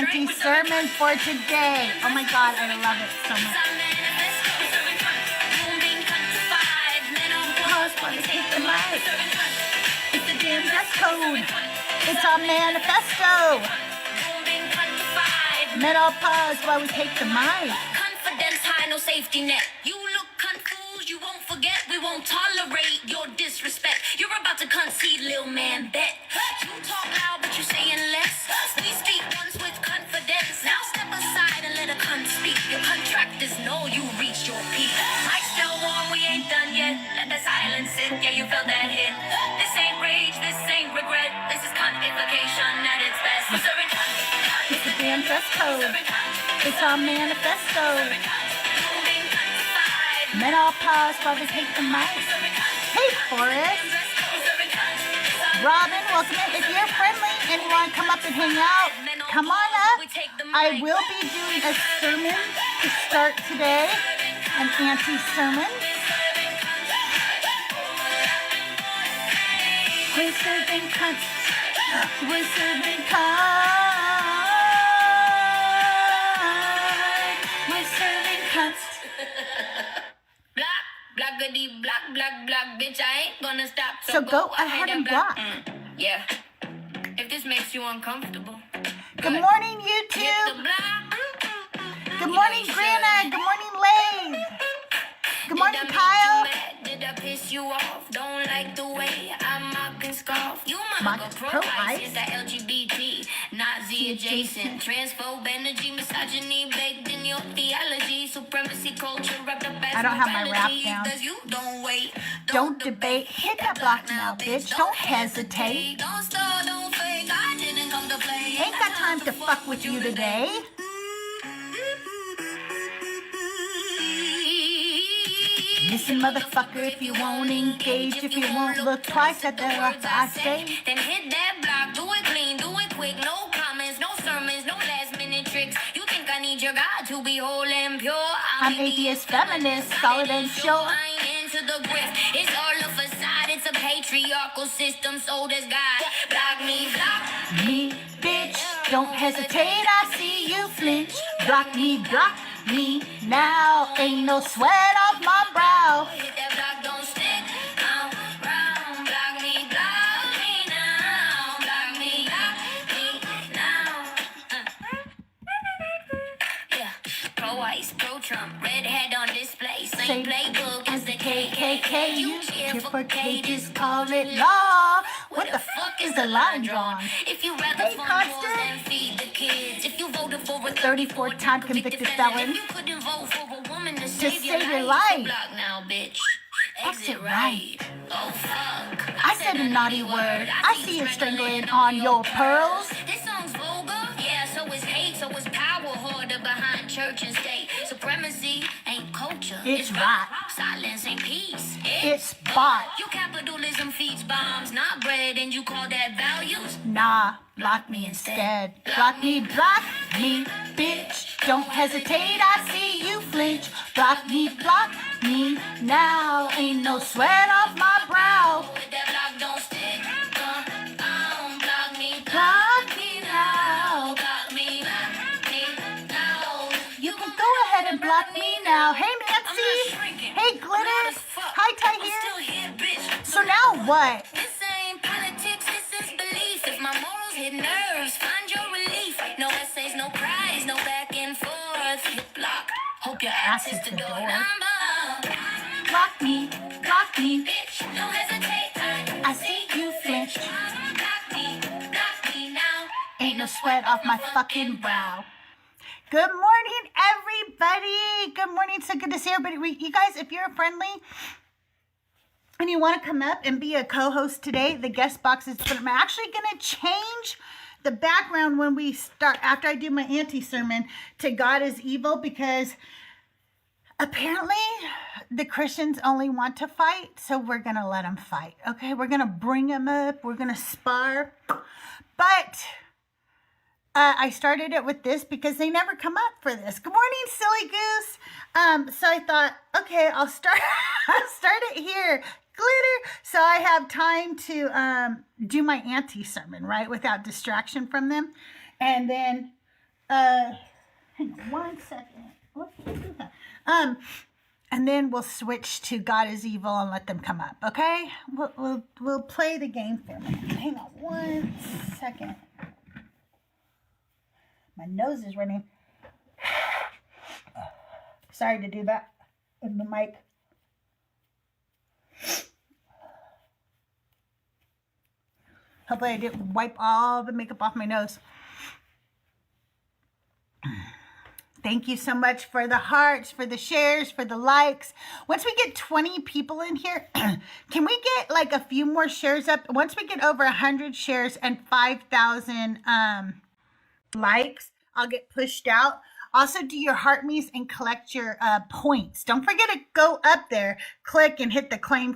Auntie Sermon for today. Oh my God, I love it so much. It's the damn dress code. It's our manifesto. Menopause while we take the mic. Confidence high, no safety net. You look confused, you won't forget. We won't tolerate your disrespect. You're about to concede, little man, bet. You talk loud, but you're saying less. We speak once with confidence. Now step aside and let a cunt speak. Your contractors know you reached your peak. Mike's still warm, we ain't done yet. Let the silence sit, yeah, you felt that hit. This ain't rage, this ain't regret. This is convocation at its best. We're serving It's the damn dress code. It's our manifesto. Menopause while we take the mic. Hey, Forrest. Robin, welcome in. If you're friendly and you want to come up and hang out, come on up. I will be doing a sermon to start today, an Auntie Sermon. We're serving cunts. We're serving cunts. We're serving cunts. Block, blockity, block, block, block, bitch, I ain't gonna stop. So go ahead and block. Yeah. If this makes you uncomfortable. Good morning, Hit the YouTube. block. Good morning, Grana. Good morning, Lathe. Good morning, Did I make Kyle. you mad? Did I piss you off? Don't like the way I mock and scoff. You Mock mock pro-life. pro-life is that LGBT, Nazi adjacent, transphobe energy, misogyny baked in your theology, supremacy culture wrapped up as I don't have my rap morality. down. 'Cause you don't wait, Don't debate. Hit that block now, bitch. Don't hesitate. Don't start, don't fake. I didn't come to play. Ain't got time to fuck with you today. Listen, motherfucker, if you won't engage, if you won't look twice at the words I say. Then hit that block, do it clean, do it quick, no comments, no sermons, no last minute tricks. You think I need your God to be whole and pure? I'm atheist, feminist, solid and sure. I ain't into the grift. It's all a facade, it's a patriarchal system, so does God. Block me, block. Me, bitch, don't hesitate, I see you flinch. Block me now. Ain't no sweat off my brow. Hit that block, don't stick around. Block me now. Block me now. Yeah, pro-ice, pro-Trump, red hat on display. Same Same playbook as the KKK. KKK, you cheer for cages, call it law. What the fuck is the line drawn? If you rather Hey, fund Constant. wars than feed the kids. If you voted for a 34-time convicted felon. If you couldn't vote for a woman to save save your your life. life. Block now, bitch. Exit right. Oh, fuck. I said a naughty word. I see you strangling on your pearls. This song's vulgar. Yeah, so is hate, so is power harder behind church and state. Supremacy ain't culture. It's right. Silence ain't peace. It's bought. Your capitalism feeds bombs, not bread, and you call that values? Nah, block me instead. Block me, bitch. Don't hesitate, I see you flinch. Block me now. Ain't no sweat off my brow. With that block, don't stick. Block me Block me now. Block me now. You can go ahead and block me now. Hey, I'm not Nancy. shrinking. Hey, Loud Glitter. as fuck. Hi, I'm Tahir. still here, bitch. So now what? This ain't politics, this is belief. If my morals hit nerves, find your relief. No essays, no prize, no back and forth. Hit block. Hope your ass is the door number. Block me, Bitch, don't hesitate. I see you flinch. Block me now. Ain't no sweat off my fucking brow. Good morning, everybody. Good morning. So good to see everybody. You guys, if you're friendly and you want to come up and be a co-host today, the guest box is, but I'm actually going to change the background when we start, after I do my Auntie sermon, to God is evil, because apparently the Christians only want to fight, so we're going to let them fight. Okay, we're going to bring them up. We're going to spar. But I started it with this because they never come up for this. Good morning, silly goose. So I thought, okay, I'll start it here. Glitter. So I have time to do my Auntie sermon, right, without distraction from them. And then hang on 1 second. What did I do that? And then we'll switch to God is evil and let them come up. Okay? We'll play the game for a minute. Hang on 1 second. My nose is running. Sorry to do that in the mic. Hopefully I didn't wipe all the makeup off my nose. Thank you so much for the hearts, for the shares, for the likes. Once we get 20 people in here, can we get like a few more shares up? Once we get over 100 shares and 5,000 likes, I'll get pushed out. Also, do your heart me's and collect your points. Don't forget to go up there, click, and hit the claim,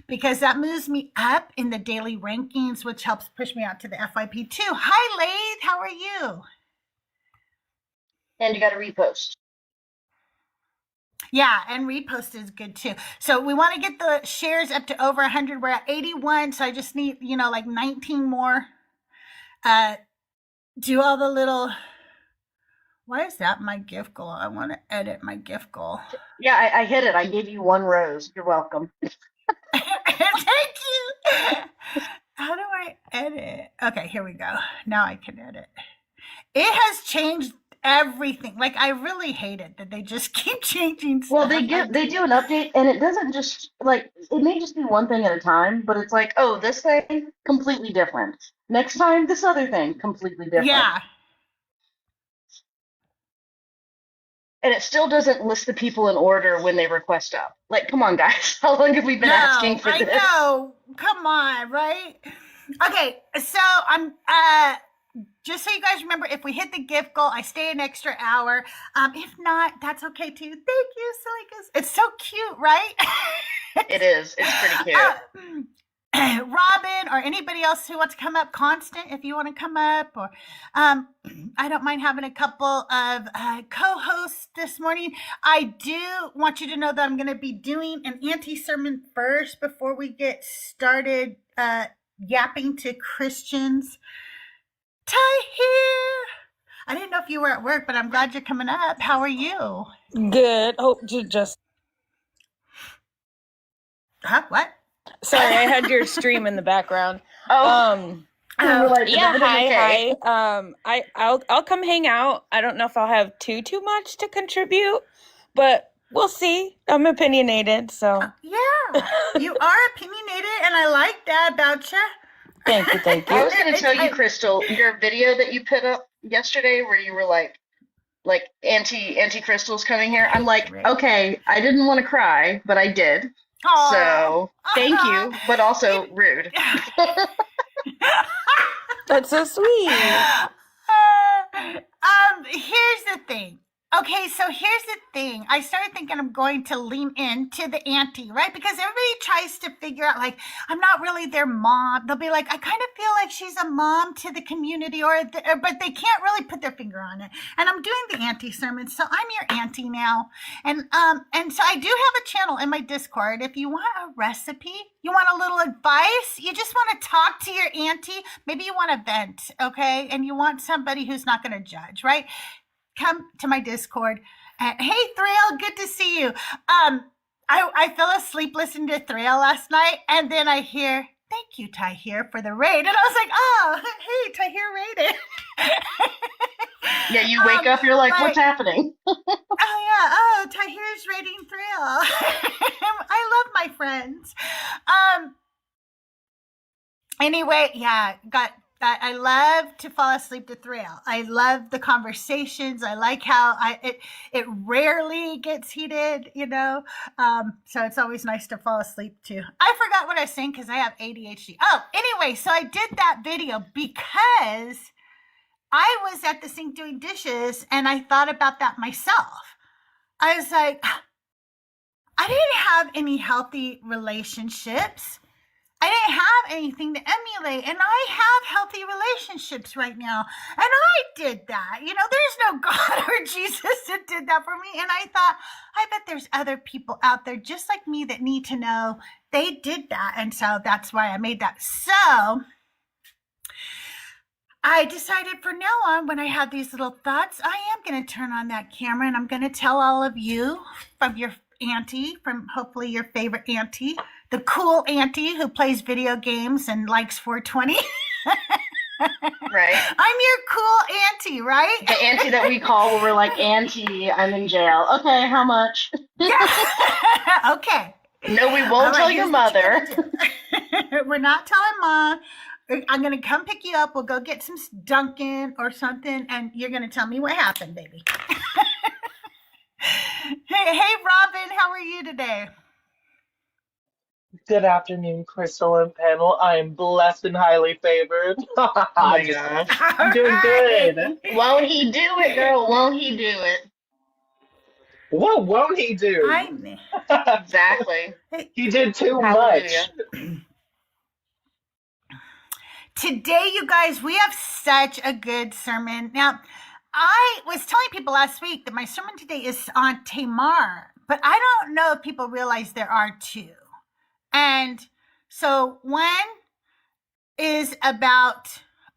because that moves me up in the daily rankings, which helps push me out to the FYP too. Hi, Laith. How are you? And you got to repost. Yeah, and repost is good too. So we want to get the shares up to over 100. We're at 81, so I just need, like 19 more. Do all the little... Why is that my gift goal? I want to edit my gift goal. Yeah, I hit it. I gave you 1 rose. You're welcome. Thank you. How do I edit? Okay, here we go. Now I can edit. It has changed everything. Like, I really hate it that they just keep changing stuff. Well, they do an update, and it doesn't just, like, it may just be one thing at a time, but it's like, oh, this thing, completely different. Next time, this other thing, completely different. Yeah. And it still doesn't list the people in order when they request up. Like, come on, guys. How long have we been asking for this? I know. Come on, right? Okay, so I'm just so you guys remember, if we hit the gift goal, I stay an extra hour. If not, that's okay too. Thank you, Silikas. It's so cute, right? It is. It's pretty cute. Robin or anybody else who wants to come up, Constant, if you want to come up, or I don't mind having a couple of co-hosts this morning. I do want you to know that I'm going to be doing an Auntie Sermon first before we get started yapping to Christians. Ty here. I didn't know if you were at work, but I'm glad you're coming up. How are you? Good. Oh, just What? sorry, I had your stream in the background. Oh, Yeah, okay. hi. I'll come hang out. I don't know if I'll have too much to contribute, but we'll see. I'm opinionated, so Yeah, you are opinionated, and I like that about you. thank you. I was going to tell you, Crystal, your video that you put up yesterday where you were like anti-Crystal's coming here. I'm like, okay, I didn't want to cry, but I did. Aww. So thank you, but also rude. That's so sweet. Here's the thing. Okay, so here's the thing. I started thinking I'm going to lean into the auntie, right? Because everybody tries to figure out, like, I'm not really their mom. They'll be like, I kind of feel like she's a mom to the community, but they can't really put their finger on it. And I'm doing the Auntie Sermons, so I'm your auntie now. And so I do have a channel in my Discord. If you want a recipe, you want a little advice, you just want to talk to your auntie, maybe you want to vent, okay? And you want somebody who's not going to judge, right? Come to my Discord. Hey, Thrail, good to see you. I fell asleep listening to Thrail last night, and then I hear, thank you, Tahir, for the raid. And I was like, oh, hey, Tahir raided. Yeah, you wake up, you're like, what's happening? Tahir's raiding Thrail. I love my friends. Anyway, yeah, I love to fall asleep to Thrail. I love the conversations. I like how it rarely gets heated, so it's always nice to fall asleep to. I forgot what I was saying because I have ADHD. Oh, anyway, so I did that video because I was at the sink doing dishes and I thought about that myself. I was like, I didn't have any healthy relationships. I didn't have anything to emulate, and I have healthy relationships right now, and I did that. There's no God or Jesus that did that for me, and I thought, I bet there's other people out there just like me that need to know they did that, and so that's why I made that. So I decided from now on, when I have these little thoughts, I am going to turn on that camera and I'm going to tell all of you from your auntie, from hopefully your favorite auntie, the cool auntie who plays video games and likes 420. Right. I'm your cool auntie, right? The auntie that we call when we're like, Auntie, I'm in jail. Okay, how much? Yeah. Okay. No, we All won't right, tell here's your what you're mother. gonna do. We're not telling Mom. I'm going to come pick you up. We'll go get some Dunkin' or something, and you're going to tell me what happened, baby. Hey, Robin, how are you today? Good afternoon, Crystal and panel. I am blessed and highly favored. Oh my gosh. I'm doing good. Won't he do it, girl? Won't he do it? What won't he do? Exactly. He did too Hallelujah. much. Today, you guys, we have such a good sermon. Now, I was telling people last week that my sermon today is on Tamar, but I don't know if people realize there are two. And so one is about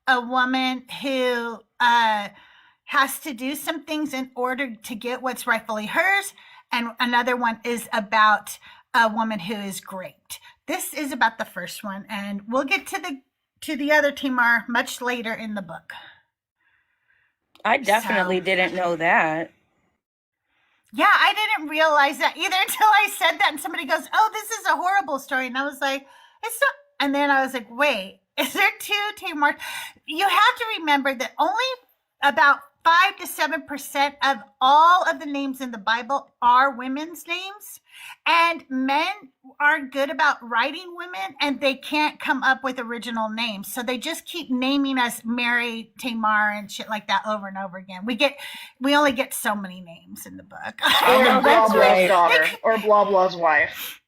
a woman who has to do some things in order to get what's rightfully hers. And another one is about a woman who is great. This is about the first one. And we'll get to the other Tamar much later in the book. I definitely didn't know that. Yeah, I didn't realize that either until I said that and somebody goes, "Oh, this is a horrible story." And I was like, "It's not." And then I was like, "Wait, is there two Tamars?" You have to remember that only about 5 to 7% of all of the names in the Bible are women's names. And men aren't good about writing women and they can't come up with original names. So they just keep naming us Mary, Tamar, and shit like that over and over again. We only get so many names in the book. Or know, blah that's blah's right. daughter. Or blah blah's wife.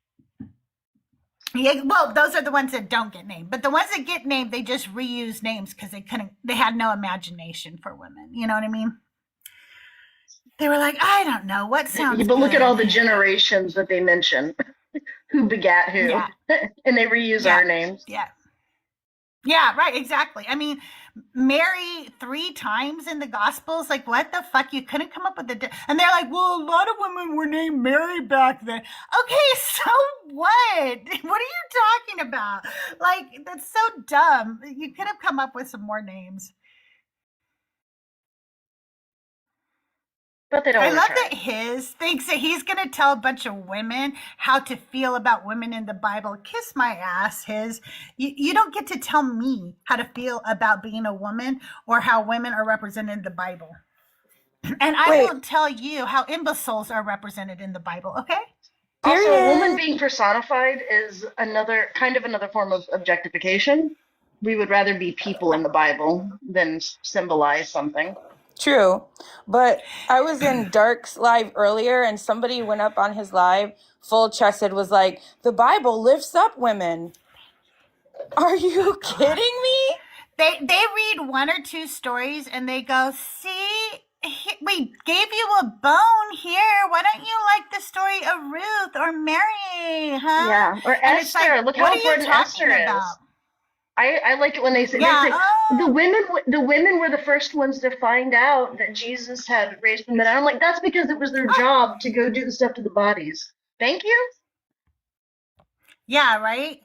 Yeah, well, those are the ones that don't get named. But the ones that get named, they just reuse names because they had no imagination for women. You know what I mean? They were like, I don't know, what sounds But look good? at all the generations that they mention. Who begat who. Yeah. And they reuse Yeah. our names. Yeah. Yeah, right, exactly. I mean, Mary 3 times in the Gospels, like, what the fuck? You couldn't come up with and they're like, well, a lot of women were named Mary back then. Okay, so what? What are you talking about? Like, that's so dumb. You could have come up with some more names. But they don't I wanna love try. that his thinks that he's going to tell a bunch of women how to feel about women in the Bible. Kiss my ass, you don't get to tell me how to feel about being a woman or how women are represented in the Bible. And I Wait. won't tell you how imbeciles are represented in the Bible, okay? Also, a woman Period. being personified is another form of objectification. We would rather be people in the Bible than symbolize something. True. But I was in Dark's live earlier and somebody went up on his live full chested was like, the Bible lifts up women. Are you kidding me? They read 1 or 2 stories and they go, see, we gave you a bone here. Why don't you like the story of Ruth or Mary, huh? Yeah. Or And it's Esther. like, Look what how are you important talking Esther about? is. I like it when they say, Yeah, the women were the first ones to find out that Jesus had raised from the dead. I'm like, that's because it was their job to go do the stuff to the bodies. Thank you. Yeah, right?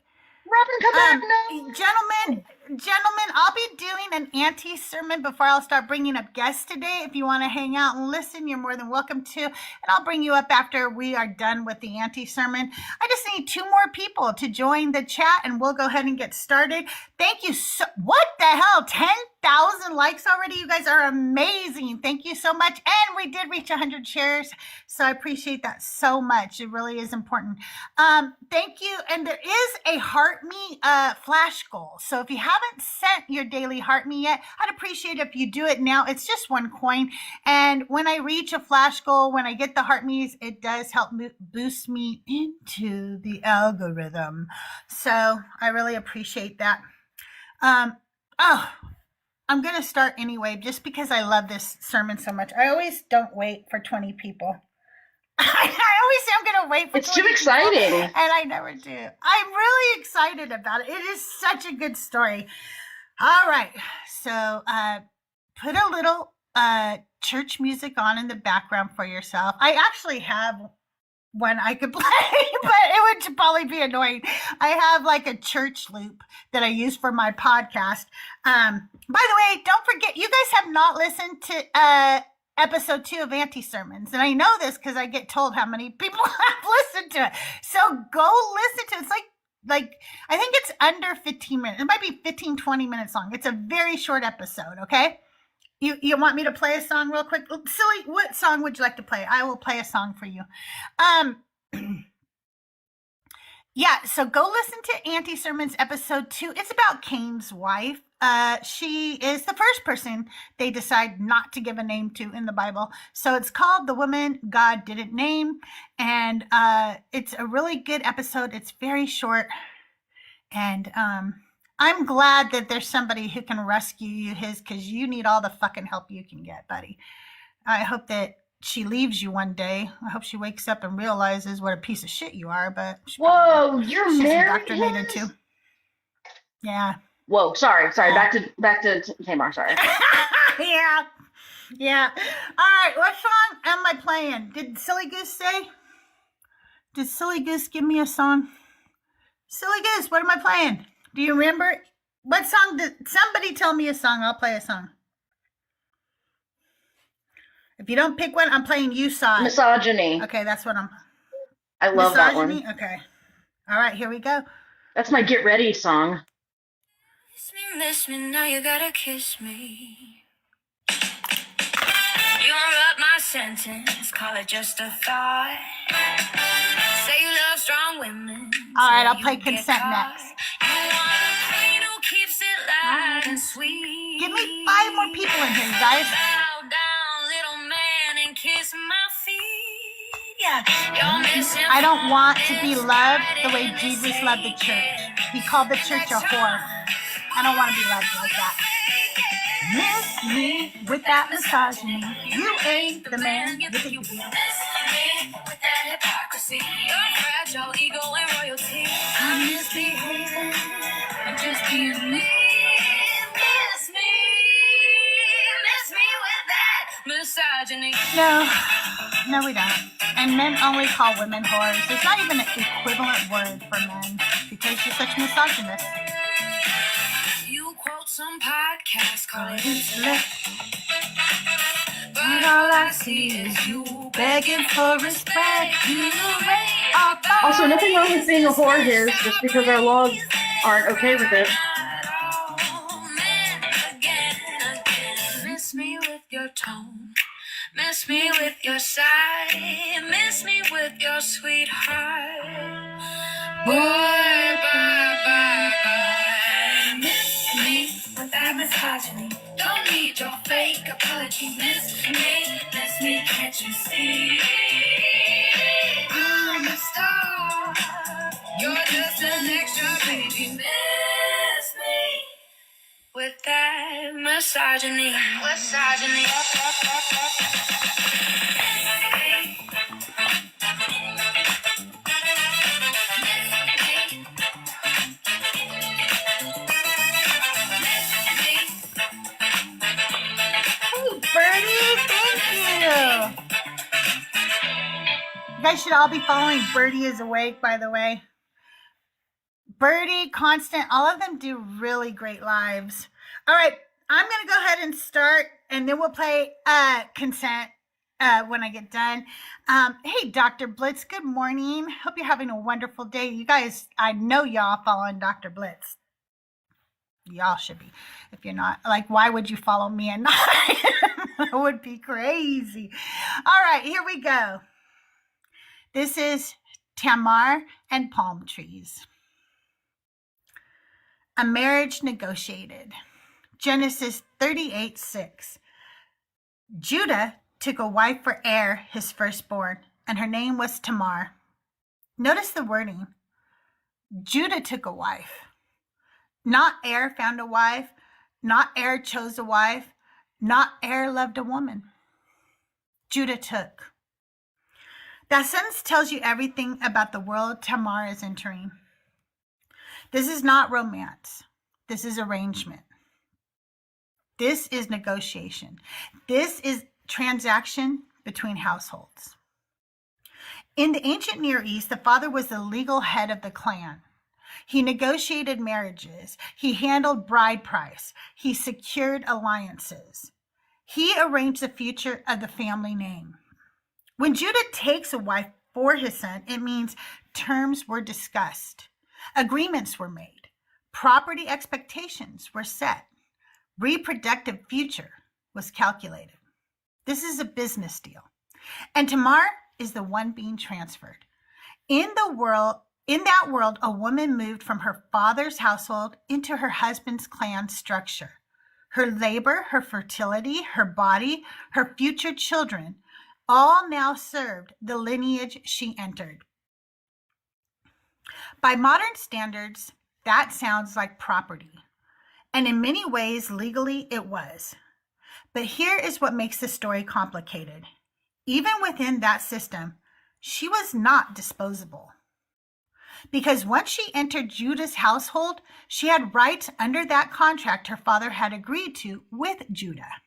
Robin, come back now. Gentlemen, I'll be doing an Auntie sermon before I'll start bringing up guests today. If you want to hang out and listen, you're more than welcome to. And I'll bring you up after we are done with the Auntie sermon. I just need 2 more people to join the chat and we'll go ahead and get started. Thank you what the hell? 10,000 likes already? You guys are amazing. Thank you so much. And we did reach 100 shares. So I appreciate that so much. It really is important. Thank you. And there is a Heart Me flash goal. So if you haven't sent your daily Heart Me yet, I'd appreciate it if you do it now. It's just 1 coin. And when I reach a flash goal, when I get the Heart Me's, it does help boost me into the algorithm. So I really appreciate that. I'm going to start anyway, just because I love this sermon so much. I always don't wait for 20 people. I always say I'm going to wait for 20 It's too people, exciting. and I never do. I'm really excited about it. It is such a good story. All right. So put a little church music on in the background for yourself. I actually have one I could play, but it would probably be annoying. I have like a church loop that I use for my podcast. By the way, don't forget, you guys have not listened to episode 2 of Auntie Sermons. And I know this because I get told how many people have listened to it. So go listen to it. It's like I think it's under 15 minutes. It might be 15, 20 minutes long. It's a very short episode, okay? You want me to play a song real quick? Silly, what song would you like to play? I will play a song for you. Yeah, so go listen to Auntie Sermons episode 2. It's about Cain's wife. She is the first person they decide not to give a name to in the Bible. So it's called The Woman God Didn't Name. And it's a really good episode. It's very short. And I'm glad that there's somebody who can rescue you because you need all the fucking help you can get, buddy. I hope that she leaves you one day. I hope she wakes up and realizes what a piece of shit you are, but Whoa, you're she's married? indoctrinated too. Yeah. Whoa, sorry. Back to Tamar, sorry. Yeah. All right, what song am I playing? Did Silly Goose say? Did Silly Goose give me a song? Silly Goose, what am I playing? Do you remember? What song did somebody tell me a song? I'll play a song. If you don't pick one, I'm playing You Saw It. Misogyny. Okay, that's what I love Misogyny? that one. Okay. All right, here we go. That's my get ready song. Miss me, now you gotta kiss me. You interrupt my sentence, call it just a thought. Say you love strong women. All right, I'll play Consent next. You want a queen who keeps it light and sweet. Give me 5 more people in here, you guys. Bow down, little man, and kiss my feet. Yeah, you're missing. I don't want to be loved the way Jesus loved the church. He called the church a whore. I don't want to be loved like that. Miss me with that misogyny. You ain't the man you think you be. Miss me with that hypocrisy. Your fragile ego and royalty. I'm misbehaving. I'm just being me. Miss me. Miss me with that misogyny. No, we don't. And men only call women whores. There's not even an equivalent word for men because you're such misogynists. You quote some podcast, call it intellect. But all I see is you begging for respect. You rate our Also, nothing wrong with being a whore here, just because our laws aren't okay with it. Miss me with your tone. Miss me with your sigh. Miss me with your sweetheart. Boy, bye, bye, bye. Miss me with that misogyny. Don't need your fake apology. Miss me, can't you see? I'm a star. You're just an extra baby. Miss me with that misogyny. Misogyny. Birdie, thank you. You guys should all be following Birdie is Awake, by the way. Birdie, Constant, all of them do really great lives. All right, I'm going to go ahead and start, and then we'll play Consent when I get done. Hey, Dr. Blitz, good morning. Hope you're having a wonderful day. You guys, I know y'all following Dr. Blitz. Y'all should be. If you're not, like, why would you follow me and not? That would be crazy. All right, here we go. This is Tamar and Palm Trees. A marriage negotiated. Genesis 38:6. Judah took a wife for Er, his firstborn, and her name was Tamar. Notice the wording. Judah took a wife. Not Er found a wife. Not Er chose a wife. Not Er loved a woman. Judah took. That sentence tells you everything about the world Tamar is entering. This is not romance. This is arrangement. This is negotiation. This is transaction between households. In the ancient Near East, the father was the legal head of the clan. He negotiated marriages. He handled bride price. He secured alliances. He arranged the future of the family name. When Judah takes a wife for his son, it means terms were discussed, agreements were made, property expectations were set, reproductive future was calculated. This is a business deal. And Tamar is the one being transferred. In that world, a woman moved from her father's household into her husband's clan structure. Her labor, her fertility, her body, her future children, all now served the lineage she entered. By modern standards, that sounds like property. And in many ways, legally, it was. But here is what makes the story complicated. Even within that system, she was not disposable. Because once she entered Judah's household, she had rights under that contract her father had agreed to with Judah.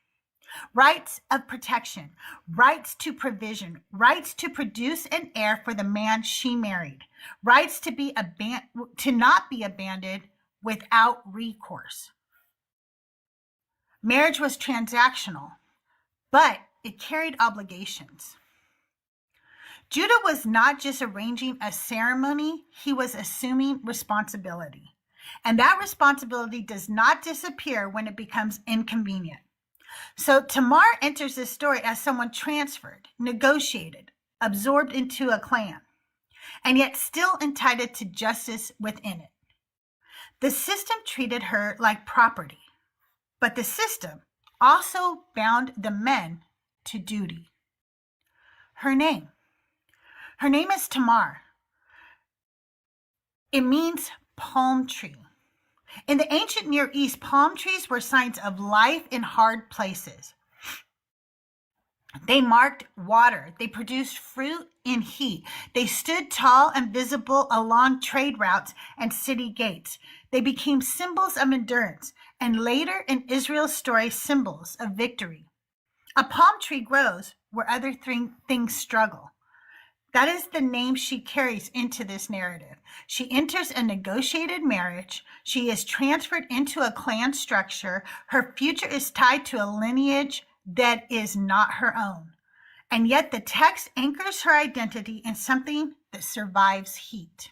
Rights of protection, rights to provision, rights to produce an heir for the man she married, rights to not be abandoned without recourse. Marriage was transactional, but it carried obligations. Judah was not just arranging a ceremony, he was assuming responsibility. And that responsibility does not disappear when it becomes inconvenient. So Tamar enters this story as someone transferred, negotiated, absorbed into a clan, and yet still entitled to justice within it. The system treated her like property, but the system also bound the men to duty. Her name is Tamar. It means palm tree. In the ancient Near East, palm trees were signs of life in hard places. They marked water. They produced fruit in heat. They stood tall and visible along trade routes and city gates. They became symbols of endurance, and later in Israel's story, symbols of victory. A palm tree grows where other things struggle. That is the name she carries into this narrative. She enters a negotiated marriage. She is transferred into a clan structure. Her future is tied to a lineage that is not her own. And yet the text anchors her identity in something that survives heat.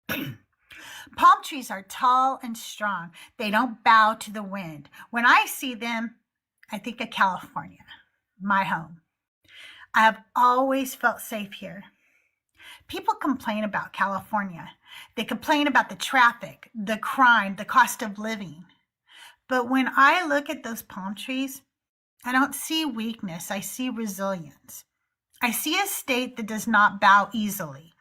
Palm trees are tall and strong. They don't bow to the wind. When I see them, I think of California, my home. I have always felt safe here. People complain about California. They complain about the traffic, the crime, the cost of living. But when I look at those palm trees, I don't see weakness. I see resilience. I see a state that does not bow easily.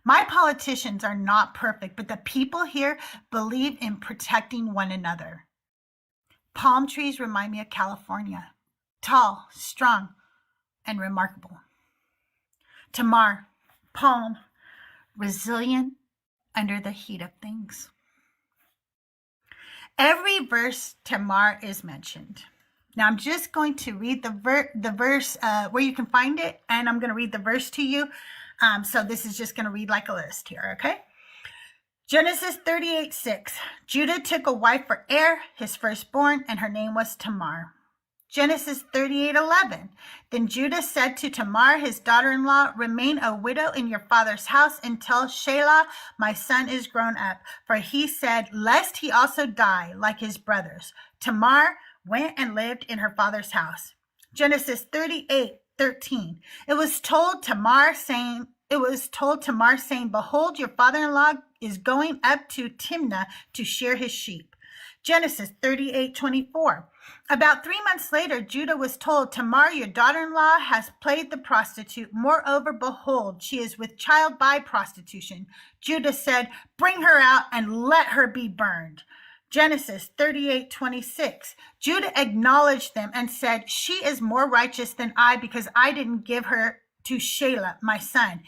My politicians are not perfect, but the people here believe in protecting one another. Palm trees remind me of California. Tall, strong, and remarkable. Tamar, palm, resilient under the heat of things. Every verse Tamar is mentioned. Now I'm just going to read the verse where you can find it, and I'm going to read the verse to you. So this is just going to read like a list here, okay? Genesis 38:6. Judah took a wife for Er, his firstborn, and her name was Tamar. Genesis 38:11. Then Judah said to Tamar, his daughter-in-law, remain a widow in your father's house until Shelah, my son, is grown up. For he said, lest he also die like his brothers. Tamar went and lived in her father's house. Genesis 38:13. It was told Tamar saying, behold, your father-in-law is going up to Timnah to shear his sheep. Genesis 38:24. About 3 months later, Judah was told, Tamar, your daughter-in-law, has played the prostitute. Moreover, behold, she is with child by prostitution. Judah said, bring her out and let her be burned. Genesis 38:26. Judah acknowledged them and said, she is more righteous than I because I didn't give her to Shelah, my son.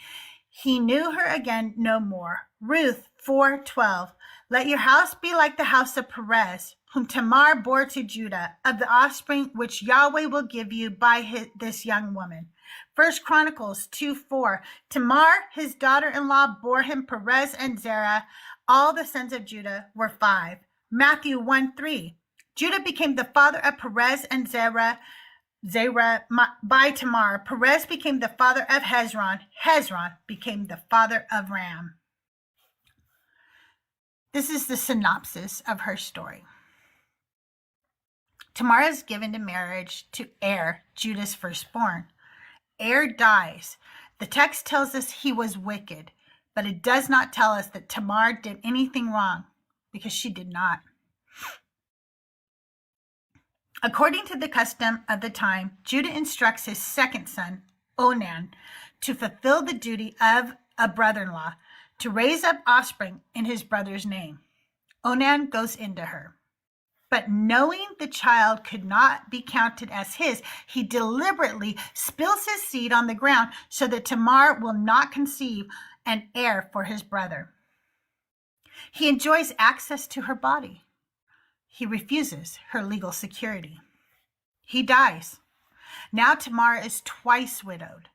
He knew her again no more. Ruth 4:12. Let your house be like the house of Perez, whom Tamar bore to Judah, of the offspring which Yahweh will give you by this young woman. 1 Chronicles 2:4. Tamar, his daughter-in-law, bore him Perez and Zerah. All the sons of Judah were 5. Matthew 1:3. Judah became the father of Perez and Zerah by Tamar. Perez became the father of Hezron. Hezron became the father of Ram. This is the synopsis of her story. Tamar is given to marriage to Er, Judah's firstborn. Er dies. The text tells us he was wicked, but it does not tell us that Tamar did anything wrong, because she did not. According to the custom of the time, Judah instructs his second son, Onan, to fulfill the duty of a brother-in-law, to raise up offspring in his brother's name. Onan goes into her. But knowing the child could not be counted as his, he deliberately spills his seed on the ground so that Tamar will not conceive an heir for his brother. He enjoys access to her body. He refuses her legal security. He dies. Now Tamar is twice widowed.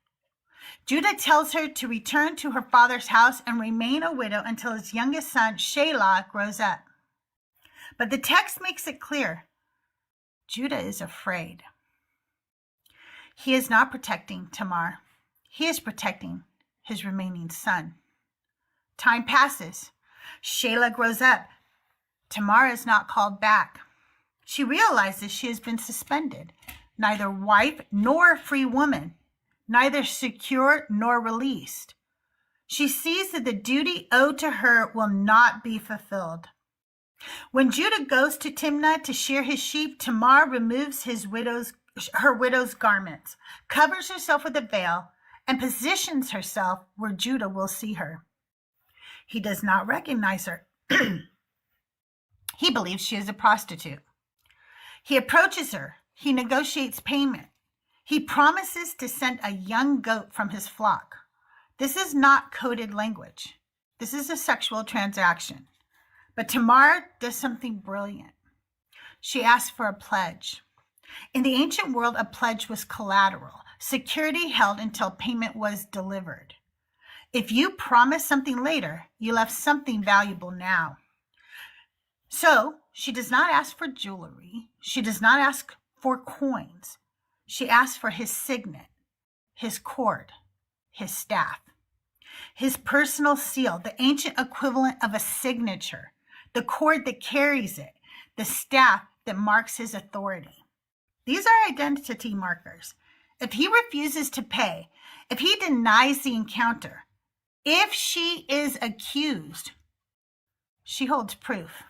Judah tells her to return to her father's house and remain a widow until his youngest son, Shelah, grows up. But the text makes it clear Judah is afraid. He is not protecting Tamar. He is protecting his remaining son. Time passes. Shelah grows up. Tamar is not called back. She realizes she has been suspended, neither wife nor free woman, neither secure nor released. She sees that the duty owed to her will not be fulfilled. When Judah goes to Timnah to shear his sheep, Tamar removes her widow's garments, covers herself with a veil, and positions herself where Judah will see her. He does not recognize her. He believes she is a prostitute. He approaches her. He negotiates payment. He promises to send a young goat from his flock. This is not coded language. This is a sexual transaction. But Tamar does something brilliant. She asks for a pledge. In the ancient world, a pledge was collateral, security held until payment was delivered. If you promised something later, you left something valuable now. So she does not ask for jewelry. She does not ask for coins. She asks for his signet, his cord, his staff, his personal seal, the ancient equivalent of a signature, the cord that carries it, the staff that marks his authority. These are identity markers. If he refuses to pay, if he denies the encounter, if she is accused, she holds proof.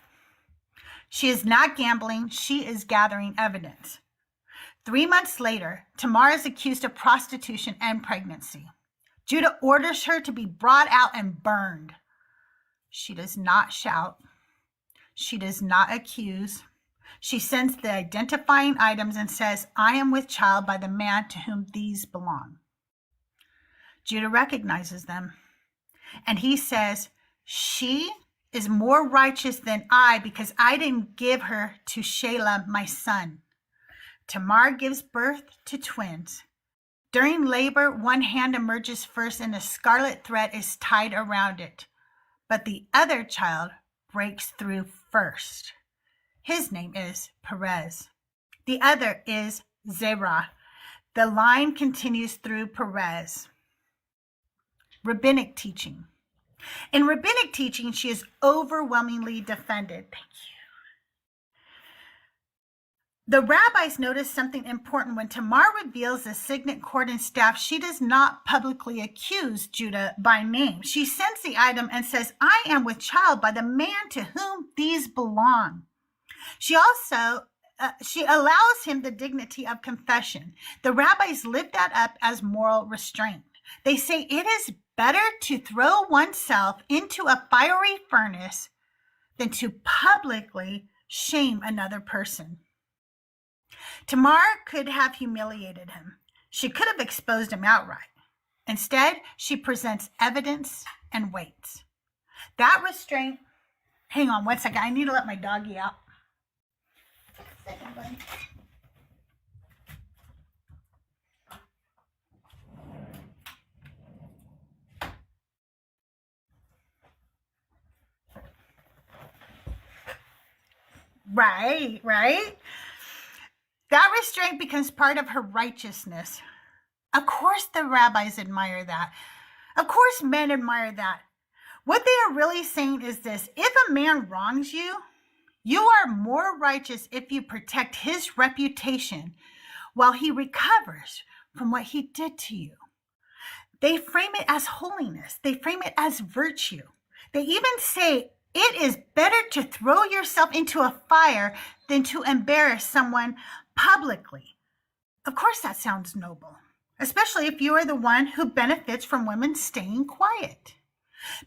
She is not gambling. She is gathering evidence. 3 months later, Tamar is accused of prostitution and pregnancy. Judah orders her to be brought out and burned. She does not shout. She does not accuse. She sends the identifying items and says, I am with child by the man to whom these belong. Judah recognizes them. And he says, she is more righteous than I because I didn't give her to Shelah, my son. Tamar gives birth to twins. During labor, one hand emerges first and a scarlet thread is tied around it. But the other child breaks through first. His name is Perez. The other is Zerah. The line continues through Perez. Rabbinic teaching. In rabbinic teaching, she is overwhelmingly defended. Thank you. The rabbis notice something important. When Tamar reveals the signet, cord, and staff, she does not publicly accuse Judah by name. She sends the item and says, I am with child by the man to whom these belong. She also she allows him the dignity of confession. The rabbis lift that up as moral restraint. They say it is better to throw oneself into a fiery furnace than to publicly shame another person. Tamar could have humiliated him. She could have exposed him outright. Instead, she presents evidence and waits. That restraint, hang on one second, I need to let my doggy out. Second one. Right. That restraint becomes part of her righteousness. Of course, the rabbis admire that. Of course, men admire that. What they are really saying is this: if a man wrongs you, you are more righteous if you protect his reputation while he recovers from what he did to you. They frame it as holiness. They frame it as virtue. They even say it is better to throw yourself into a fire than to embarrass someone publicly. Of course, that sounds noble, especially if you are the one who benefits from women staying quiet.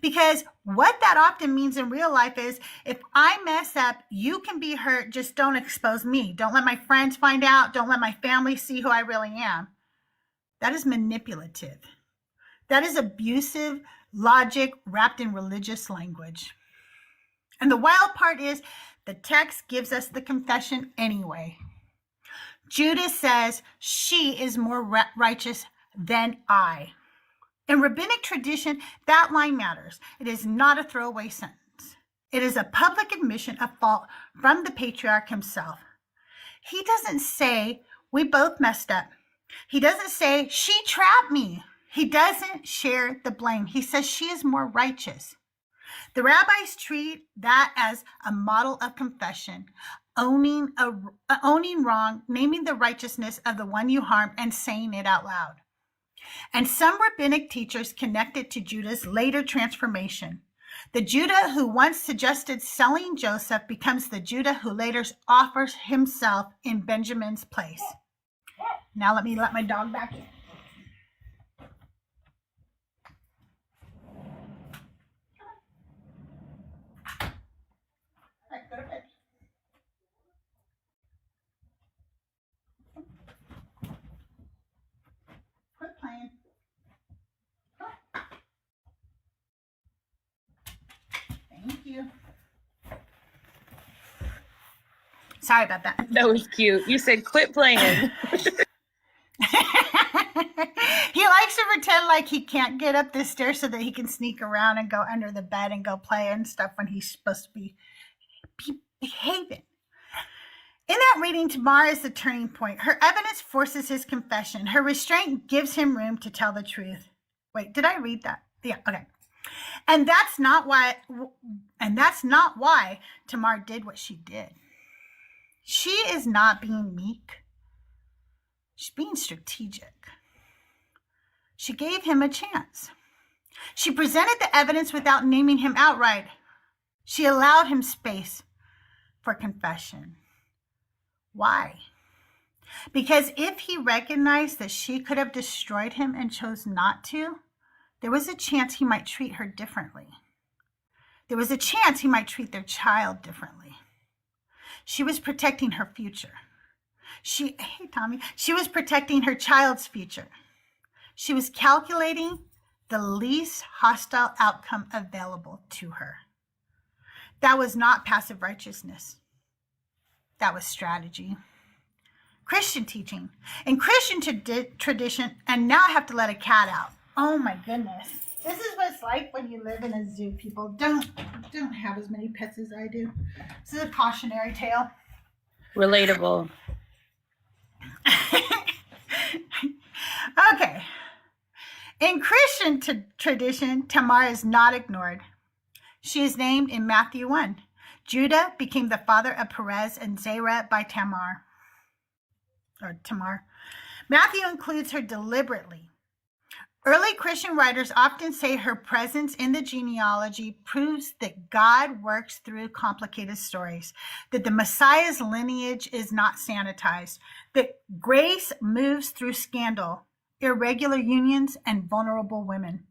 Because what that often means in real life is, if I mess up, you can be hurt, just don't expose me. Don't let my friends find out. Don't let my family see who I really am. That is manipulative. That is abusive logic wrapped in religious language. And the wild part is, the text gives us the confession anyway. Judas says, she is more righteous than I. In rabbinic tradition, that line matters. It is not a throwaway sentence. It is a public admission of fault from the patriarch himself. He doesn't say, we both messed up. He doesn't say, she trapped me. He doesn't share the blame. He says she is more righteous. The rabbis treat that as a model of confession, owning wrong, naming the righteousness of the one you harmed, and saying it out loud. And some rabbinic teachers connect it to Judah's later transformation. The Judah who once suggested selling Joseph becomes the Judah who later offers himself in Benjamin's place. Now let me let my dog back in. Go to bed. Quit playing. Thank you. Sorry about that. That was cute. You said quit playing. He likes to pretend like he can't get up the stairs so that he can sneak around and go under the bed and go play and stuff when he's supposed to be behaving. In that reading, Tamar is the turning point. Her evidence forces his confession. Her restraint gives him room to tell the truth. Wait, did I read that? Yeah, okay. And that's not why Tamar did what she did. She is not being meek. She's being strategic. She gave him a chance. She presented the evidence without naming him outright. She allowed him space for confession. Why? Because if he recognized that she could have destroyed him and chose not to, there was a chance he might treat her differently. There was a chance he might treat their child differently. She was protecting her future. She was protecting her child's future. She was calculating the least hostile outcome available to her. That was not passive righteousness. That was strategy. Christian teaching. In Christian tradition, and now I have to let a cat out. Oh my goodness. This is what it's like when you live in a zoo, people. Don't have as many pets as I do. This is a cautionary tale. Relatable. Okay. In Christian tradition, Tamar is not ignored. She is named in Matthew 1. Judah became the father of Perez and Zerah by Tamar. Matthew includes her deliberately. Early Christian writers often say her presence in the genealogy proves that God works through complicated stories, that the Messiah's lineage is not sanitized, that grace moves through scandal, irregular unions, and vulnerable women.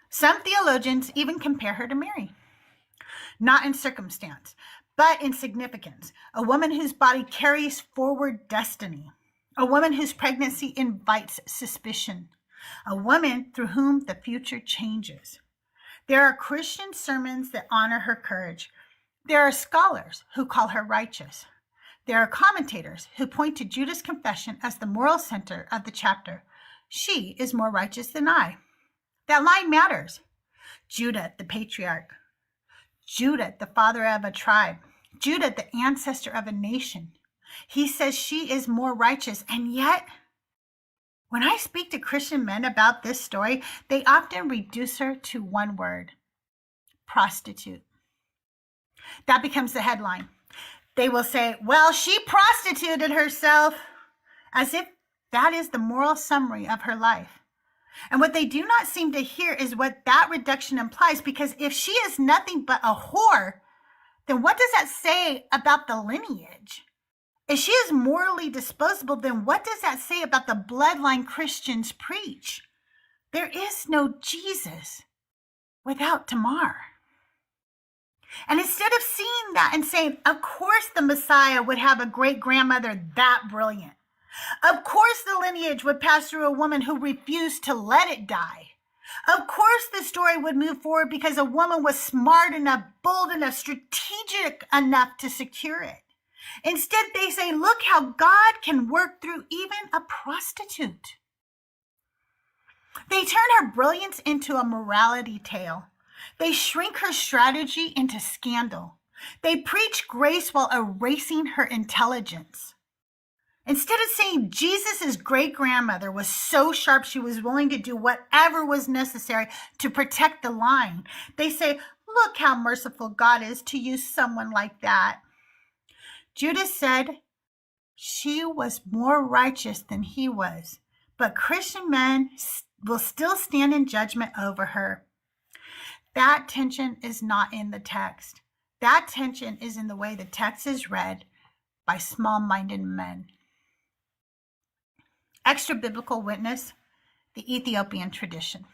Some theologians even compare her to Mary, not in circumstance, but in significance. A woman whose body carries forward destiny. A woman whose pregnancy invites suspicion. A woman through whom the future changes. There are Christian sermons that honor her courage. There are scholars who call her righteous. There are commentators who point to Judah's confession as the moral center of the chapter. She is more righteous than I. That line matters. Judah, the patriarch. Judah, the father of a tribe. Judah, the ancestor of a nation. He says she is more righteous, and yet, when I speak to Christian men about this story, they often reduce her to one word: prostitute. That becomes the headline. They will say, well, she prostituted herself, as if that is the moral summary of her life. And what they do not seem to hear is what that reduction implies, because if she is nothing but a whore, then what does that say about the lineage? If she is morally disposable, then what does that say about the bloodline Christians preach? There is no Jesus without Tamar. And instead of seeing that and saying, of course the Messiah would have a great-grandmother that brilliant. Of course the lineage would pass through a woman who refused to let it die. Of course the story would move forward because a woman was smart enough, bold enough, strategic enough to secure it. Instead, they say, look how God can work through even a prostitute. They turn her brilliance into a morality tale. They shrink her strategy into scandal. They preach grace while erasing her intelligence. Instead of saying Jesus' great-grandmother was so sharp she was willing to do whatever was necessary to protect the line, they say, look how merciful God is to use someone like that. Judah said she was more righteous than he was, but Christian men will still stand in judgment over her. That tension is not in the text. That tension is in the way the text is read by small-minded men. Extra biblical witness, the Ethiopian tradition.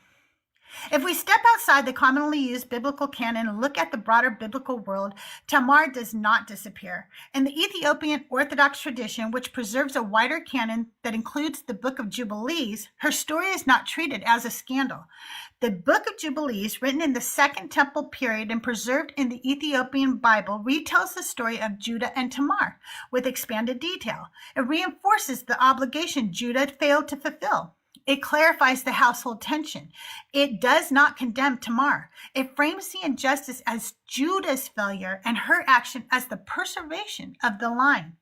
If we step outside the commonly used biblical canon and look at the broader biblical world, Tamar does not disappear. In the Ethiopian Orthodox tradition, which preserves a wider canon that includes the Book of Jubilees, her story is not treated as a scandal. The Book of Jubilees, written in the Second Temple period and preserved in the Ethiopian Bible, retells the story of Judah and Tamar with expanded detail. It reinforces the obligation Judah failed to fulfill. It clarifies the household tension. It does not condemn Tamar. It frames the injustice as Judah's failure and her action as the preservation of the line.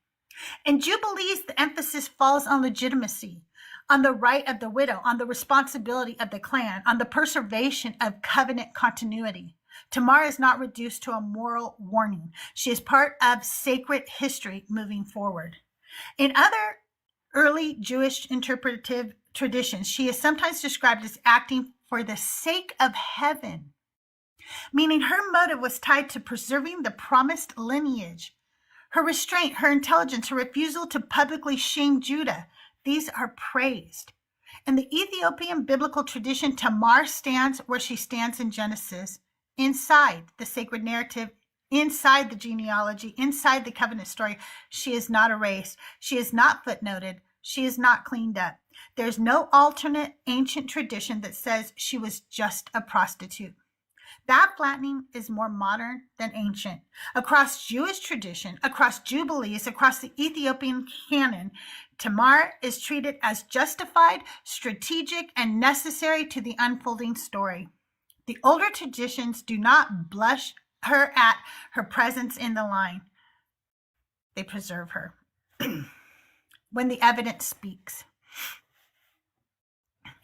In Jubilees, the emphasis falls on legitimacy, on the right of the widow, on the responsibility of the clan, on the preservation of covenant continuity. Tamar is not reduced to a moral warning. She is part of sacred history moving forward. In other early Jewish interpretive traditions, she is sometimes described as acting for the sake of heaven, meaning her motive was tied to preserving the promised lineage. Her restraint, her intelligence, her refusal to publicly shame Judah, these are praised. In the Ethiopian biblical tradition, Tamar stands where she stands in Genesis, inside the sacred narrative, inside the genealogy, inside the covenant story. She is not erased. She is not footnoted. She is not cleaned up. There's no alternate ancient tradition that says she was just a prostitute. That flattening is more modern than ancient. Across Jewish tradition, across Jubilees, across the Ethiopian canon, Tamar is treated as justified, strategic, and necessary to the unfolding story. The older traditions do not blush her at her presence in the line. They preserve her. When the evidence speaks.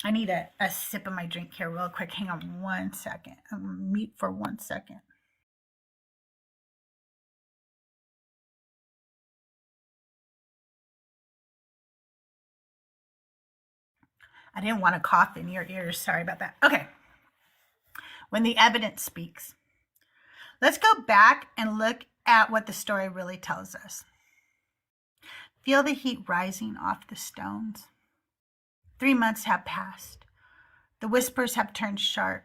I need a sip of my drink here real quick. Hang on 1 second. I'm going to mute for 1 second. I didn't want to cough in your ears. Sorry about that. Okay. When the evidence speaks. Let's go back and look at what the story really tells us. Feel the heat rising off the stones. 3 months have passed. The whispers have turned sharp.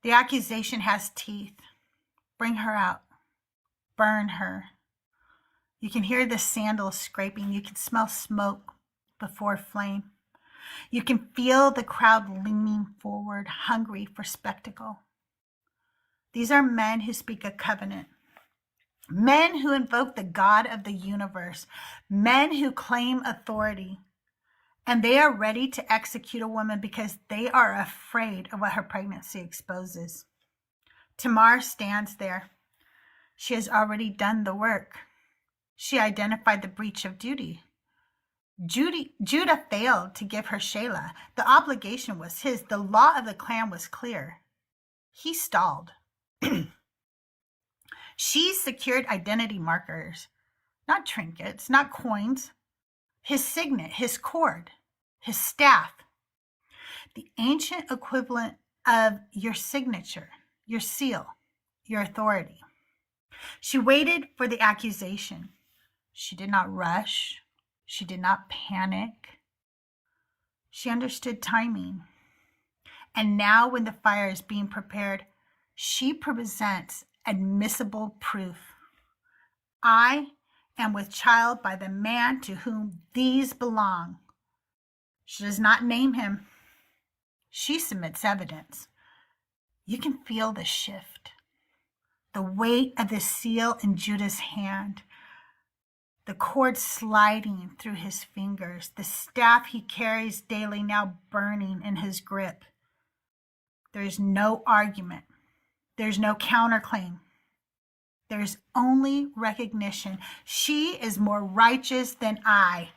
The accusation has teeth. Bring her out. Burn her. You can hear the sandals scraping. You can smell smoke before flame. You can feel the crowd leaning forward, hungry for spectacle. These are men who speak a covenant. Men who invoke the God of the universe, men who claim authority, and they are ready to execute a woman because they are afraid of what her pregnancy exposes. Tamar stands there. She has already done the work. She identified the breach of duty. Judah failed to give her Shelah. The obligation was his. The law of the clan was clear. He stalled. She secured identity markers, not trinkets, not coins. His signet, his cord, his staff, the ancient equivalent of your signature, your seal, your authority. She waited for the accusation. She did not rush. She did not panic. She understood timing. And now when the fire is being prepared, she presents admissible proof. I am with child by the man to whom these belong. She does not name him. She submits evidence. You can feel the shift, the weight of the seal in Judah's hand, the cord sliding through his fingers, the staff he carries daily now burning in his grip. There's no argument. There's no counterclaim. There's only recognition. She is more righteous than I.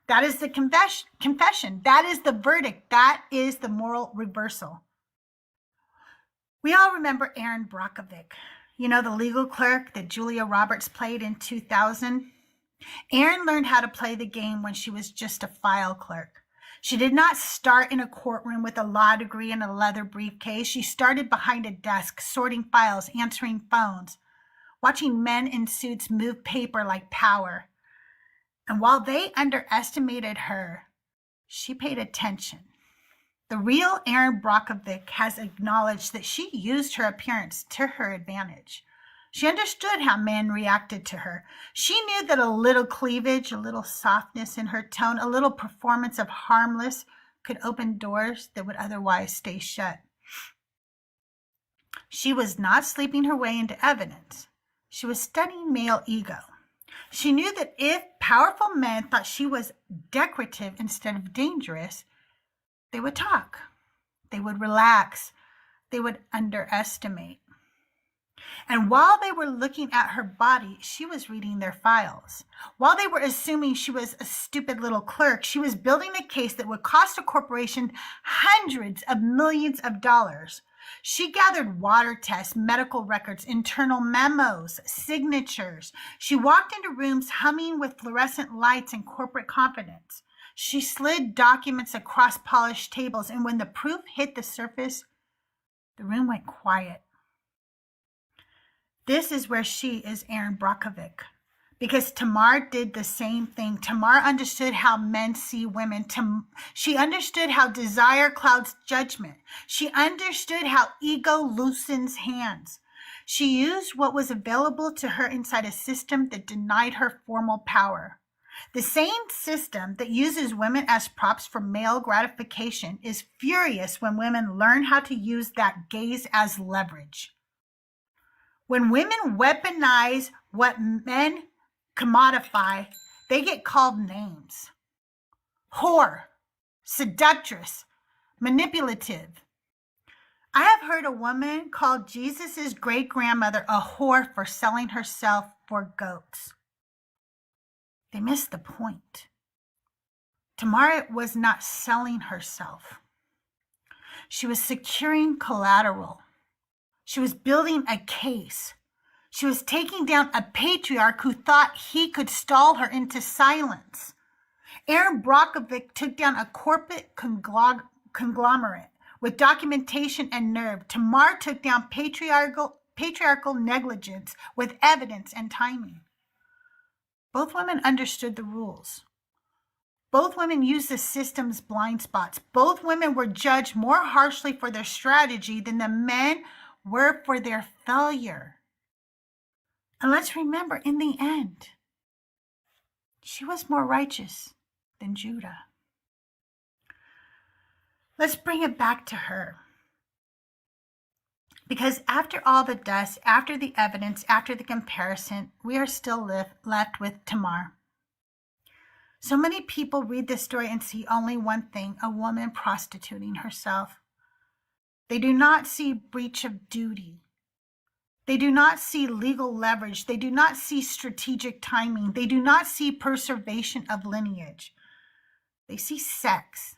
That is the confession. That is the verdict. That is the moral reversal. We all remember Aaron Brockovich, the legal clerk that Julia Roberts played in 2000. Aaron learned how to play the game when she was just a file clerk. She did not start in a courtroom with a law degree and a leather briefcase. She started behind a desk, sorting files, answering phones, watching men in suits move paper like power. And while they underestimated her, she paid attention. The real Erin Brockovich has acknowledged that she used her appearance to her advantage. She understood how men reacted to her. She knew that a little cleavage, a little softness in her tone, a little performance of harmless could open doors that would otherwise stay shut. She was not sleeping her way into evidence. She was studying male ego. She knew that if powerful men thought she was decorative instead of dangerous, they would talk. They would relax. They would underestimate. And while they were looking at her body, she was reading their files. While they were assuming she was a stupid little clerk, she was building a case that would cost a corporation hundreds of millions of dollars. She gathered water tests, medical records, internal memos, signatures. She walked into rooms humming with fluorescent lights and corporate confidence. She slid documents across polished tables, and when the proof hit the surface, the room went quiet. This is where she is Erin Brockovich, because Tamar did the same thing. Tamar understood how men see women. She understood how desire clouds judgment. She understood how ego loosens hands. She used what was available to her inside a system that denied her formal power. The same system that uses women as props for male gratification is furious when women learn how to use that gaze as leverage. When women weaponize what men commodify, they get called names. Whore, seductress, manipulative. I have heard a woman call Jesus' great-grandmother a whore for selling herself for goats. They missed the point. Tamar was not selling herself. She was securing collateral. She was building a case. She was taking down a patriarch who thought he could stall her into silence. Erin Brockovich took down a corporate conglomerate with documentation and nerve. Tamar took down patriarchal negligence with evidence and timing. Both women understood the rules. Both women used the system's blind spots. Both women were judged more harshly for their strategy than the men were for their failure. And let's remember, in the end, she was more righteous than Judah. Let's bring it back to her. Because after all the dust, after the evidence, after the comparison, we are still left with Tamar. So many people read this story and see only one thing, a woman prostituting herself. They do not see breach of duty. They do not see legal leverage. They do not see strategic timing. They do not see preservation of lineage. They see sex.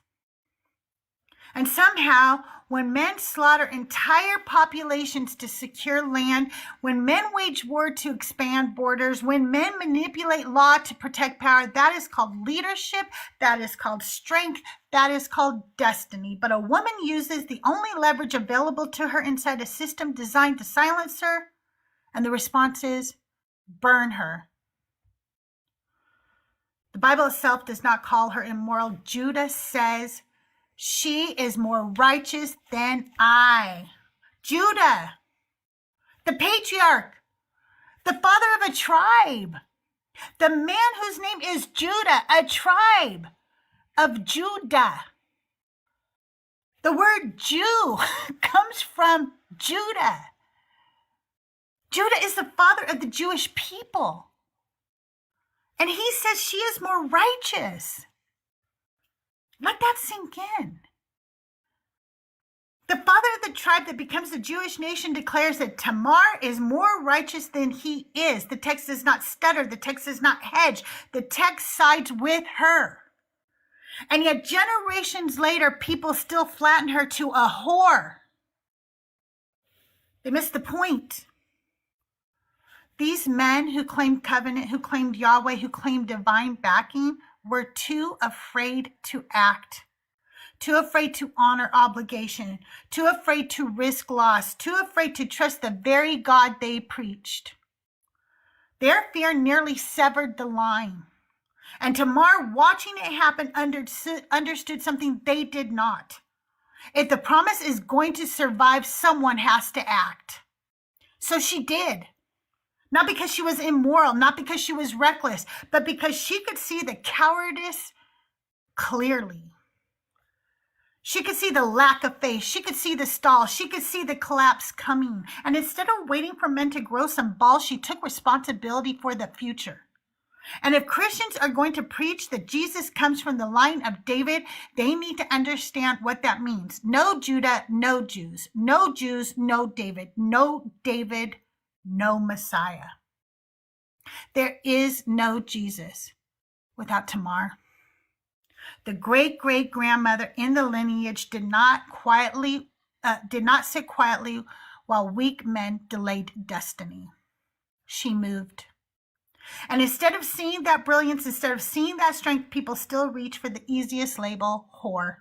And somehow, when men slaughter entire populations to secure land, when men wage war to expand borders, when men manipulate law to protect power, that is called leadership, that is called strength, that is called destiny. But a woman uses the only leverage available to her inside a system designed to silence her, and the response is, burn her. The Bible itself does not call her immoral. Judah says, she is more righteous than I. Judah, the patriarch, the father of a tribe, the man whose name is Judah, a tribe of Judah. The word Jew comes from Judah. Judah is the father of the Jewish people. And he says she is more righteous. Let that sink in. The father of the tribe that becomes the Jewish nation declares that Tamar is more righteous than he is. The text does not stutter. The text does not hedge. The text sides with her. And yet generations later, people still flatten her to a whore. They missed the point. These men who claimed covenant, who claimed Yahweh, who claimed divine backing, were too afraid to act, too afraid to honor obligation, too afraid to risk loss, too afraid to trust the very God they preached. Their fear nearly severed the line. And Tamar, watching it happen, understood something they did not. If the promise is going to survive, someone has to act. So she did. Not because she was immoral, not because she was reckless, but because she could see the cowardice clearly. She could see the lack of faith. She could see the stall. She could see the collapse coming. And instead of waiting for men to grow some balls, she took responsibility for the future. And if Christians are going to preach that Jesus comes from the line of David, they need to understand what that means. No Judah, no Jews. No Jews, no David. No David, no Messiah. There is no Jesus without Tamar. The great-great-grandmother in the lineage did not sit quietly while weak men delayed destiny. She moved. And instead of seeing that brilliance, instead of seeing that strength, people still reach for the easiest label, whore.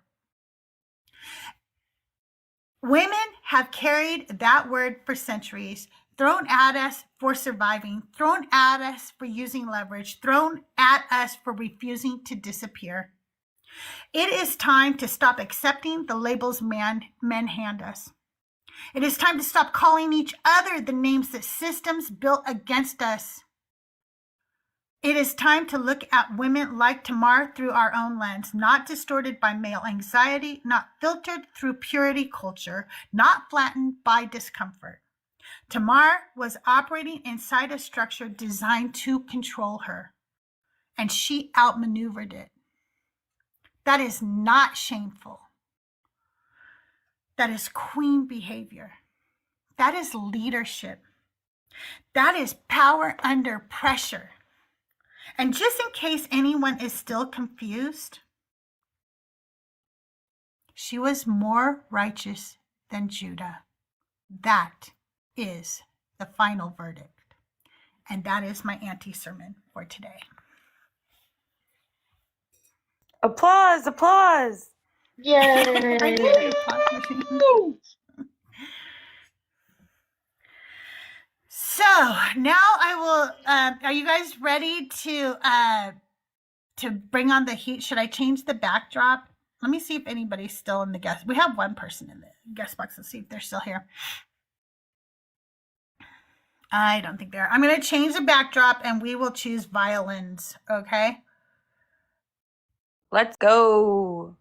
Women have carried that word for centuries, thrown at us for surviving, thrown at us for using leverage, thrown at us for refusing to disappear. It is time to stop accepting the labels men hand us. It is time to stop calling each other the names that systems built against us. It is time to look at women like Tamar through our own lens, not distorted by male anxiety, not filtered through purity culture, not flattened by discomfort. Tamar was operating inside a structure designed to control her, and she outmaneuvered it. That is not shameful. That is queen behavior. That is leadership. That is power under pressure. And just in case anyone is still confused, she was more righteous than Judah. That is the final verdict. And that is my Auntie Sermon for today. Applause, applause. Yay! I need an applause machine. So now I will, are you guys ready to bring on the heat? Should I change the backdrop? Let me see if anybody's still in the guest. We have one person in the guest box. Let's see if they're still here. I don't think they are. I'm going to change the backdrop and we will choose violins. Okay. Let's go.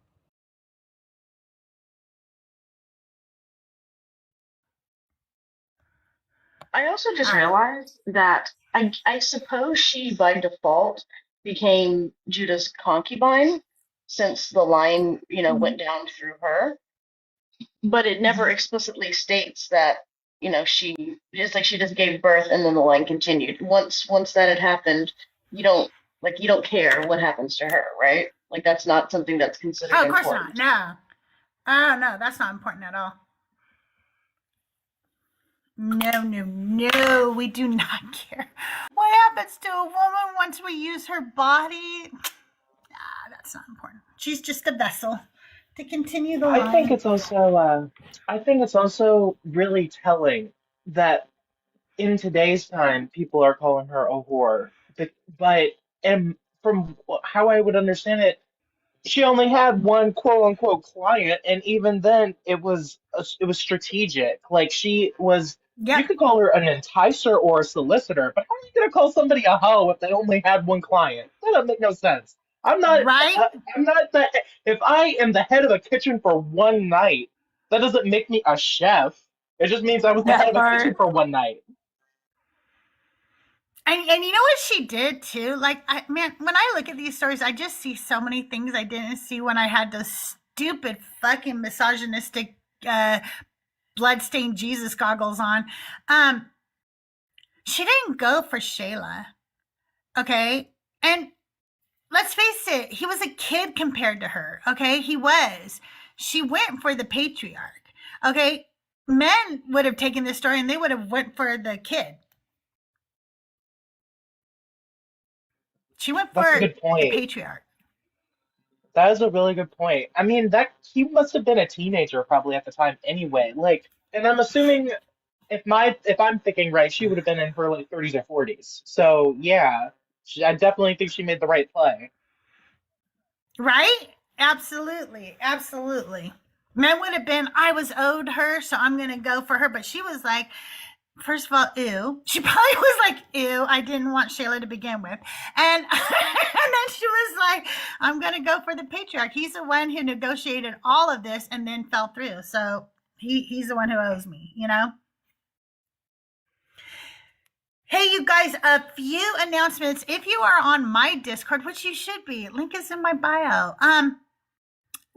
I also just All right. realized that I suppose she by default became Judah's concubine since the line, Mhm. went down through her, but it never Mhm. explicitly states that, she just like she just gave birth and then the line continued. Once that had happened, you don't care what happens to her, right? Like that's not something that's Oh, considered of course not. important. No. Oh, no, that's not important at all. No, no, no. We do not care. What happens to a woman once we use her body? That's not important. She's just a vessel to continue the I think line. it's also I think it's also really telling that in today's time people are calling her a whore. But and from how I would understand it, she only had one quote unquote client, and even then it was strategic. Like she was, you Yep. could call her an enticer or a solicitor, but how are you gonna call somebody a hoe if they only had one client? That doesn't make no sense. I'm not. Right? I'm not the. If I am the head of a kitchen for one night, that doesn't make me a chef. It just means I was the head That of a kitchen part. for one night. And you know what she did too? Like, man, when I look at these stories, I just see so many things I didn't see when I had those stupid fucking misogynistic uh, bloodstained Jesus goggles on. Um, she didn't go for Shayla, okay? And let's face it, he was a kid compared to her, okay? He was. She went for the patriarch, okay? Men would have taken this story and they would have went for the kid. She went That's a for good the point. patriarch. That is a really good point. I mean, that he must have been a teenager probably at the time anyway. Like, and I'm assuming if I'm thinking right, she would have been in her like 30s or 40s. So yeah, I definitely think she made the right play. Right? Absolutely. Absolutely. Men would have been, I was owed her, so I'm going to go for her. But she was like, first of all, ew. She probably was like, ew, I didn't want Shayla to begin with. And, and then she was like, I'm going to go for the patriarch. He's the one who negotiated all of this and then fell through. So he's the one who owes me, you know? Hey, you guys, a few announcements. If you are on my Discord, which you should be, link is in my bio.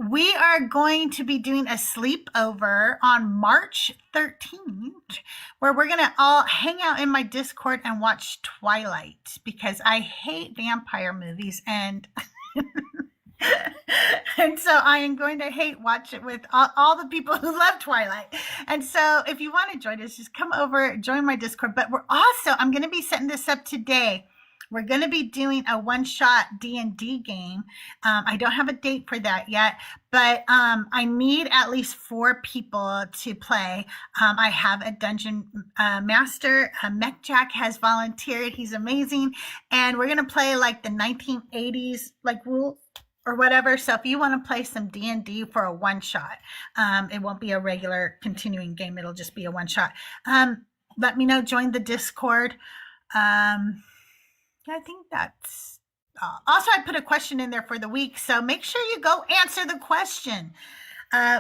We are going to be doing a sleepover on March 13th where we're going to all hang out in my Discord and watch Twilight because I hate vampire movies and and so I am going to watch it with all the people who love Twilight. And so if you want to join us, just come over, join my Discord. But I'm going to be setting this up today. We're going to be doing a one-shot D&D game. I don't have a date for that yet, but I need at least 4 people to play. I have a dungeon master. Mech Jack has volunteered. He's amazing. And we're going to play like the 1980s like rules or whatever. So if you want to play some D&D for a one shot, it won't be a regular continuing game. It'll just be a one shot. Let me know. Join the Discord. Yeah, I think that's also I put a question in there for the week. So make sure you go answer the question.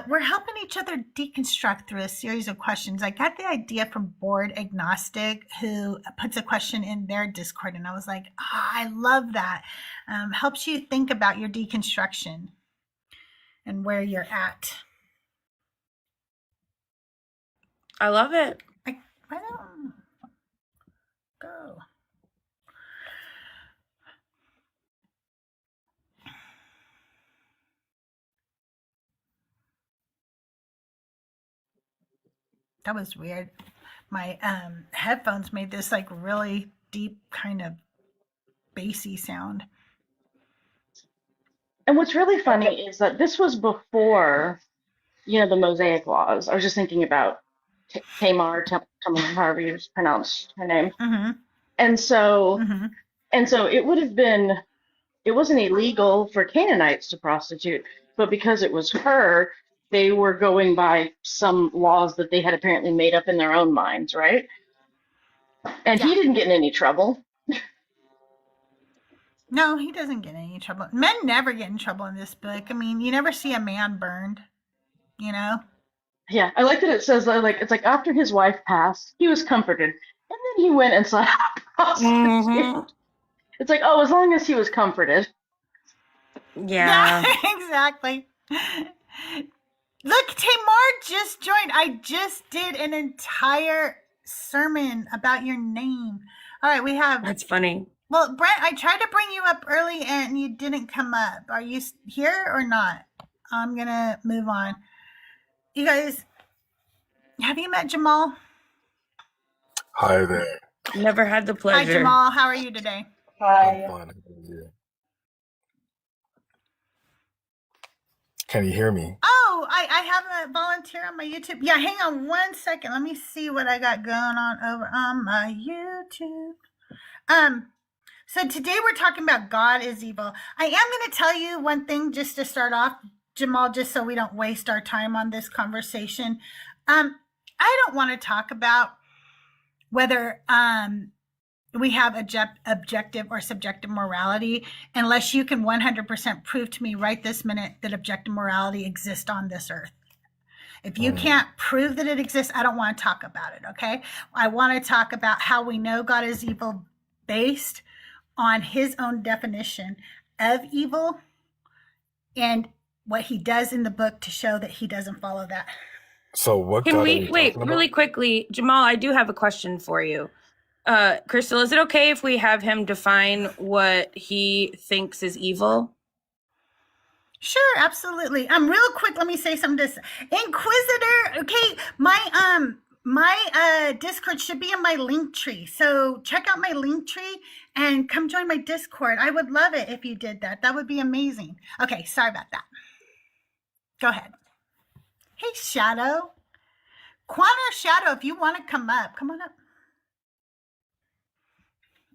We're helping each other deconstruct through a series of questions. I got the idea from Board Agnostic, who puts a question in their Discord, and I was like, I love that. Helps you think about your deconstruction and where you're at. I love it. I don't go. That was weird. My headphones made this like really deep kind of bassy sound. And what's really I get, funny is that this was before, the Mosaic Laws. I was just thinking about Tamar, however you pronounce her name. Mm-hmm. And so, Mm-hmm. it would have been, it wasn't illegal for Canaanites to prostitute, but because it was her, they were going by some laws that they had apparently made up in their own minds, right? And Yeah. he didn't get in any trouble. No, he doesn't get in any trouble. Men never get in trouble in this book. I mean, you never see a man burned, you know? Yeah, I like that it says that, like, it's like after his wife passed, he was comforted, and then he went and saw a prostitute. Mm-hmm. It's like, oh, as long as he was comforted. Yeah, Yeah. exactly. Look, Tamar just joined. I just did an entire sermon about your name. All right, we have. That's funny. Well, Brent, I tried to bring you up early and you didn't come up. Are you here or not? I'm going to move on. You guys, have you met Jamal? Hi there. Never had the Hi, pleasure. Jamal. How are you today? I'm Hi. fine. How are you? Can you hear me? Oh, I have a volunteer on my YouTube. Yeah, hang on one second. Let me see what I got going on over on my YouTube. So today we're talking about God is evil. I am going to tell you one thing just to start off, Jamal, just so we don't waste our time on this conversation. I don't want to talk about whether we have objective or subjective morality unless you can 100% prove to me right this minute that objective morality exists on this earth. If you can't prove that it exists, I don't want to talk about it, okay? I want to talk about how we know God is evil based on his own definition of evil and what he does in the book to show that he doesn't follow that. So what Can God are we we wait talking really about? quickly, Jamal? I do have a question for you. Crystal, is it okay if we have him define what he thinks is evil? Sure, absolutely. Real quick, let me say something to this. Inquisitor, okay, my Discord should be in my link tree. So check out my link tree and come join my Discord. I would love it if you did that. That would be amazing. Okay, sorry about that. Go ahead. Hey, Shadow. Quan or Shadow, if you want to come up, come on up.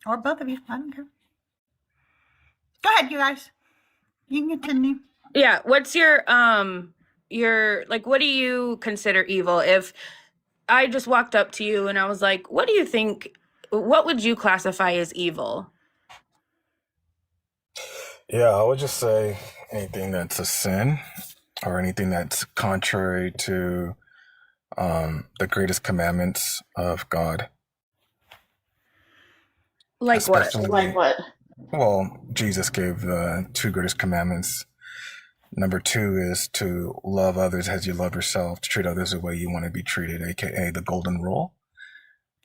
Or both of you, I don't care. Go ahead, you guys. You can continue. Yeah. What's your like, what do you consider evil? If I just walked up to you and I was like, what do you think, what would you classify as evil? Yeah, I would just say anything that's a sin or anything that's contrary to the greatest commandments of God. Like what? Especially, Like what? well, Jesus gave the two greatest commandments. Number 2 is to love others as you love yourself, to treat others the way you want to be treated, aka the golden rule.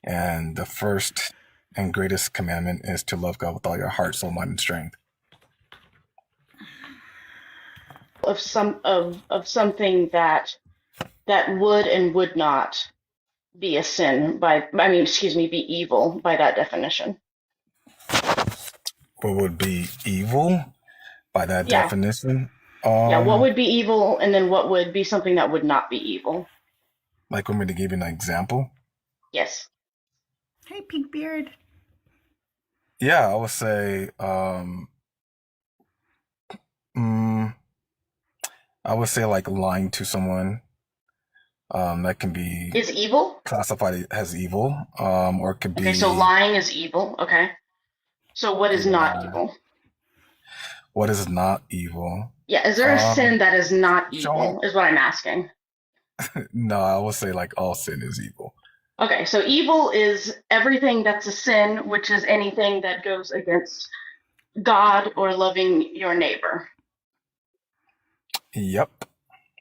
And the first and greatest commandment is to love God with all your heart, soul, mind, and strength. Of something that would and would not be a sin be evil by that definition. What would be evil by that Yeah. definition? What would be evil, and then what would be something that would not be evil? Like, want me to give you an example? Yes. Hey, Pink Beard. Yeah, I would say, like lying to someone. That can be Is evil? classified as evil, or it could be. Okay, so lying is evil. Okay. So what is not evil? What is not evil? Yeah, is there a sin that is not evil? Showing- Is what I'm asking. No, I would say like all sin is evil. Okay, so evil is everything that's a sin, which is anything that goes against God or loving your neighbor. Yep.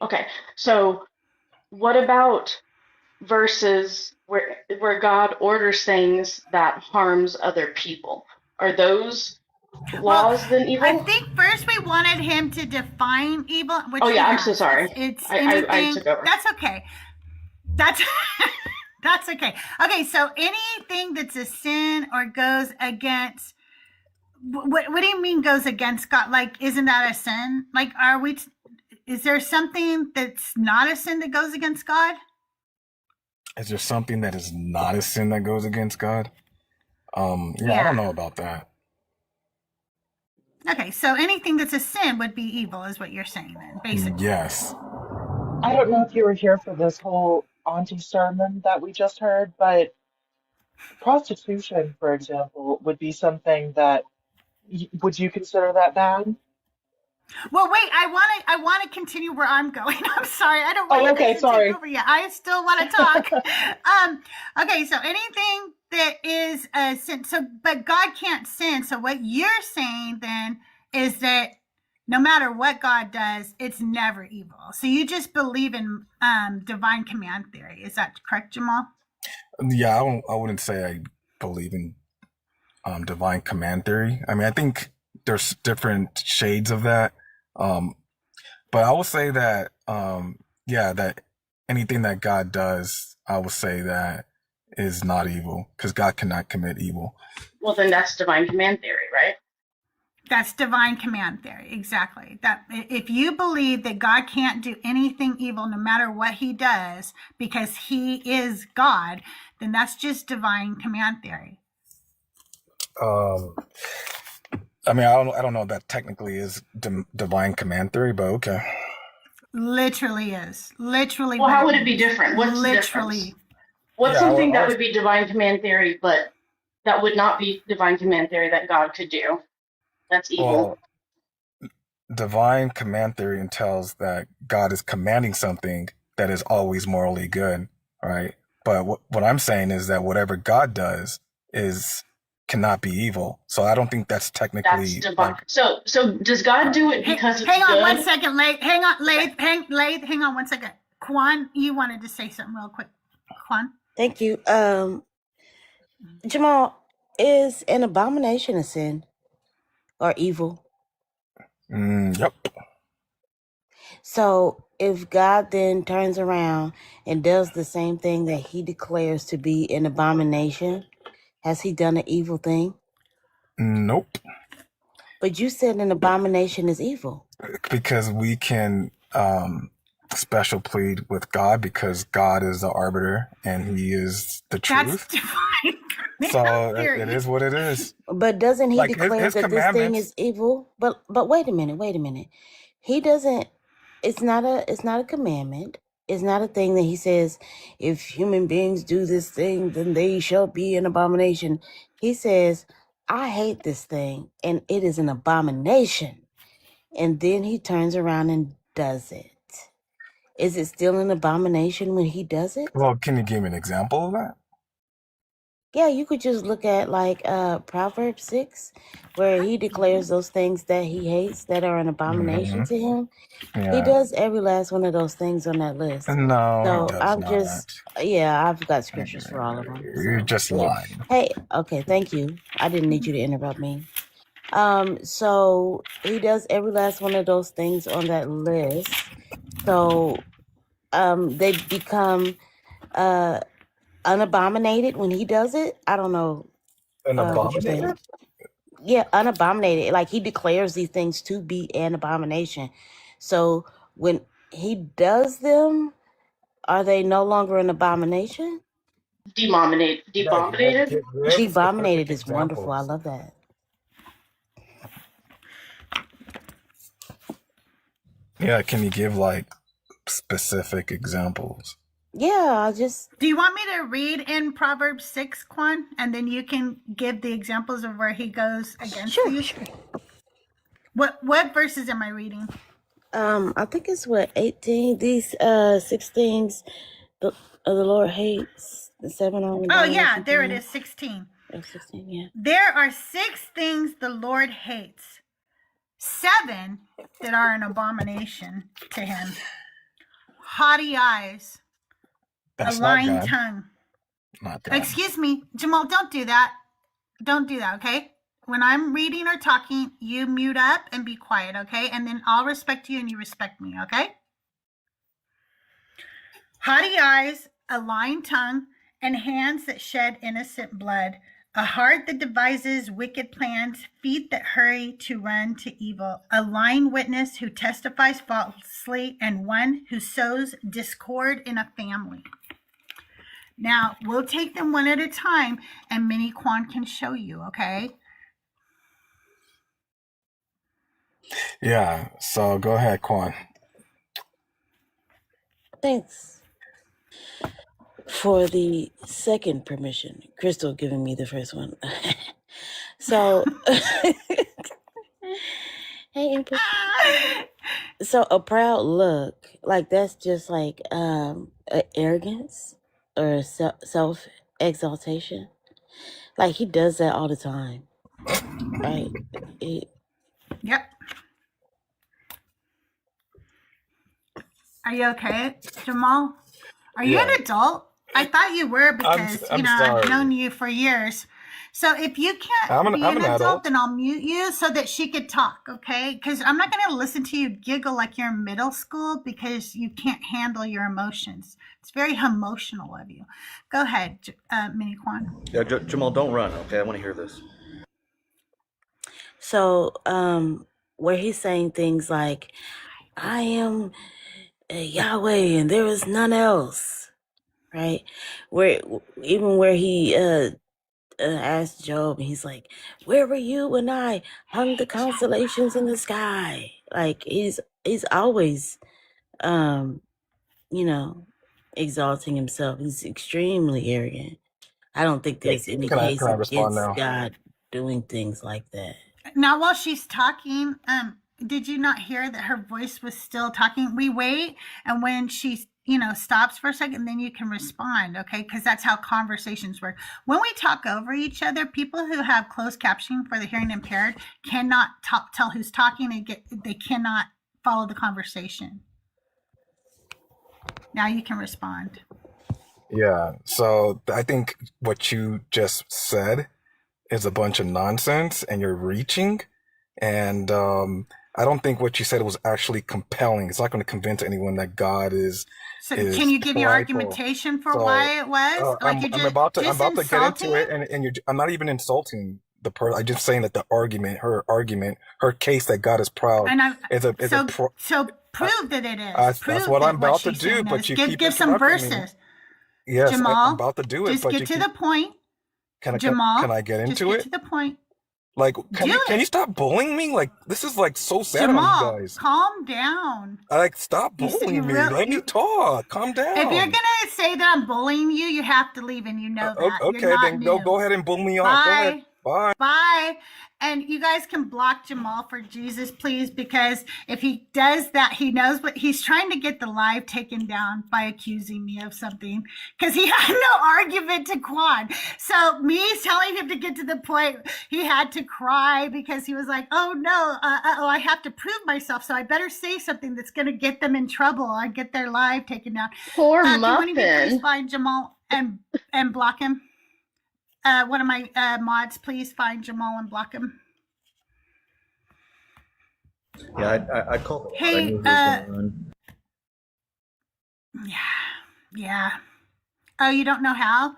Okay, so what about verses where God orders things that harms other people? Are those laws then evil? I think first we wanted him to define evil. Which Oh, yeah, he I'm so has. sorry. It's I anything. took over. That's okay. That's that's okay. Okay, so anything that's a sin or goes against. What do you mean goes against God? Like, isn't that a sin? Like, is there something that's not a sin that goes against God? Is there something that is not a sin that goes against God? I Yeah. don't know about that. Okay, so anything that's a sin would be evil, is what you're saying then, basically. Yes. I don't know if you were here for this whole Auntie sermon that we just heard, but prostitution, for example, would be something that would you consider that bad? Well, wait. I want to continue where I'm going. I'm sorry. I don't want Oh, you okay, guys to sorry. take over yet. I still want to talk. Okay. So anything that is a sin. So, but God can't sin. So what you're saying then is that no matter what God does, it's never evil. So you just believe in divine command theory. Is that correct, Jamal? Yeah, I wouldn't say I believe in divine command theory. I mean, I think there's different shades of that. But I will say that, yeah, that anything that God does, I will say that is not evil because God cannot commit evil. Well, then that's divine command theory, right? That's divine command theory. Exactly. That if you believe that God can't do anything evil no matter what he does because he is God, then that's just divine command theory. I mean, I don't know if that technically is divine command theory, but okay. Literally is. Literally. Well, what how would it be means. different? What's the Literally. difference? What's Yeah, something I that was- would be divine command theory, but that would not be divine command theory that God could do? That's evil. Well, divine command theory entails that God is commanding something that is always morally good, right? But what I'm saying is that whatever God does cannot be evil. So I don't think that's technically That's divine. So does God do it because it's hang on good? 1 second, Lathe. Hang on 1 second. Quan, you wanted to say something real quick. Quan? Thank you. Jamal, is an abomination a sin or evil? Yep. So if God then turns around and does the same thing that he declares to be an abomination, has he done an evil thing? Nope. But you said an abomination is evil. Because we can special plead with God because God is the arbiter and he is the truth. That's divine command So theory. it is what it is. But doesn't he Like, declare his that this thing commandments- is evil? But wait a minute. He doesn't. It's not a commandment. It's not a thing that he says, if human beings do this thing, then they shall be an abomination. He says, I hate this thing, and it is an abomination. And then he turns around and does it. Is it still an abomination when he does it? Well, can you give me an example of that? Yeah, you could just look at like Proverbs 6, where he declares those things that he hates that are an abomination to him. Yeah. He does every last one of those things on that list. No, So he does I'm not. just, yeah, I've got scriptures for all of them. You're just lying. Hey, okay, thank you. I didn't need you to interrupt me. So he does every last one of those things on that list. So they become unabominated when he does it. I don't know. An What you're saying. abomination? Yeah, unabominated. Like he declares these things to be an abomination. So when he does them, are they no longer an abomination? Debominated. Debominated is wonderful. I love that. Yeah, can you give like specific examples? Yeah, I just Do you want me to read in Proverbs 6, Quan? And then you can give the examples of where he goes against you? sure. What verses am I reading? I think it's what 18. These 6 things the Lord hates. The 7 on the Oh, bottom, yeah, something there it like is, 16. that. 16, yeah. There are 6 things the Lord hates, 7 that are an abomination to him. Haughty eyes, That's a not lying God. tongue. Not God. Excuse me, Jamal, don't do that. Don't do that, okay? When I'm reading or talking, you mute up and be quiet, okay? And then I'll respect you and you respect me, okay? Haughty eyes, a lying tongue, and hands that shed innocent blood, a heart that devises wicked plans, feet that hurry to run to evil, a lying witness who testifies falsely, and one who sows discord in a family. Now, we'll take them one at a time, and Mini Quan can show you, okay? Yeah, so go ahead, Quan. Thanks for the second permission. Crystal giving me the first one. So, Hey, Empress. So a proud look, like that's just like arrogance or self exaltation. Like he does that all the time, right? Yep. Are you okay, Jamal? Are you Yeah. an adult? I thought you were because, I'm I've sorry. known you for years. So if you can't I'm be an an adult, adult. then I'll mute you so that she could talk, okay? Because I'm not going to listen to you giggle like you're in middle school because you can't handle your emotions. It's very emotional of you. Go ahead, Mini Quan. Yeah, Jamal, don't run, okay? I want to hear this. So, where he's saying things like, I am Yahweh and there is none else, right? Where he asked Job, and he's like, where were you when I hung the constellations in the sky? Like he's always, exalting himself. He's extremely arrogant. I don't think there's any Can case I respond against now? God doing things like that. Now, while she's talking, did you not hear that her voice was still talking? We wait, and when she, stops for a second, then you can respond, okay? Because that's how conversations work. When we talk over each other, people who have closed captioning for the hearing impaired cannot tell who's talking, and they cannot follow the conversation. Now you can respond. Yeah. So I think what you just said is a bunch of nonsense, and you're reaching. And I don't think what you said was actually compelling. It's not going to convince anyone that God is. So is can you give your prideful. argumentation for So, why it was? I'm about to get into it, and I'm not even insulting the person. I'm just saying that her case that God is proud so prove that it is. That's what I'm about to do, but you keep give some interrupting me. verses. Yes, Jamal, I'm about to do it, just but get to the point. Jamal, can I get into it? To the point. Like, can you stop bullying me? Like, this is like so sad Jamal, on you guys. Calm down. Like, stop bullying me. Let me talk. Calm down. If you're gonna say that I'm bullying you, you have to leave, and you know that. Okay, then go ahead and bully me off. Bye. Go ahead. Bye. Bye. And you guys can block Jamal for Jesus, please, because if he does that, he knows what he's trying to get the live taken down by accusing me of something because he had no argument to Quan. So me telling him to get to the point, he had to cry because he was like, oh no, I have to prove myself. So I better say something that's going to get them in trouble. I get their live taken down. Poor Can one of you Muffin. please find Jamal and block him? One of my mods, please find Jamal and block him. Yeah, I called. Hey, I knew he was gonna run. Yeah. Oh, you don't know how?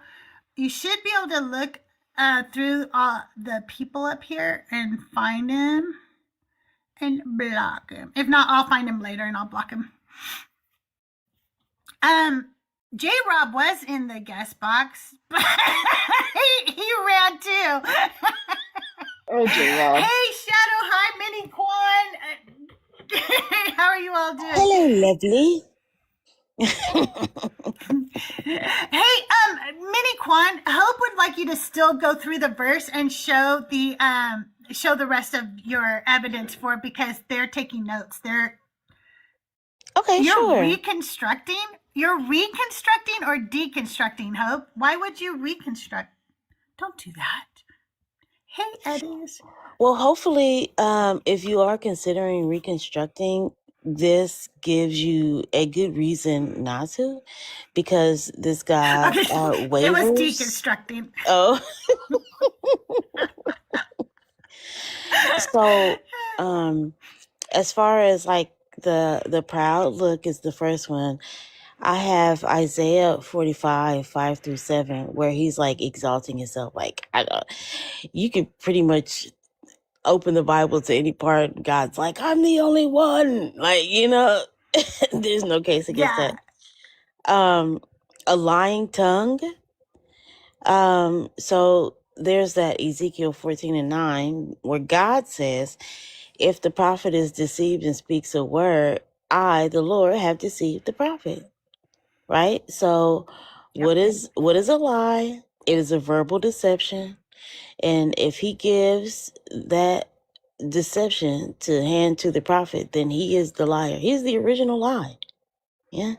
You should be able to look through the people up here and find him and block him. If not, I'll find him later and I'll block him. J-Rob was in the guest box, but he ran too. Oh, J-Rob. Hey, Shadow. Hi, Mini Quan. How are you all doing? Hello, lovely. Hey, Mini Quan, Hope would like you to still go through the verse and show the rest of your evidence for it because they're taking notes. Okay, sure. You're reconstructing or deconstructing, Hope? Why would you reconstruct? Don't do that. Hey, Eddies. Well, hopefully, if you are considering reconstructing, this gives you a good reason not to, because this guy waivers. It was deconstructing. Oh. So, as far as like the proud look is the first one. I have Isaiah 45, 5-7, where he's like exalting himself. Like, you could pretty much open the Bible to any part. God's like, I'm the only one. Like, there's no case against that. A lying tongue. So there's that Ezekiel 14:9, where God says, if the prophet is deceived and speaks a word, I, the Lord, have deceived the prophet. Right? So what is a lie? It is a verbal deception. And if he gives that deception to hand to the prophet, then he is the liar. He's the original lie. Yeah.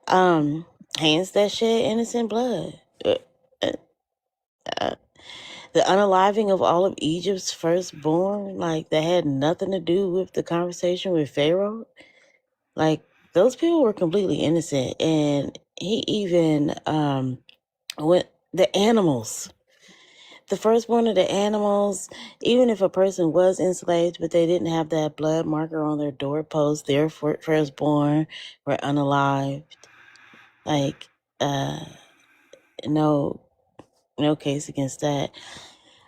Hands that shed innocent blood. Uh, the unaliving of all of Egypt's firstborn, like that had nothing to do with the conversation with Pharaoh. Like those people were completely innocent, and he even went the animals. The firstborn of the animals, even if a person was enslaved, but they didn't have that blood marker on their doorpost, their firstborn were unalived. Like, no case against that.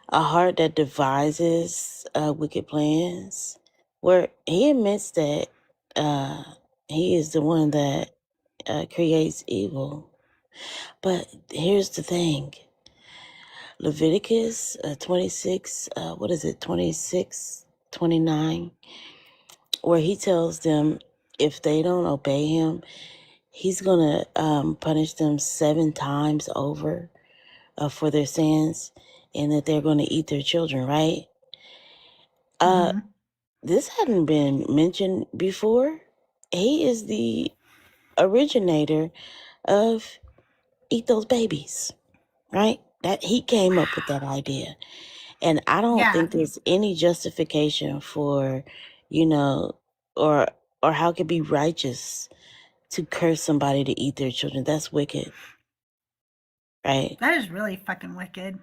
A heart that devises wicked plans, where he admits that he is the one that creates evil. But here's the thing. Leviticus 26, 26, 29, where he tells them if they don't obey him, he's going to punish them 7 times over for their sins, and that they're going to eat their children, right? This hadn't been mentioned before. He is the originator of eat those babies, right? That he came up with that idea. And I don't Yeah. think there's any justification for, or how it could be righteous to curse somebody to eat their children. That's wicked. Right? That is really fucking wicked.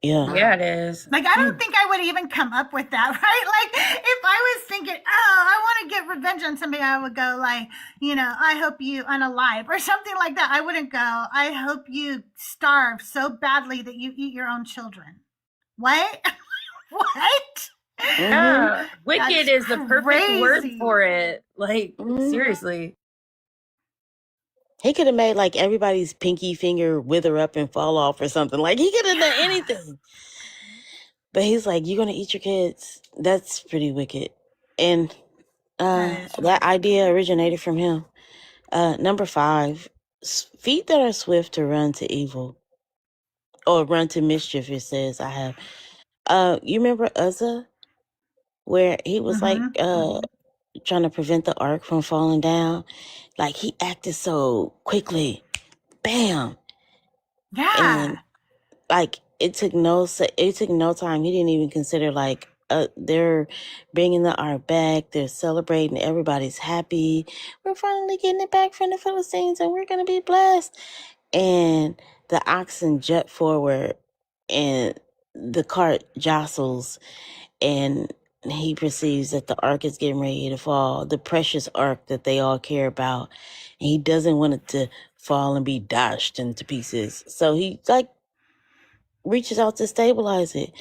Yeah. Yeah, it is. Like, I don't think I would even come up with that, right? Like, if I was thinking, I want to get revenge on somebody, I would go like, I hope you unalive or something like that. I wouldn't go, I hope you starve so badly that you eat your own children. What? What? Yeah, wicked is the perfect word crazy. for it. Like, seriously. He could have made like everybody's pinky finger wither up and fall off or something. Like he could have done anything. But he's like, you're going to eat your kids. That's pretty wicked. And that idea originated from him. Number 5, feet that are swift to run to evil or run to mischief, it says I have. You remember Uzzah, where he was like trying to prevent the ark from falling down? Like he acted so quickly. Bam. Yeah. And like it took no time. He didn't even consider like they're bringing the ark back. They're celebrating. Everybody's happy. We're finally getting it back from the Philistines, and we're gonna be blessed. And the oxen jet forward, and the cart jostles, and he perceives that the ark is getting ready to fall. The precious ark that they all care about, and he doesn't want it to fall and be dashed into pieces. So he like reaches out to stabilize it,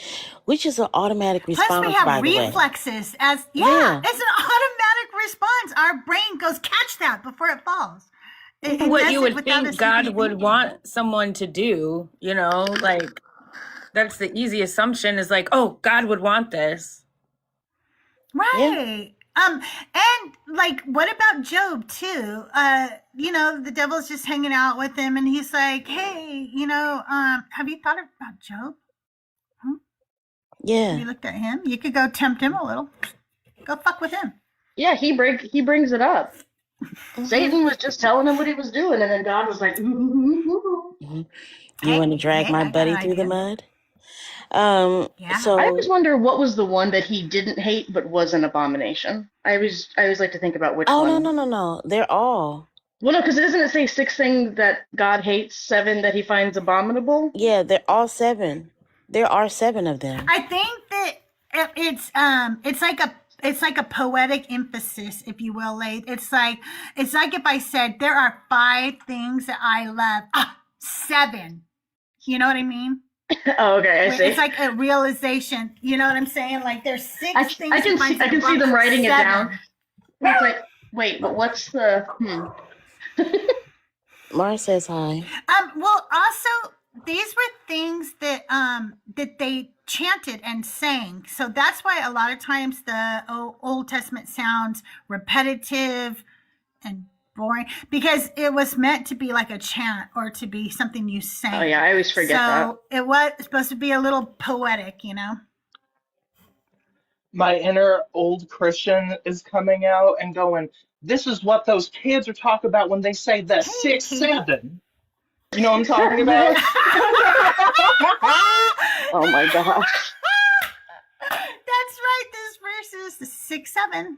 which is an automatic response. Plus, we have by the way. reflexes it's an automatic response. Our brain goes catch that before it falls. What you would think God would want someone to do, like that's the easy assumption is like, oh, God would want this. Right. Yeah. And like, what about Job too? The devil's just hanging out with him, and he's like, "Hey, have you thought about Job? Yeah. Have you looked at him? You could go tempt him a little. Go fuck with him." Yeah, he brings it up. Satan was just telling him what he was doing, and then God was like, You want to drag my buddy through the mud? So I always wonder what was the one that he didn't hate but was an abomination. I always like to think about which one. Oh, no. They're all. Well, no, because doesn't it say 6 things that God hates, 7 that he finds abominable? Yeah, they're all 7. There are 7 of them. I think that it's like a poetic emphasis, if you will, Laith. It's like if I said there are 5 things that I love. 7. You know what I mean? Oh, okay, I see. It's like a realization. You know what I'm saying? Like there's 6 things. I can see them writing 7. it down. It's like, wait, but what's the? Mara says hi. Well, also these were things that that they chanted and sang. So that's why a lot of times the Old Testament sounds repetitive and boring, because it was meant to be like a chant or to be something you sang. Oh yeah, I always forget that. So it was supposed to be a little poetic, my inner old Christian is coming out and going, this is what those kids are talking about when they say the Hey, Katie. 6-7. You know what I'm talking about? Oh my gosh. That's right. This verse is the 6-7.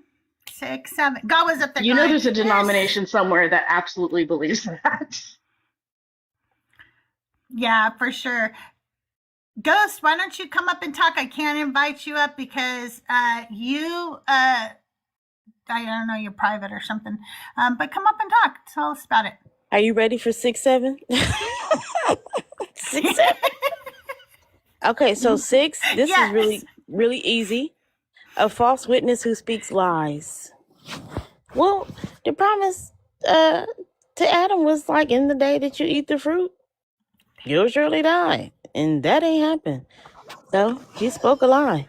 6-7. God was up there. You know going, there's a "Yes." denomination somewhere that absolutely believes that. Yeah, for sure. Ghost, why don't you come up and talk? I can't invite you up because you I don't know, you're private or something. But come up and talk. Tell us about it. Are you ready for 6-7? 6-7. Okay, so 6. This Yes. is really, really easy. A false witness who speaks lies. Well, the promise to Adam was like, in the day that you eat the fruit, you'll surely die. And that ain't happened. So he spoke a lie.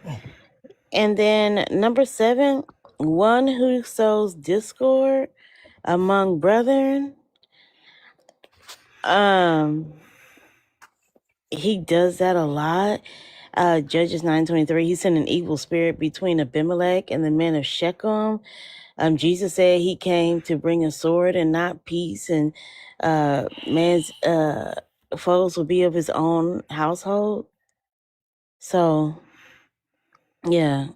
And then number 7, one who sows discord among brethren. He does that a lot. Judges 9:23. He sent an evil spirit between Abimelech and the men of Shechem. Jesus said he came to bring a sword and not peace, and man's foes will be of his own household. So, yeah,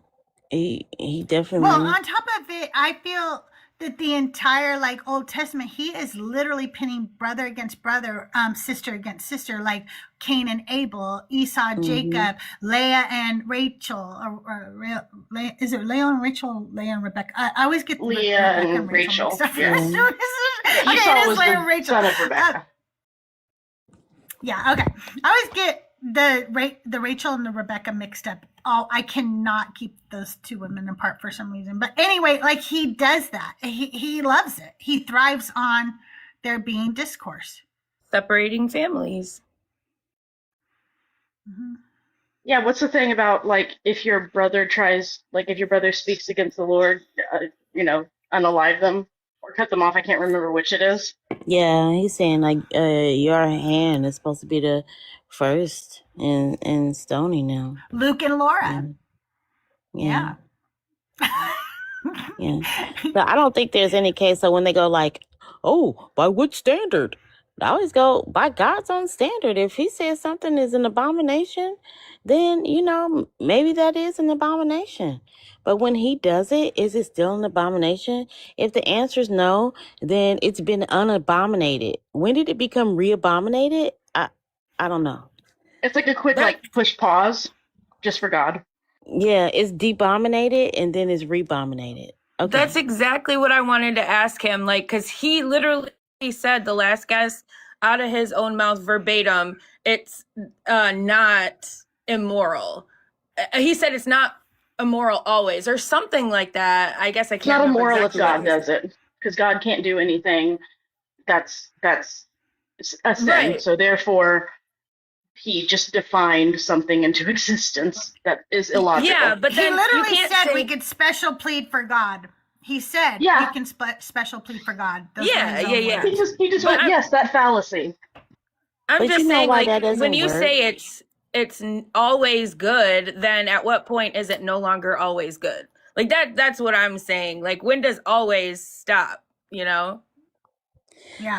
he definitely. Well, on top of it, I feel that the entire like Old Testament, he is literally pinning brother against brother, sister against sister, like Cain and Abel, Esau, Jacob, Leah and Rachel, or is it Leah and Rachel, Leah and Rebecca? I always get Leah Rebecca and Rachel. mixed up. Yeah. Okay, Esau it is was Leah the and Rachel. son of Rebecca. Yeah, okay. I always get the Rachel and the Rebecca mixed up. Oh, I cannot keep those two women apart for some reason. But anyway, like he does that. He loves it. He thrives on there being discourse. Separating families. Mm-hmm. Yeah, what's the thing about, like, if your brother speaks against the Lord, unalive them or cut them off? I can't remember which it is. Yeah, he's saying like your hand is supposed to be the first in stoning them. Luke and Laura. Yeah. Yeah. But I don't think there's any case. So when they go like, oh, by what standard? I always go by God's own standard. If he says something is an abomination, then, maybe that is an abomination. But when he does it, is it still an abomination? If the answer is no, then it's been unabominated. When did it become re-abominated? I don't know. It's like a quick push pause just for God. Yeah, it's debominated and then it's rebominated. Okay. That's exactly what I wanted to ask him. Like, because he literally said, the last guest, out of his own mouth verbatim, it's not immoral. He said it's not immoral always, or something like that. I guess I can't. It's not immoral exactly if God does it, because God can't do anything that's a sin. Right. So therefore, he just defined something into existence that is illogical. Yeah, but then he literally said we could special plead for God. He said you can special plead for God. Those Yeah. He just went, yes, that fallacy. I'm just saying, why like, that doesn't when you work? say it's always good, then at what point is it no longer always good? Like that's what I'm saying. Like, when does always stop? Yeah.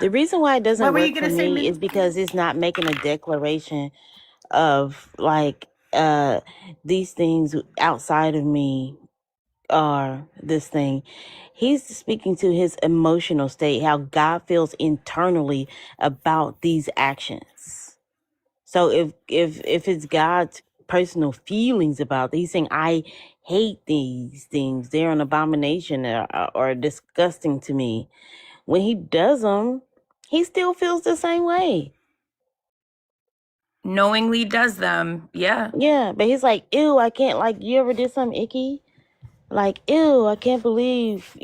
The reason why it doesn't What were you work for gonna say, me Min? is because it's not making a declaration of like these things outside of me are this thing. He's speaking to his emotional state, how God feels internally about these actions. So if it's God's personal feelings about it, he's saying, I hate these things. They're an abomination or disgusting to me. When he does them, he still feels the same way. Knowingly does them. Yeah. Yeah, but he's like, ew, I can't, like, you ever did something icky? Like, ew, I can't believe,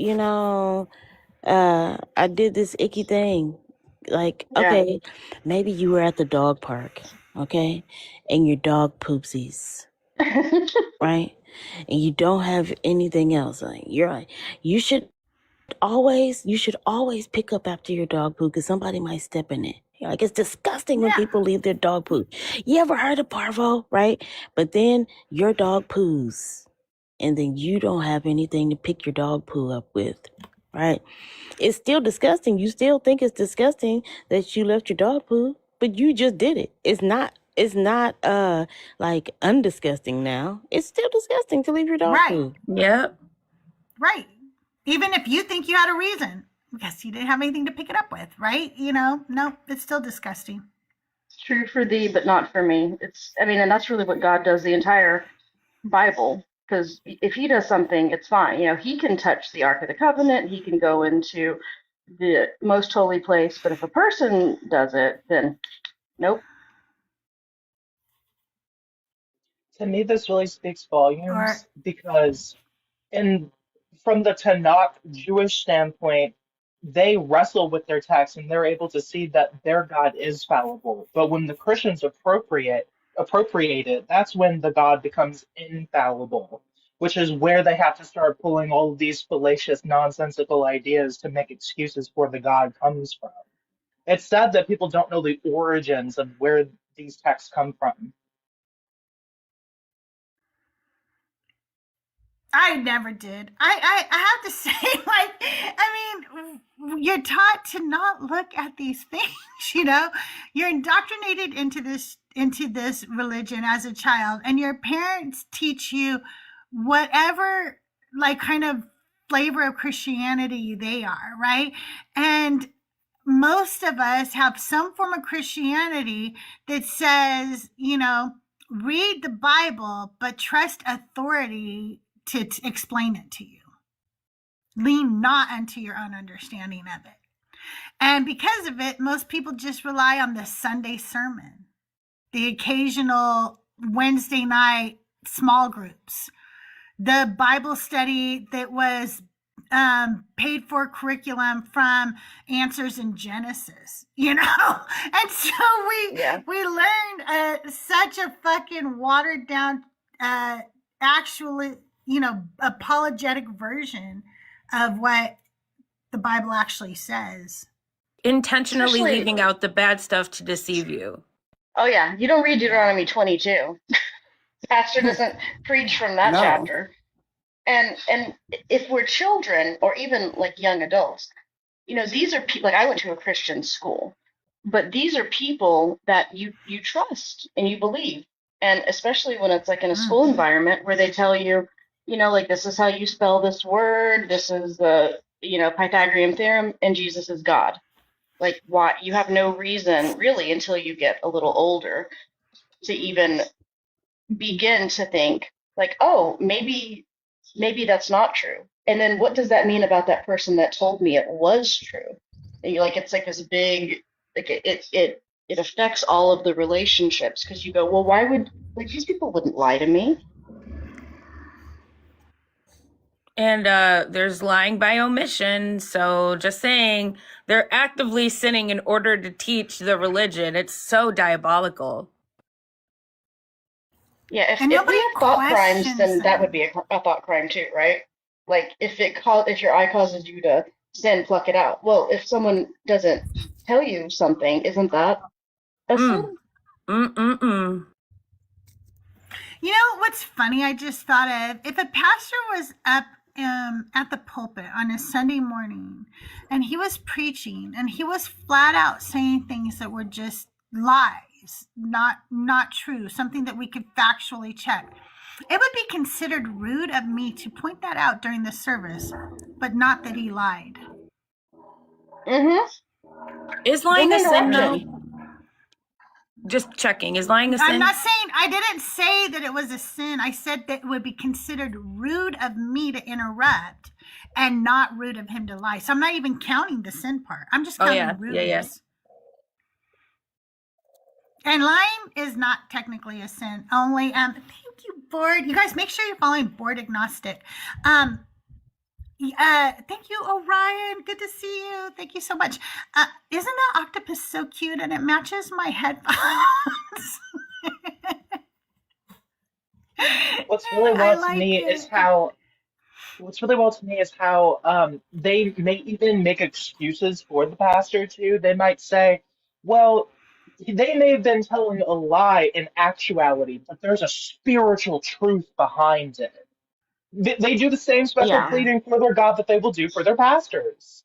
I did this icky thing. Like, okay, maybe you were at the dog park, okay, and your dog poopsies, right? And you don't have anything else. Like, you should always pick up after your dog poop because somebody might step in it. Like, it's disgusting when people leave their dog poop. You ever heard of parvo, right? But then your dog poos. and then you don't have anything to pick your dog poo up with, right? It's still disgusting. You still think it's disgusting that you left your dog poo, but you just did it. It's not like undisgusting now. It's still disgusting to leave your dog Right. poo. Yep. Right. Even if you think you had a reason, because you didn't have anything to pick it up with, right? No, it's still disgusting. It's true for thee, but not for me. And that's really what God does the entire Bible. Because if he does something, it's fine. He can touch the Ark of the Covenant, he can go into the most holy place, but if a person does it, then nope. To me, this really speaks Or volumes because, in from the Tanakh Jewish standpoint, they wrestle with their text and they're able to see that their God is fallible. But when the Christians appropriate it, that's when the God becomes infallible, which is where they have to start pulling all of these fallacious, nonsensical ideas to make excuses for the God comes from. It's sad that people don't know the origins of where these texts come from. I never did. I have to say, you're taught to not look at these things, You're indoctrinated into this religion as a child, and your parents teach you whatever kind of flavor of Christianity they are, right? And most of us have some form of Christianity that says, read the Bible, but trust authority to explain it to you. Lean not unto your own understanding of it. And because of it, most people just rely on the Sunday sermon, the occasional Wednesday night small groups, the Bible study that was paid for curriculum from Answers in Genesis, and so we learned such a fucking watered down, actually, apologetic version of what the Bible actually says. Intentionally Especially- leaving out the bad stuff to deceive you. Oh yeah, you don't read Deuteronomy 22. Pastor doesn't preach from that No. chapter. And if we're children or even like young adults, these are people. Like I went to a Christian school, but these are people that you trust and you believe, and especially when it's like in a school environment where they tell you, this is how you spell this word, this is the Pythagorean theorem, and Jesus is God. Like, why? You have no reason really until you get a little older to even begin to think like, oh, maybe that's not true. And then what does that mean about that person that told me it was true? And it's like this big, it affects all of the relationships because you go, well, why would these people wouldn't lie to me? And there's lying by omission. So just saying, they're actively sinning in order to teach the religion. It's so diabolical. Yeah, if And we nobody have thought crimes, questions then that them. would be a thought crime too, right? Like if your eye causes you to sin, pluck it out. Well, if someone doesn't tell you something, isn't that a sin? What's funny? I just thought of, if a pastor was up at the pulpit on a Sunday morning and he was preaching and he was flat out saying things that were just lies, not true, something that we could factually check, it would be considered rude of me to point that out during the service, but not that he lied. Is lying a sin though? Interruption. Just checking. Is lying a sin? I'm not saying, I didn't say that it was a sin. I said that it would be considered rude of me to interrupt and not rude of him to lie. So I'm not even counting the sin part. I'm just counting rudeness. Yeah. And lying is not technically a sin. Only, thank you, Board. You guys, make sure you're following Board Agnostic. Thank you, Orion. Good to see you. Thank you so much. Isn't that octopus so cute and it matches my headphones? What's really wild to me is how they may even make excuses for the pastor too. They might say, well, they may have been telling a lie in actuality, but there's a spiritual truth behind it. They do the same special Yeah. pleading for their God that they will do for their pastors.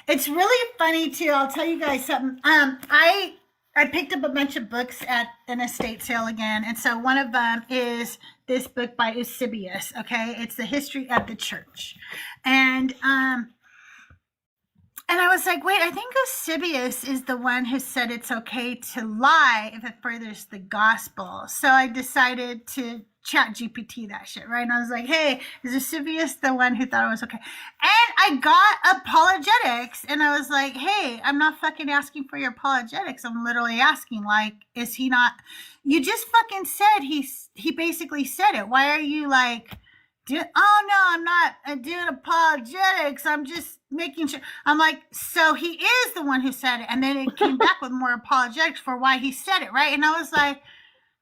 It's really funny too. I'll tell you guys something. I picked up a bunch of books at an estate sale again, and so one of them is this book by Eusebius. Okay, it's the history of the church, and I was like, wait, I think Eusebius is the one who said it's okay to lie if it furthers the gospel. So I decided to chat GPT that shit, right? And I was like, hey, is Eusebius the one who thought it was okay? And I got apologetics, and I was like, hey, I'm not fucking asking for your apologetics. I'm literally asking, like, is he not? You just fucking said he basically said it. Why are you like, oh no, I'm not doing apologetics. I'm just making sure. I'm like, so he is the one who said it. And then it came back with more apologetics for why he said it, right? And I was like,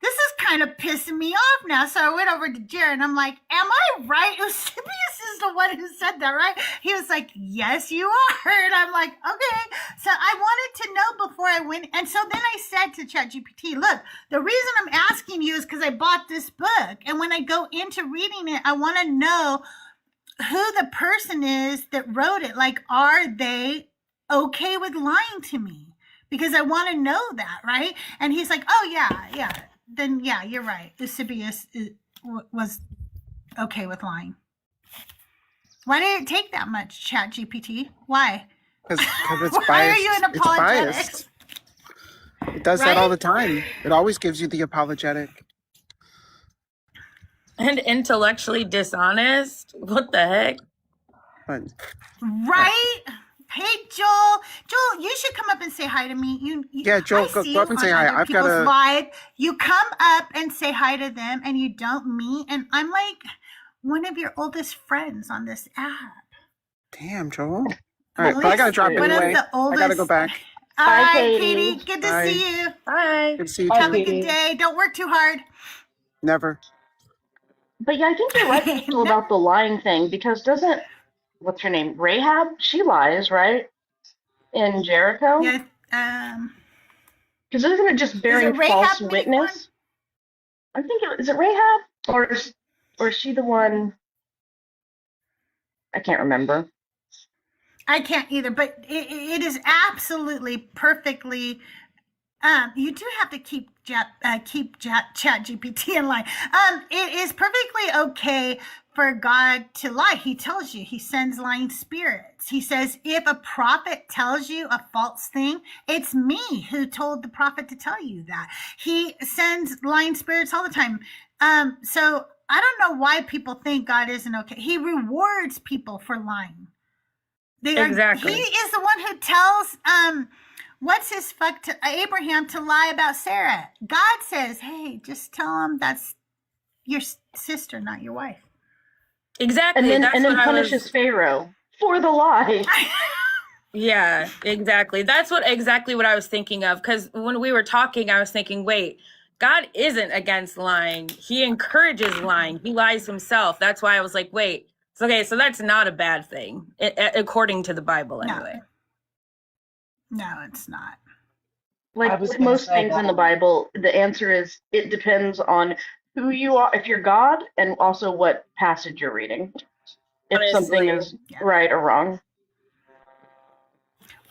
this is kind of pissing me off now. So I went over to Jared and I'm like, am I right? Eusebius is the one who said that, right? He was like, yes, you are. And I'm like, okay. So I wanted to know before I went. And so then I said to ChatGPT, look, the reason I'm asking you is because I bought this book. And when I go into reading it, I want to know who the person is that wrote it. Like, are they okay with lying to me? Because I want to know that, right? And he's like, oh, yeah. Then, yeah, you're right. Eusebius was okay with lying. Why did it take that much, Chat GPT? Why? Because it's biased. Why are you in It's apologetics? biased. It does that all the time. It always gives you the apologetic. And intellectually dishonest? What the heck? But Right? Hey, Joel. Joel, you should come up and say hi to me. yeah, Joel, I see go up you and say on hi. other I've got people's a live. You come up and say hi to them, and you don't me. And I'm like one of your oldest friends on this app. damn, Joel. All right, At but I gotta least drop one anyway. of the I oldest. gotta go back. All Bye, right, Katie. Katie. Good to Bye. see you. Bye. Good to see you Bye, Have too. a good Katie. day. Don't work too hard. Never. But yeah, I think you're right, Crystal, about the lying thing, because doesn't, what's her name? Rahab? She lies, right? In Jericho? Yeah. Because isn't it just bearing Rahab false make witness? I think is it Rahab? Or is she the one? I can't remember. I can't either, but it is absolutely perfectly. You do have to keep Chat GPT in line. It is perfectly okay for God to lie. He tells you, he sends lying spirits. He says, if a prophet tells you a false thing, it's me who told the prophet to tell you that. He sends lying spirits all the time. So I don't know why people think God isn't okay. He rewards people for lying. Exactly. He is the one who tells what's his fuck to Abraham to lie about Sarah. God says, hey, just tell him that's your sister, not your wife. Exactly. And That's then what I punishes was. Pharaoh for the lie. Yeah, exactly. That's exactly what I was thinking of. Because when we were talking, I was thinking, wait, God isn't against lying. He encourages lying. He lies himself. That's why I was like, wait. Okay, so that's not a bad thing, according to the Bible, anyway. No, it's not. I Like was with gonna most say things in the that. Bible, the answer is it depends on who you are, if you're God, and also what passage you're reading. If something Honestly. is Yeah. right or wrong.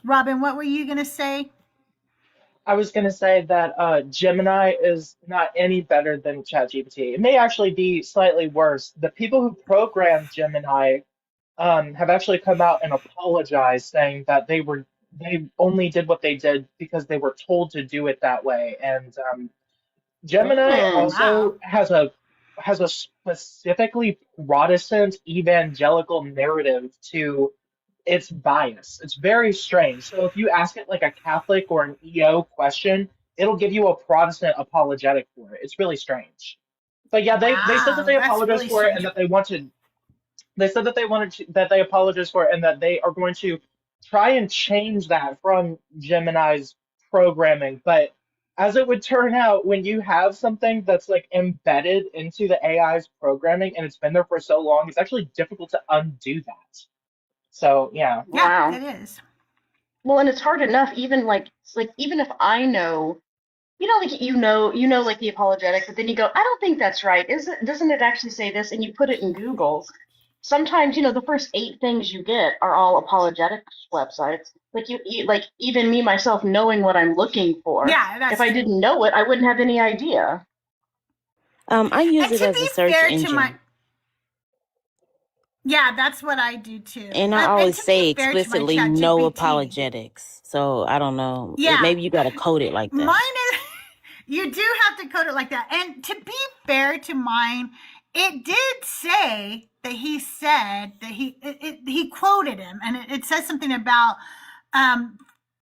Robin, what were you going to say? I was going to say that Gemini is not any better than ChatGPT. It may actually be slightly worse. The people who programmed Gemini have actually come out and apologized, saying that they only did what they did because they were told to do it that way. And Gemini Hmm. also Wow. has a specifically Protestant evangelical narrative to its bias. It's very strange. So if you ask it like a Catholic or an EO question, it'll give you a Protestant apologetic for it. It's really strange. But yeah, they said that Wow, they that's apologized really for it strange. and that they said that that they apologized for it and that they are going to try and change that from Gemini's programming. But as it would turn out, when you have something that's like embedded into the AI's programming and it's been there for so long, it's actually difficult to undo that. So yeah. Yeah, Wow. it is. Well, and it's hard enough, even like even if I know like like the apologetic, but then you go, I don't think that's right. Doesn't it actually say this? And you put it in Google. Sometimes, the first 8 things you get are all apologetics websites. Like even me myself knowing what I'm looking for. Yeah, that's If I true. didn't know it, I wouldn't have any idea. I use And it to as be a search fair to engine. yeah, that's what I do too. And I And always to say be fair to my explicitly chat no GPT, apologetics. So I don't know. yeah, Maybe you got to code it like that. mine is, you do have to code it like that. And to be fair to mine, it did say that he said that he quoted him, and it says something about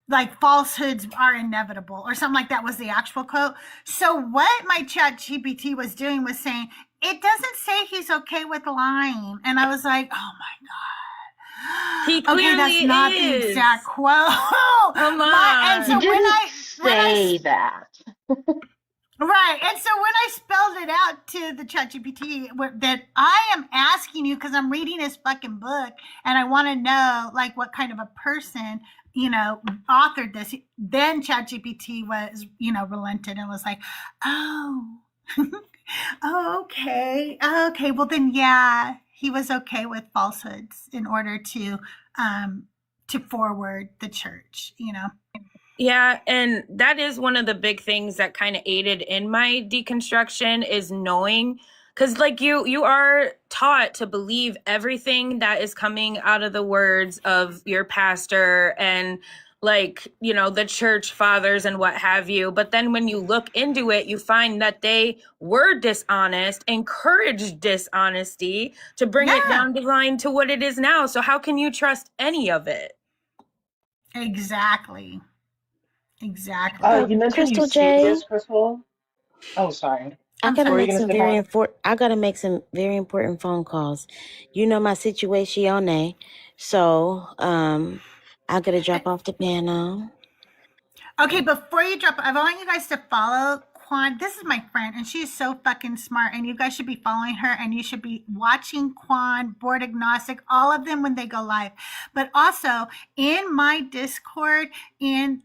like falsehoods are inevitable or something like that was the actual quote. So what my chat GPT was doing was saying, it doesn't say he's okay with lying. And I was like, oh my God. He Okay, that's clearly not the is. exact quote. Come And on. so You when didn't I say that. right, and so when I spelled it out to the ChatGPT that I am asking you because I'm reading his fucking book and I want to know like what kind of a person authored this. Then ChatGPT was relented and was like, oh, oh, okay, okay. Well then, yeah, he was okay with falsehoods in order to forward the church. Yeah, and that is one of the big things that kind of aided in my deconstruction is knowing, because like you are taught to believe everything that is coming out of the words of your pastor and like, the church fathers and what have you. But then when you look into it, you find that they were dishonest, encouraged dishonesty to bring it down the line to what it is now. So how can you trust any of it? Exactly. You mentioned you see CrystalJae, this, Crystal. Oh, sorry. I gotta What were you make gonna some say, Juan? I gotta make some very important phone calls. You know my situation, so I gotta drop off the panel. Okay, before you drop, I want you guys to follow Quan. This is my friend, and she's so fucking smart, and you guys should be following her, and you should be watching Quan, Board Agnostic, all of them when they go live. But also, in my Discord, in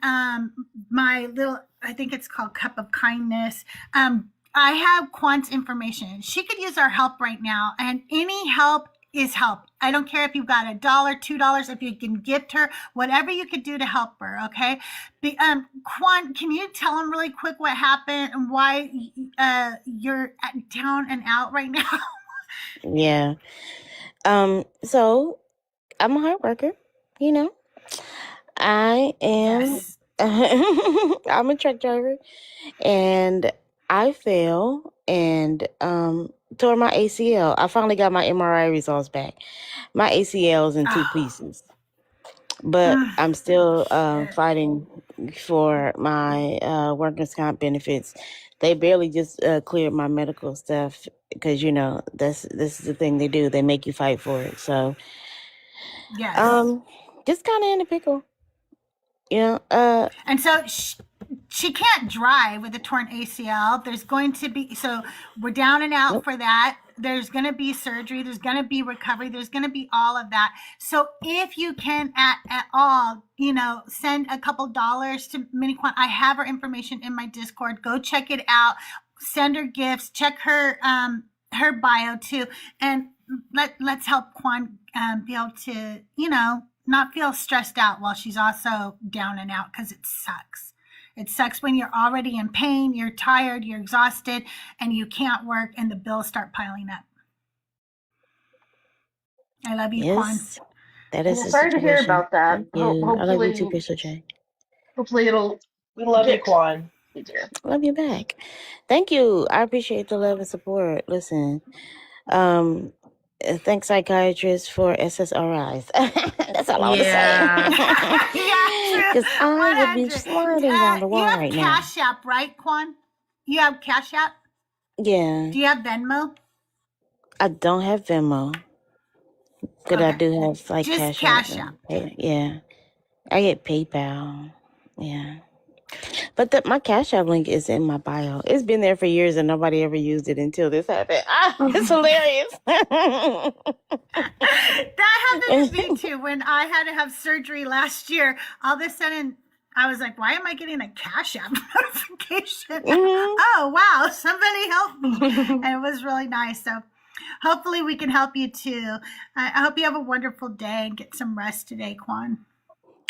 my little, I think it's called Cup of Kindness, I have Quan's information. She could use our help right now, and any help is help. I don't care if you've got $1, $2, if you can gift her, whatever you could do to help her, okay? Quan, can you tell him really quick what happened and why you're down and out right now? Yeah. So I'm a hard worker, I am Yes. I'm a truck driver and I fell and tore my ACL. I finally got my MRI results back. My ACL is in 2 pieces. But I'm still fighting for my workers' comp benefits. They barely just cleared my medical stuff because this is the thing they do. They make you fight for it. So Yes. just kind of in a pickle. And so she can't drive with a torn ACL. There's going to be, so we're down and out for that. There's going to be surgery. There's going to be recovery. There's going to be all of that. So if you can at all, send a couple dollars to Mini Quan. I have her information in my Discord. Go check it out. Send her gifts. Check her bio too. And let's help Quan be able to, not feel stressed out while she's also down and out, because it sucks. It sucks when you're already in pain, you're tired, you're exhausted, and you can't work, and the bills start piling up. I love you, Quan. Yes, that is the Sorry to hear situation. about that. Thank you. I love you too, Hopefully, CrystalJae. hopefully We love you, get Quan. easier. Love you back. Thank you. I appreciate the love and support. Listen, thanks psychiatrists for SSRIs. That's all I want to say. Yeah, Because true. I would be 100. sliding down the You wall have right now. Cash App, right, Quan? You have Cash App? Yeah, Do you have Venmo? I don't have Venmo, but I Okay. do have like Just Cash App. Cash App. Yeah, I get PayPal. Yeah. But my Cash App link is in my bio. It's been there for years and nobody ever used it until this happened. It's hilarious. That happened to me too when I had to have surgery last year. All of a sudden, I was like, why am I getting a Cash App notification? Mhm. Oh, wow, somebody helped me. And it was really nice. So hopefully we can help you too. I hope you have a wonderful day and get some rest today, Quan.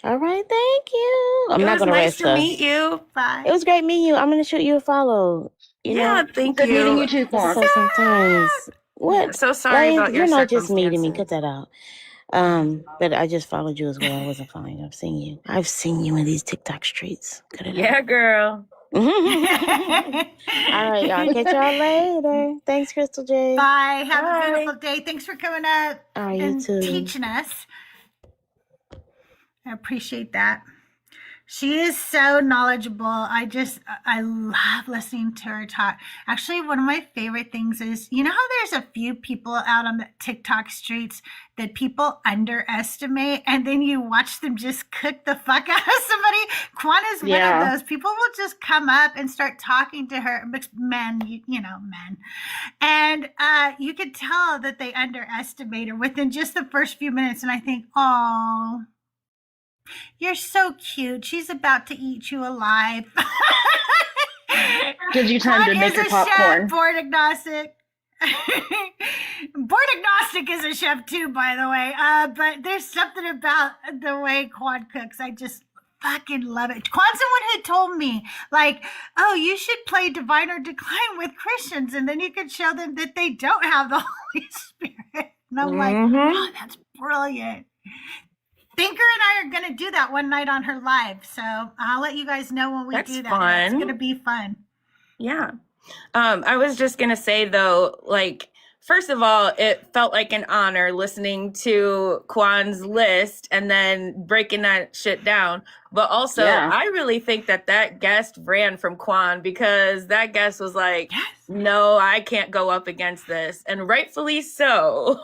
All right, thank you. I'm It not was gonna nice rest to though. meet you. Bye. It was great meeting you. I'm gonna shoot you a follow. You Yeah, know, thank Good meeting you. you too, Quan. so sometimes what? So sorry Why about your you're not just meeting me? Cut circumstances. that out. But I just followed you as well. I wasn't following you. I've seen you in these TikTok streets. Cut it Yeah, girl. out. All right, y'all. Catch y'all later. Thanks, CrystalJae. Bye. Have a Bye. beautiful day. Thanks for coming up All right, you and too. teaching us. I appreciate that. She is so knowledgeable. I love listening to her talk. Actually, one of my favorite things is, you know how there's a few people out on the TikTok streets that people underestimate, and then you watch them just cook the fuck out of somebody? Quan is one of those. People will just come up and start talking to her, men, men. And you could tell that they underestimate her within just the first few minutes. And I think, oh, you're so cute. She's about to eat you alive. Gives you time to make your popcorn. Board agnostic. Board agnostic is a chef too, by the way. But there's something about the way Quan cooks. I just fucking love it. Quan's the one who told me, like, oh, you should play Divine or Decline with Christians, and then you could show them that they don't have the Holy Spirit. And I'm like, oh, that's brilliant. Thinker and I are going to do that one night on her live. So I'll let you guys know when we do that. Fun. It's going to be fun. Yeah. I was just going to say, though, like, first of all, it felt like an honor listening to Quan's list and then breaking that shit down. But also, I really think that guest ran from Quan, because that guest was like, no, I can't go up against this. And rightfully so.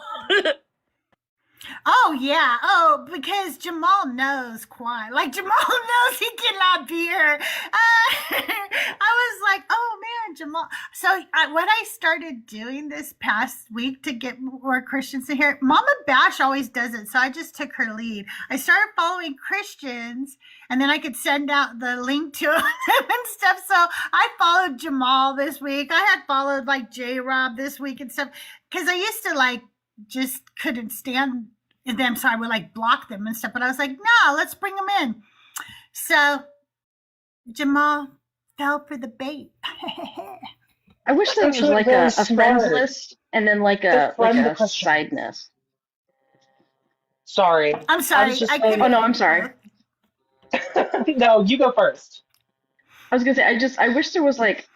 Oh, yeah. Oh, because Jamal knows Quan. Like, Jamal knows he cannot be here. I was like, oh, man, Jamal. So what I started doing this past week to get more Christians in here, Mama Bash always does it, so I just took her lead. I started following Christians, and then I could send out the link to them and stuff. So I followed Jamal this week. I had followed, like, J-Rob this week and stuff, because I used to, like, just couldn't stand them, so I would like block them and stuff. But I was like, no, let's bring them in. So Jamal fell for the bait. I wish there was like a friends list and then like a sideness. Sorry. I'm sorry. Oh no, I'm sorry. No, you go first. I was gonna say, I wish there was like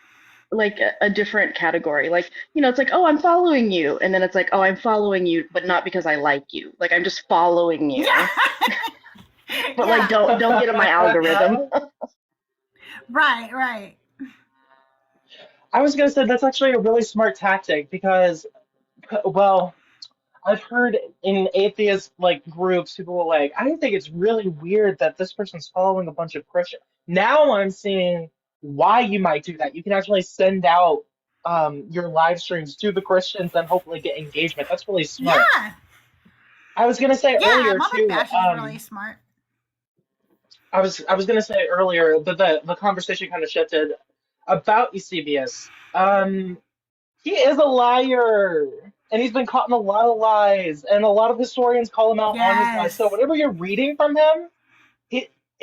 a different category. Like, you know, it's like, oh, I'm following you. And then it's like, oh, I'm following you, but not because I like you. Like, I'm just following you. But like, don't get in my algorithm. Right. I was going to say that's actually a really smart tactic because, well, I've heard in atheist like groups, people are like, I think it's really weird that this person's following a bunch of Christians. Now I'm seeing why you might do that. You can actually send out your live streams to the Christians and hopefully get engagement. That's really smart. Yeah. I was gonna say earlier Mama too. Bash is really smart. I was gonna say earlier that the conversation kind of shifted about Eusebius. He is a liar, and he's been caught in a lot of lies, and a lot of historians call him out on his lies. So whatever you're reading from him,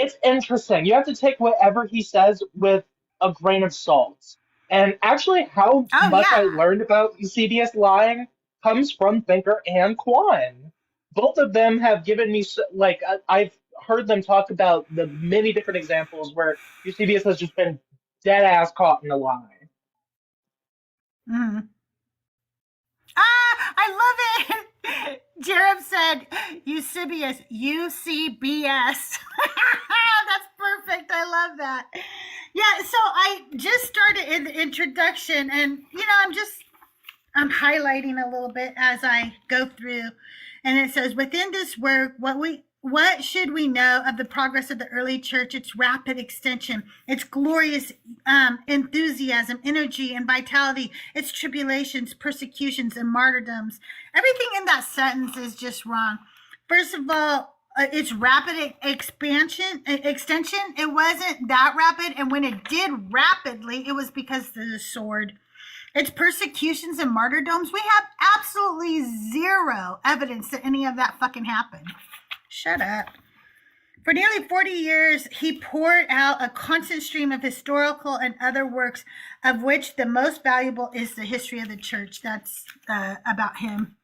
it's interesting. You have to take whatever he says with a grain of salt. And actually, how much I learned about Eusebius lying comes from Thinker and Quan. Both of them have given me, like, I've heard them talk about the many different examples where Eusebius has just been dead ass caught in a lie. Mm-hmm. I love it. Jerem said, Eusebius, UCBS. That's perfect. I love that. Yeah, so I just started in the introduction, and, you know, I'm highlighting a little bit as I go through. And it says, within this work, what should we know of the progress of the early church, its rapid extension, its glorious enthusiasm, energy, and vitality, its tribulations, persecutions, and martyrdoms? Everything in that sentence is just wrong. First of all, its rapid extension, it wasn't that rapid. And when it did rapidly, it was because of the sword. Its persecutions and martyrdoms, we have absolutely zero evidence that any of that fucking happened. Shut up. For nearly 40 years, he poured out a constant stream of historical and other works, of which the most valuable is the history of the church. That's about him.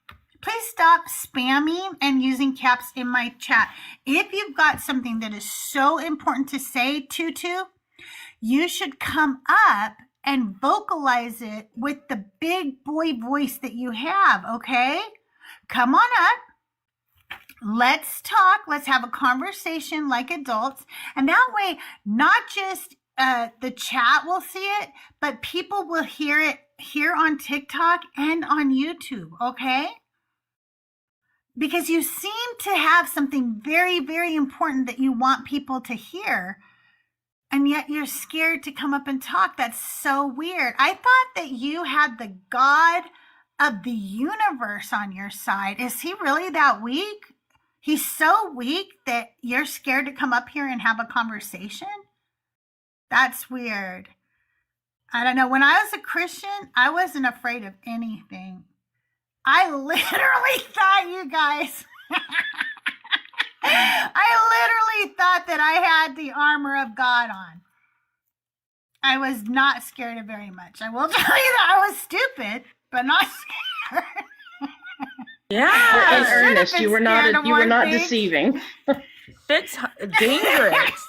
Please stop spamming and using caps in my chat. If you've got something that is so important to say, Tutu, you should come up and vocalize it with the big boy voice that you have, okay? Come on up. Let's talk. Let's have a conversation like adults. And that way, not just the chat will see it, but people will hear it here on TikTok and on YouTube, okay? Because you seem to have something very, very important that you want people to hear, and yet you're scared to come up and talk. That's so weird. I thought that you had the God of the universe on your side. Is he really that weak? He's so weak that you're scared to come up here and have a conversation? That's weird. I don't know. When I was a Christian, I wasn't afraid of anything. I literally thought, you guys, I literally thought that I had the armor of God on. I was not scared of very much. I will tell you that I was stupid, but not scared. Yeah. And Ernest, you were not things. deceiving. It's dangerous.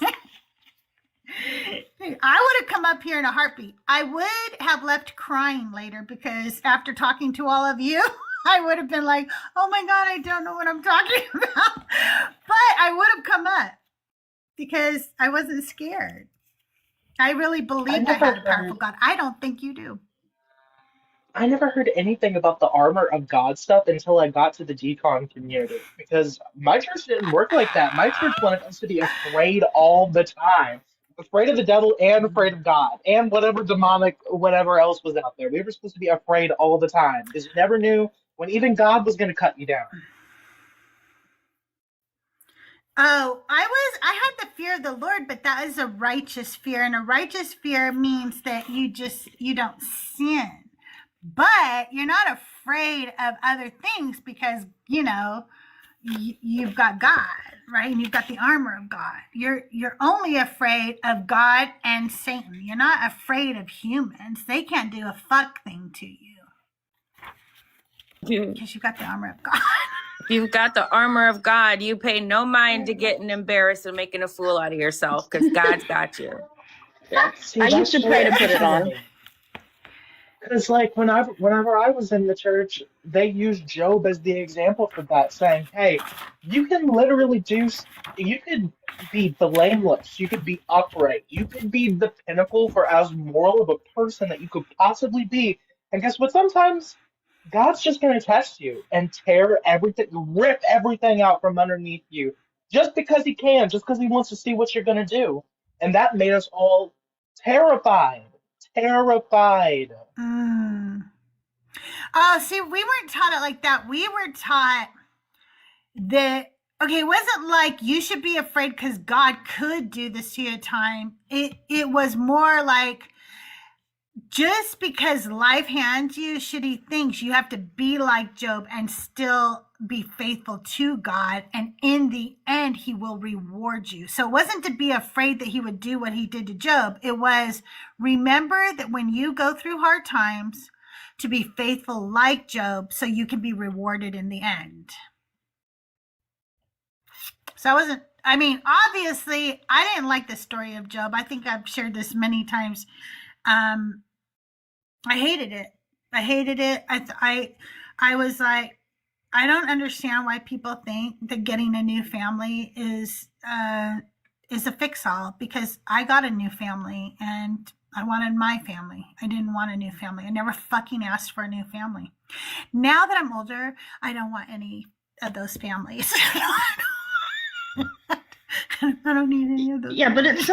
I would have come up here in a heartbeat. I would have left crying later because after talking to all of you, I would have been like, oh my God, I don't know what I'm talking about. But I would have come up because I wasn't scared. I really believed I had a powerful God. I don't think you do. I never heard anything about the armor of God stuff until I got to the decon community, because my church didn't work like that. My church wanted us to be afraid all the time. Afraid of the devil and afraid of God and whatever demonic, whatever else was out there. We were supposed to be afraid all the time because you never knew when even God was going to cut you down. Oh, I had the fear of the Lord, but that is a righteous fear. And a righteous fear means that you don't sin. But you're not afraid of other things because, you've got God, right? And you've got the armor of God. You're only afraid of God and Satan. You're not afraid of humans. They can't do a fuck thing to you. Because you've got the armor of God. You've got the armor of God. You pay no mind to getting embarrassed and making a fool out of yourself because God's got you. Yeah. See, I used to pray to put it on. Because, like, whenever I was in the church, they used Job as the example for that, saying, hey, you can literally you could be blameless, you could be upright, you could be the pinnacle for as moral of a person that you could possibly be. And guess what? Sometimes God's just going to test you and rip everything out from underneath you, just because he can, just because he wants to see what you're going to do. And that made us all terrified. Oh, see, we weren't taught it like that. We were taught that, okay, it wasn't like you should be afraid because God could do this to you at time. It was more like just because life hands you shitty things, you have to be like Job and still be faithful to God. And in the end, he will reward you. So it wasn't to be afraid that he would do what he did to Job. It was, remember that when you go through hard times, to be faithful like Job so you can be rewarded in the end. So obviously, I didn't like the story of Job. I think I've shared this many times. I hated it. I was like, I don't understand why people think that getting a new family is a fix-all, because I got a new family and I wanted my family. I didn't want a new family. I never fucking asked for a new family. Now that I'm older, I don't want any of those families. I don't need any of those. Yeah, but it's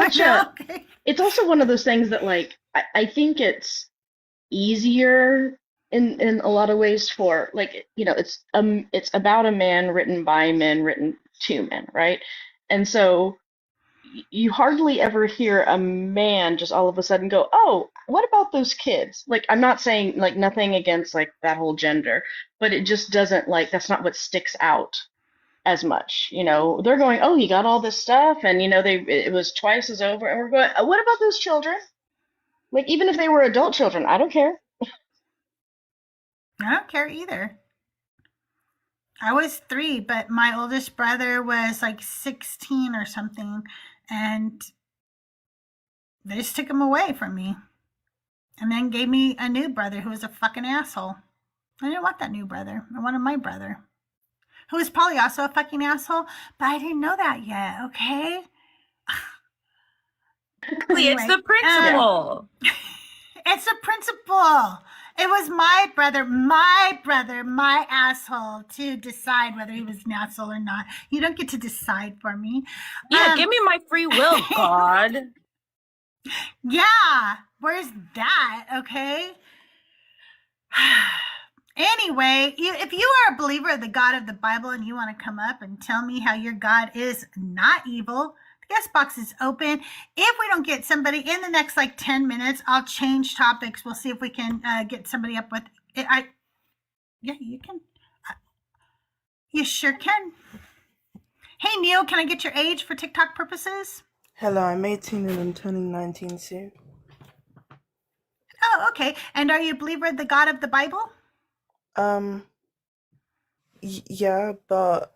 it's also one of those things that, like, I think it's easier in a lot of ways for, like, it's about a man, written by men, written two men, right? And so you hardly ever hear a man just all of a sudden go, "Oh, what about those kids?" Like, I'm not saying like nothing against like that whole gender, but it just doesn't like that's not what sticks out as much. They're going, "Oh, he got all this stuff," and it was twice as over, and we're going, "What about those children?" Like, even if they were adult children, I don't care. I don't care either. I was 3, but my oldest brother was like 16 or something, and they just took him away from me. And then gave me a new brother who was a fucking asshole. I didn't want that new brother. I wanted my brother, who was probably also a fucking asshole, but I didn't know that yet, okay? It's the principle. It's the principle. It was my brother, my asshole, to decide whether he was an asshole or not. You don't get to decide for me. Yeah, give me my free will, God. Yeah, where's that? Okay. Anyway, if you are a believer of the God of the Bible and you want to come up and tell me how your God is not evil, the guest box is open. If we don't get somebody in the next like 10 minutes, I'll change topics. We'll see if we can get somebody up with it. Yeah, you can. You sure can. Hey, Neil, can I get your age for TikTok purposes? Hello, I'm 18 and I'm turning 19 soon. Oh, okay. And are you a believer in the God of the Bible? Yeah, but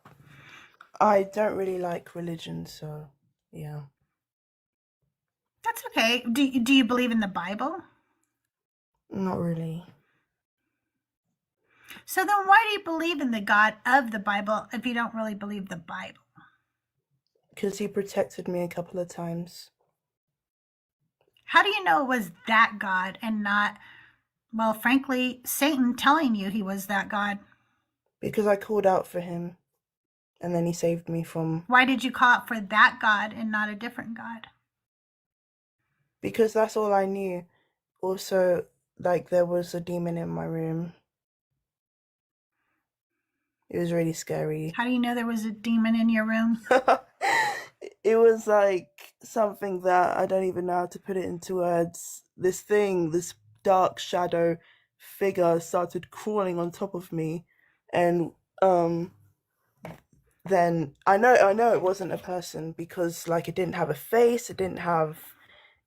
I don't really like religion, so yeah. That's okay. Do you believe in the Bible? Not really. So then why do you believe in the God of the Bible if you don't really believe the Bible? Because he protected me a couple of times. How do you know it was that God and not, well, frankly, Satan telling you he was that God? Because I called out for him, and then he saved me from... Why did you call out for that God and not a different God? Because that's all I knew. Also, like, there was a demon in my room. It was really scary. How do you know there was a demon in your room? It was like something that I don't even know how to put it into words. This dark shadow figure started crawling on top of me, and then I know it wasn't a person because like it didn't have a face, it didn't have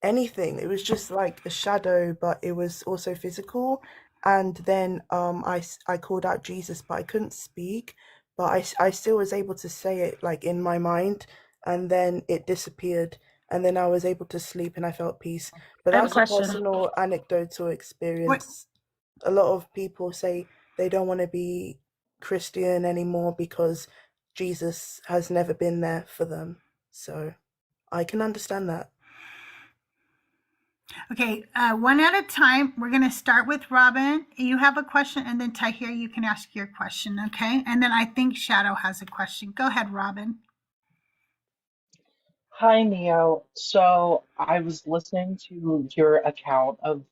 anything. It was just like a shadow, but it was also physical. And then I called out Jesus, but I couldn't speak, but I still was able to say it like in my mind, and then it disappeared, and then I was able to sleep and I felt peace. But I have a that's a question. personal anecdotal experience. A lot of people say they don't want to be Christian anymore because Jesus has never been there for them. So I can understand that. Okay, one at a time. We're going to start with Robin. You have a question, and then Tahir, you can ask your question, okay? And then I think Shadow has a question. Go ahead, Robin. Hi, Neo. So I was listening to your account of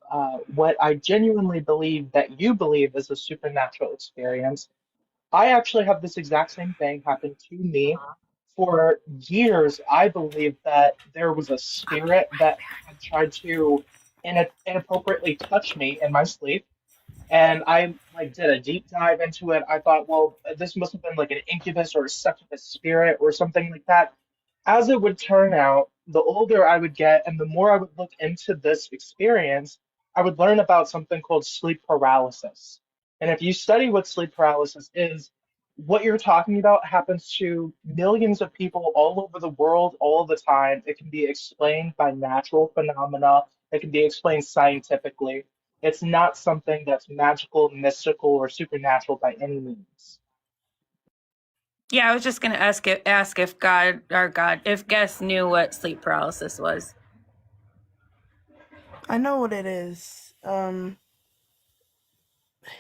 what I genuinely believe that you believe is a supernatural experience. I actually have this exact same thing happen to me. For years, I believed that there was a spirit that had tried to inappropriately touch me in my sleep. And I like did a deep dive into it. I thought, well, this must have been like an incubus or a succubus spirit or something like that. As it would turn out, the older I would get and the more I would look into this experience, I would learn about something called sleep paralysis. And if you study what sleep paralysis is, what you're talking about happens to millions of people all over the world all the time. It can be explained by natural phenomena, it can be explained scientifically. It's not something that's magical, mystical, or supernatural by any means. Yeah, I was just gonna ask if if guests knew what sleep paralysis was. I know what it is.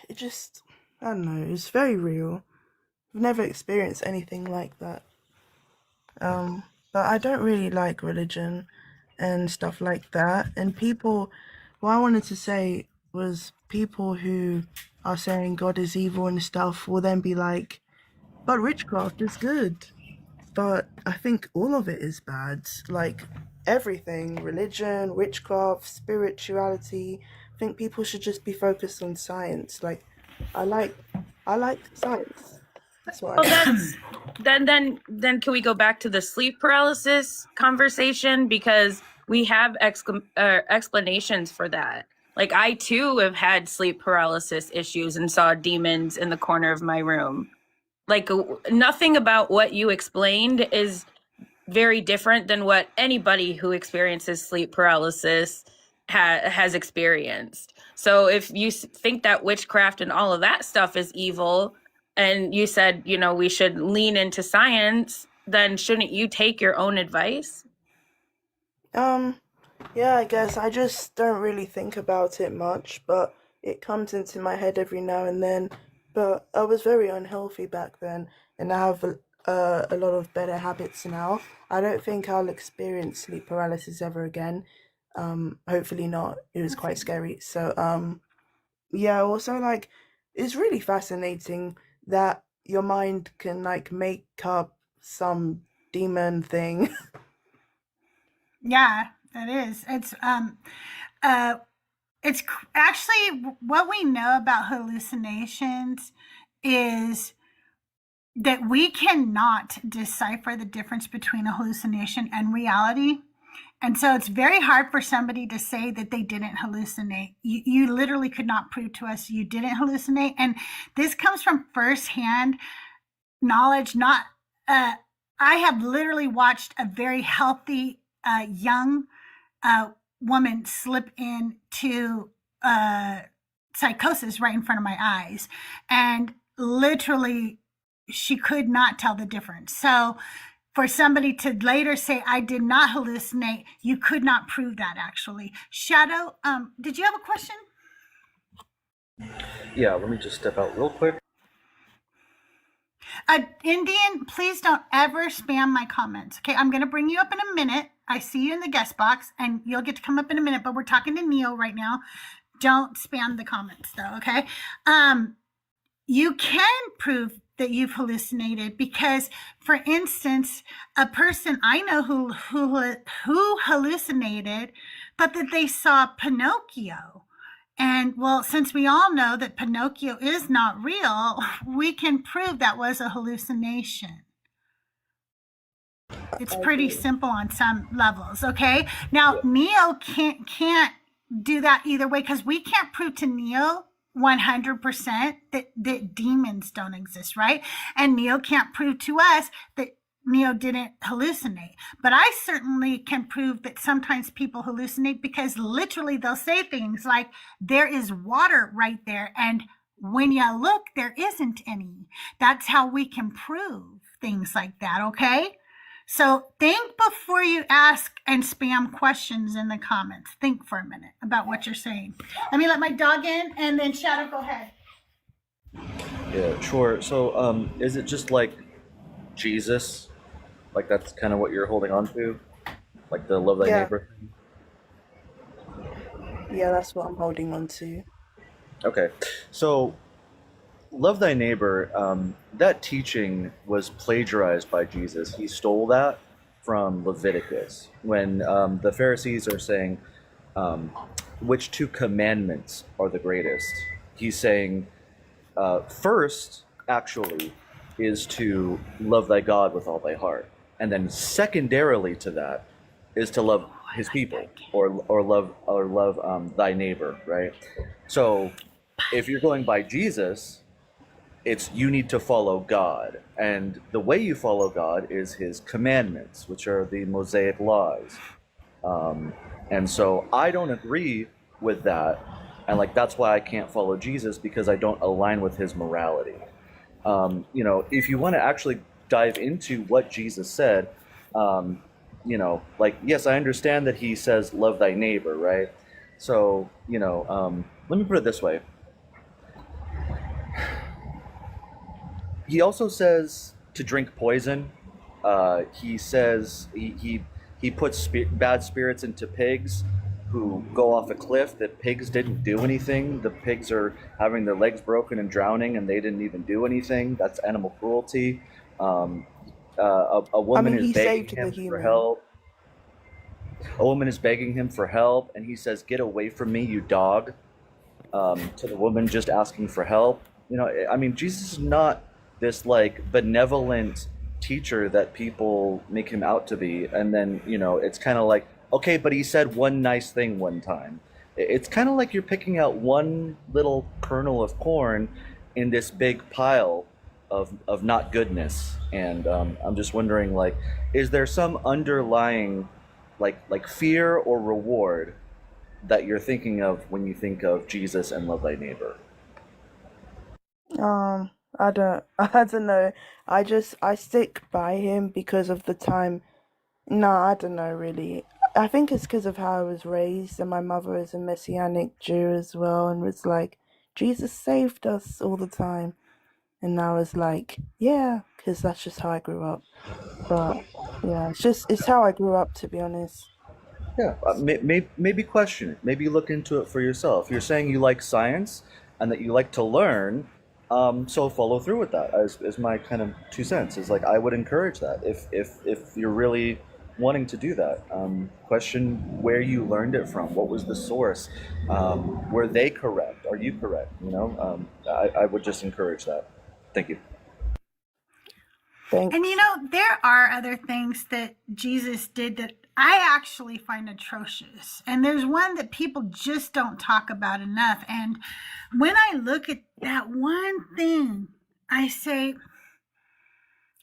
It just, I don't know, it's very real. I've never experienced anything like that. But I don't really like religion and stuff like that. And what I wanted to say was people who are saying God is evil and stuff will then be like, but witchcraft is good. but I think all of it is bad. Like everything, religion, witchcraft, spirituality. I think people should just be focused on science. Like, I like, I like science. That's what Well, I like. then can we go back to the sleep paralysis conversation, because we have explanations for that. Like, I too have had sleep paralysis issues and saw demons in the corner of my room. Like, nothing about what you explained is very different than what anybody who experiences sleep paralysis has experienced. So if you think that witchcraft and all of that stuff is evil, and you said, you know, we should lean into science, then shouldn't you take your own advice? Yeah, I guess I just don't really think about it much, but it comes into my head every now and then. But I was very unhealthy back then, and I have a lot of better habits now. I don't think I'll experience sleep paralysis ever again. Hopefully not. It was quite scary. So, yeah, also, like, it's really fascinating that your mind can, like, make up some demon thing. Yeah, it is. Actually what we know about hallucinations is that we cannot decipher the difference between a hallucination and reality. And so it's very hard for somebody to say that they didn't hallucinate. You literally could not prove to us you didn't hallucinate. And this comes from firsthand knowledge. Not, I have literally watched a very healthy young woman slip into psychosis right in front of my eyes. And literally, she could not tell the difference. So for somebody to later say, I did not hallucinate, you could not prove that actually. Shadow, did you have a question? Yeah, let me just step out real quick. Indian, please don't ever spam my comments. Okay, I'm going to bring you up in a minute. I see you in the guest box, and you'll get to come up in a minute, but we're talking to Neo right now. Don't spam the comments, though, okay? You can prove that you've hallucinated because, for instance, a person I know who hallucinated, but that they saw Pinocchio. And well, since we all know that Pinocchio is not real, we can prove that was a hallucination. It's pretty simple on some levels, okay? Now, Neo can't do that either way because we can't prove to Neo 100% that demons don't exist, right? And Neo can't prove to us that Neo didn't hallucinate. But I certainly can prove that sometimes people hallucinate because literally they'll say things like, there is water right there, and when you look, there isn't any. That's how we can prove things like that, okay? So think before you ask and spam questions in the comments. Think for a minute about what you're saying. Let me let my dog in, and then Shadow, go ahead. Yeah, sure. So, is it just like Jesus? Like that's kind of what you're holding on to? Like the love thy Yeah, neighbor thing? yeah, that's what I'm holding on to. Okay. So, love thy neighbor, that teaching was plagiarized by Jesus. He stole that from Leviticus when the Pharisees are saying, which two commandments are the greatest? He's saying, first, actually, is to love thy God with all thy heart. And then secondarily to that is to love his people or love thy neighbor, right? So if you're going by Jesus, it's you need to follow God. And the way you follow God is his commandments, which are the Mosaic laws. And so I don't agree with that. And like that's why I can't follow Jesus, because I don't align with his morality. You know, if you want to actually dive into what Jesus said, you know, like, yes, I understand that he says, love thy neighbor, right? So, you know, let me put it this way. He also says to drink poison. He says he puts bad spirits into pigs who go off a cliff, that pigs didn't do anything. The pigs are having their legs broken and drowning, and they didn't even do anything. That's animal cruelty. A I woman mean, is he begging saved the him for human. help. A woman is begging him for help, and he says, "Get away from me, you dog." To the woman just asking for help. You know, I mean, Jesus is not this like benevolent teacher that people make him out to be, and then it's kind of like, okay, but he said one nice thing one time. It's kind of like you're picking out one little kernel of corn in this big pile of not goodness, and I'm just wondering, like, is there some underlying like fear or reward that you're thinking of when you think of Jesus and love thy neighbor? I don't, I don't know. I stick by him because of the time. No, I don't know really. I think it's because of how I was raised, and my mother is a Messianic Jew as well, and was like, Jesus saved us all the time. And I was like, yeah, because that's just how I grew up. But yeah, it's how I grew up, to be honest. Yeah, maybe question it. Maybe look into it for yourself. You're saying you like science and that you like to learn, so follow through with that. Is my kind of 2 cents. Is like, I would encourage that if you're really wanting to do that. Question where you learned it from. What was the source? Were they correct? Are you correct? I would just encourage that. Thank you. Thanks. And there are other things that Jesus did that I actually find atrocious. And there's one that people just don't talk about enough. And when I look at that one thing, I say,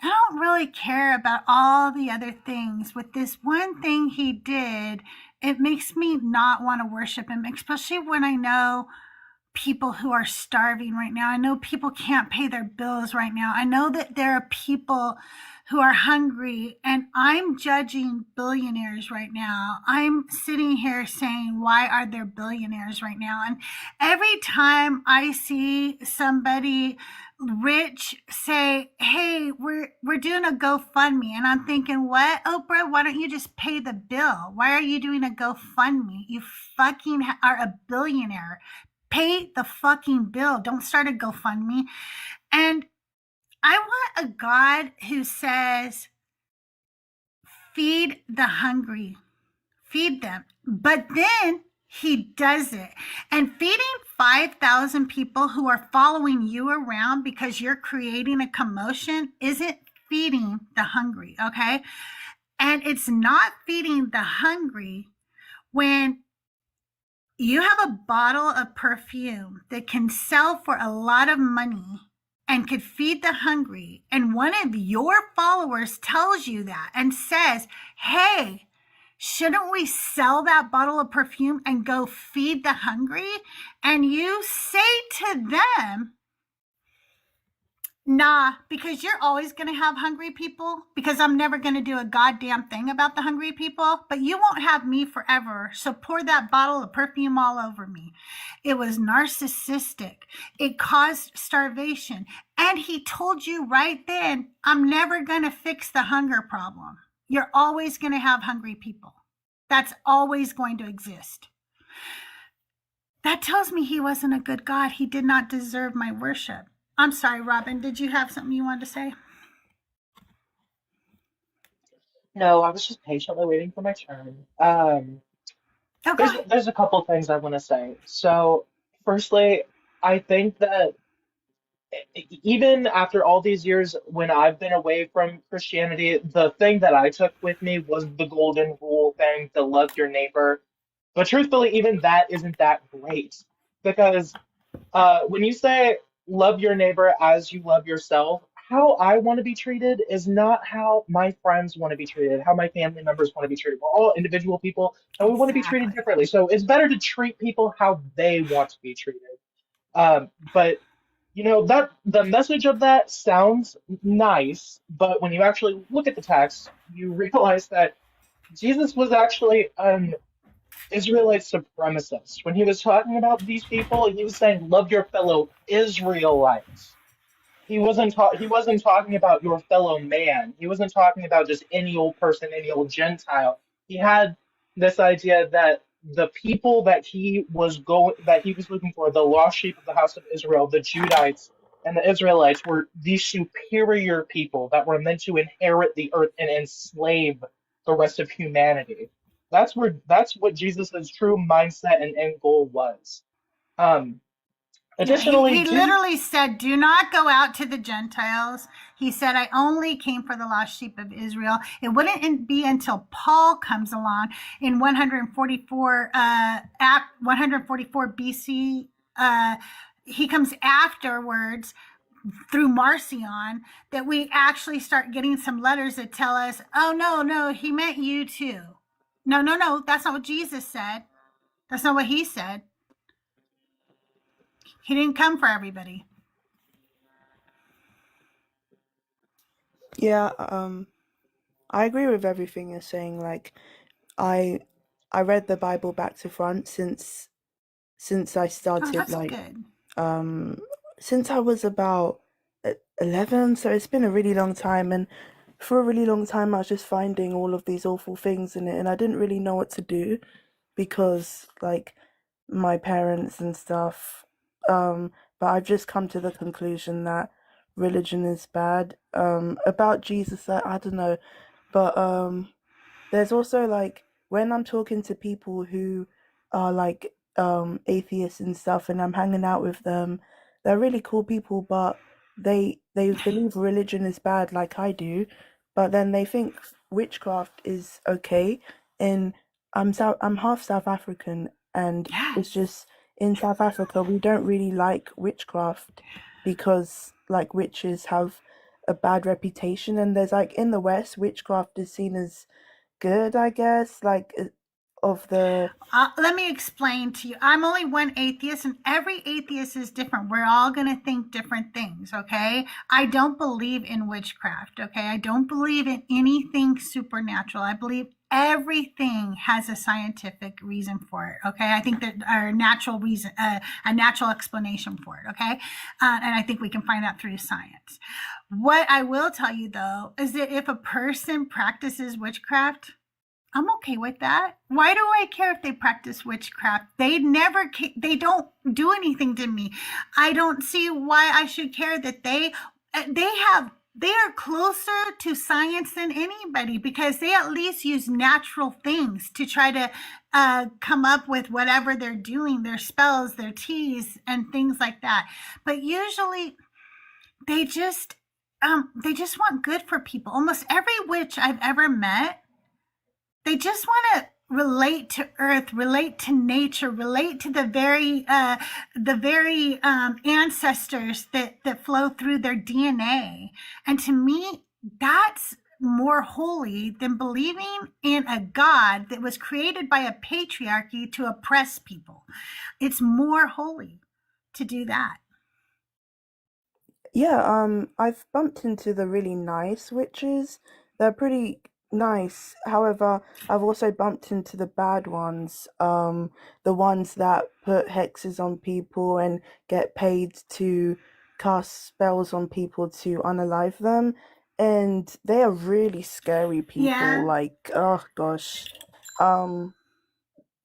I don't really care about all the other things. With this one thing he did, it makes me not want to worship him, especially when I know people who are starving right now. I know people can't pay their bills right now. I know that there are people who are hungry, and I'm judging billionaires right now. I'm sitting here saying, why are there billionaires right now? And every time I see somebody rich say, hey, we're doing a GoFundMe, and I'm thinking, what, Oprah? Why don't you just pay the bill? Why are you doing a GoFundMe? You fucking are a billionaire. Pay the fucking bill. Don't start a GoFundMe. And I want a God who says, feed the hungry, feed them. But then he does it. And feeding 5,000 people who are following you around because you're creating a commotion isn't feeding the hungry, okay? And it's not feeding the hungry when you have a bottle of perfume that can sell for a lot of money and could feed the hungry, and one of your followers tells you that and says, hey, shouldn't we sell that bottle of perfume and go feed the hungry? And you say to them, nah, because you're always going to have hungry people, because I'm never going to do a goddamn thing about the hungry people, but you won't have me forever. So pour that bottle of perfume all over me. It was narcissistic. It caused starvation. And he told you right then, I'm never going to fix the hunger problem. You're always going to have hungry people. That's always going to exist. That tells me he wasn't a good God. He did not deserve my worship. I'm sorry, Robin. Did you have something you wanted to say? No, I was just patiently waiting for my turn. Okay. There's a couple things I want to say. So, firstly, I think that even after all these years, when I've been away from Christianity, the thing that I took with me was the golden rule thing, to love your neighbor. But truthfully, even that isn't that great, because when you say love your neighbor as you love yourself, how I want to be treated is not how my friends want to be treated, how my family members want to be treated. We're all individual people, and we want to be treated Exactly. differently. So it's better to treat people how they want to be treated. But that the message of that sounds nice, but when you actually look at the text, you realize that Jesus was actually an Israelite supremacist. When he was talking about these people, he was saying, "Love your fellow Israelites." He wasn't talking about your fellow man. He wasn't talking about just any old person, any old Gentile. He had this idea that the people that he was looking for, the lost sheep of the house of Israel, the Judites, and the Israelites were these superior people that were meant to inherit the earth and enslave the rest of humanity. That's what Jesus' true mindset and end goal was. Um, Yeah, Additionally, he Jesus. literally said, "Do not go out to the Gentiles." He said, "I only came for the lost sheep of Israel." It wouldn't be until Paul comes along in 144 144 BC. He comes afterwards through Marcion that we actually start getting some letters that tell us, "Oh no, he meant you too." No, that's not what Jesus said. That's not what he said. He didn't come for everybody. Yeah, I agree with everything you're saying. Like, I I read the Bible back to front since I Oh, started, that's like, good. since I was about 11, so it's been a really long time, and for a really long time I was just finding all of these awful things in it, and I didn't really know what to do because, like, my parents and stuff. But I've just come to the conclusion that religion is bad. About Jesus, I don't know, but there's also, like, when I'm talking to people who are like atheists and stuff, and I'm hanging out with them, they're really cool people, but they believe religion is bad like I do, but then they think witchcraft is okay. And I'm half South African, and it's Yes. just in South Africa we don't really like witchcraft because, like, witches have a bad reputation, and there's, like, in the West witchcraft is seen as good, I guess, like, of the Let me explain to you. I'm only one atheist, and every atheist is different. We're all going to think different things, okay? I don't believe in witchcraft, okay? I don't believe in anything supernatural. I believe everything has a scientific reason for it, okay? I think that our natural reason, a natural explanation for it, okay? And I think we can find out through science. What I will tell you, though, is that if a person practices witchcraft, I'm okay with that. Why do I care if they practice witchcraft? They don't do anything to me. I don't see why I should care that they are closer to science than anybody because they at least use natural things to try to come up with whatever they're doing, their spells, their teas, and things like that. But usually they just want good for people. Almost every witch I've ever met, they just want to relate to earth, relate to nature, relate to the very ancestors that flow through their DNA. And to me, that's more holy than believing in a God that was created by a patriarchy to oppress people. It's more holy to do that. Yeah, I've bumped into the really nice witches. They're pretty nice. However, I've also bumped into the bad ones. The ones that put hexes on people and get paid to cast spells on people to unalive them. And they are really scary people. Yeah. Like, oh gosh.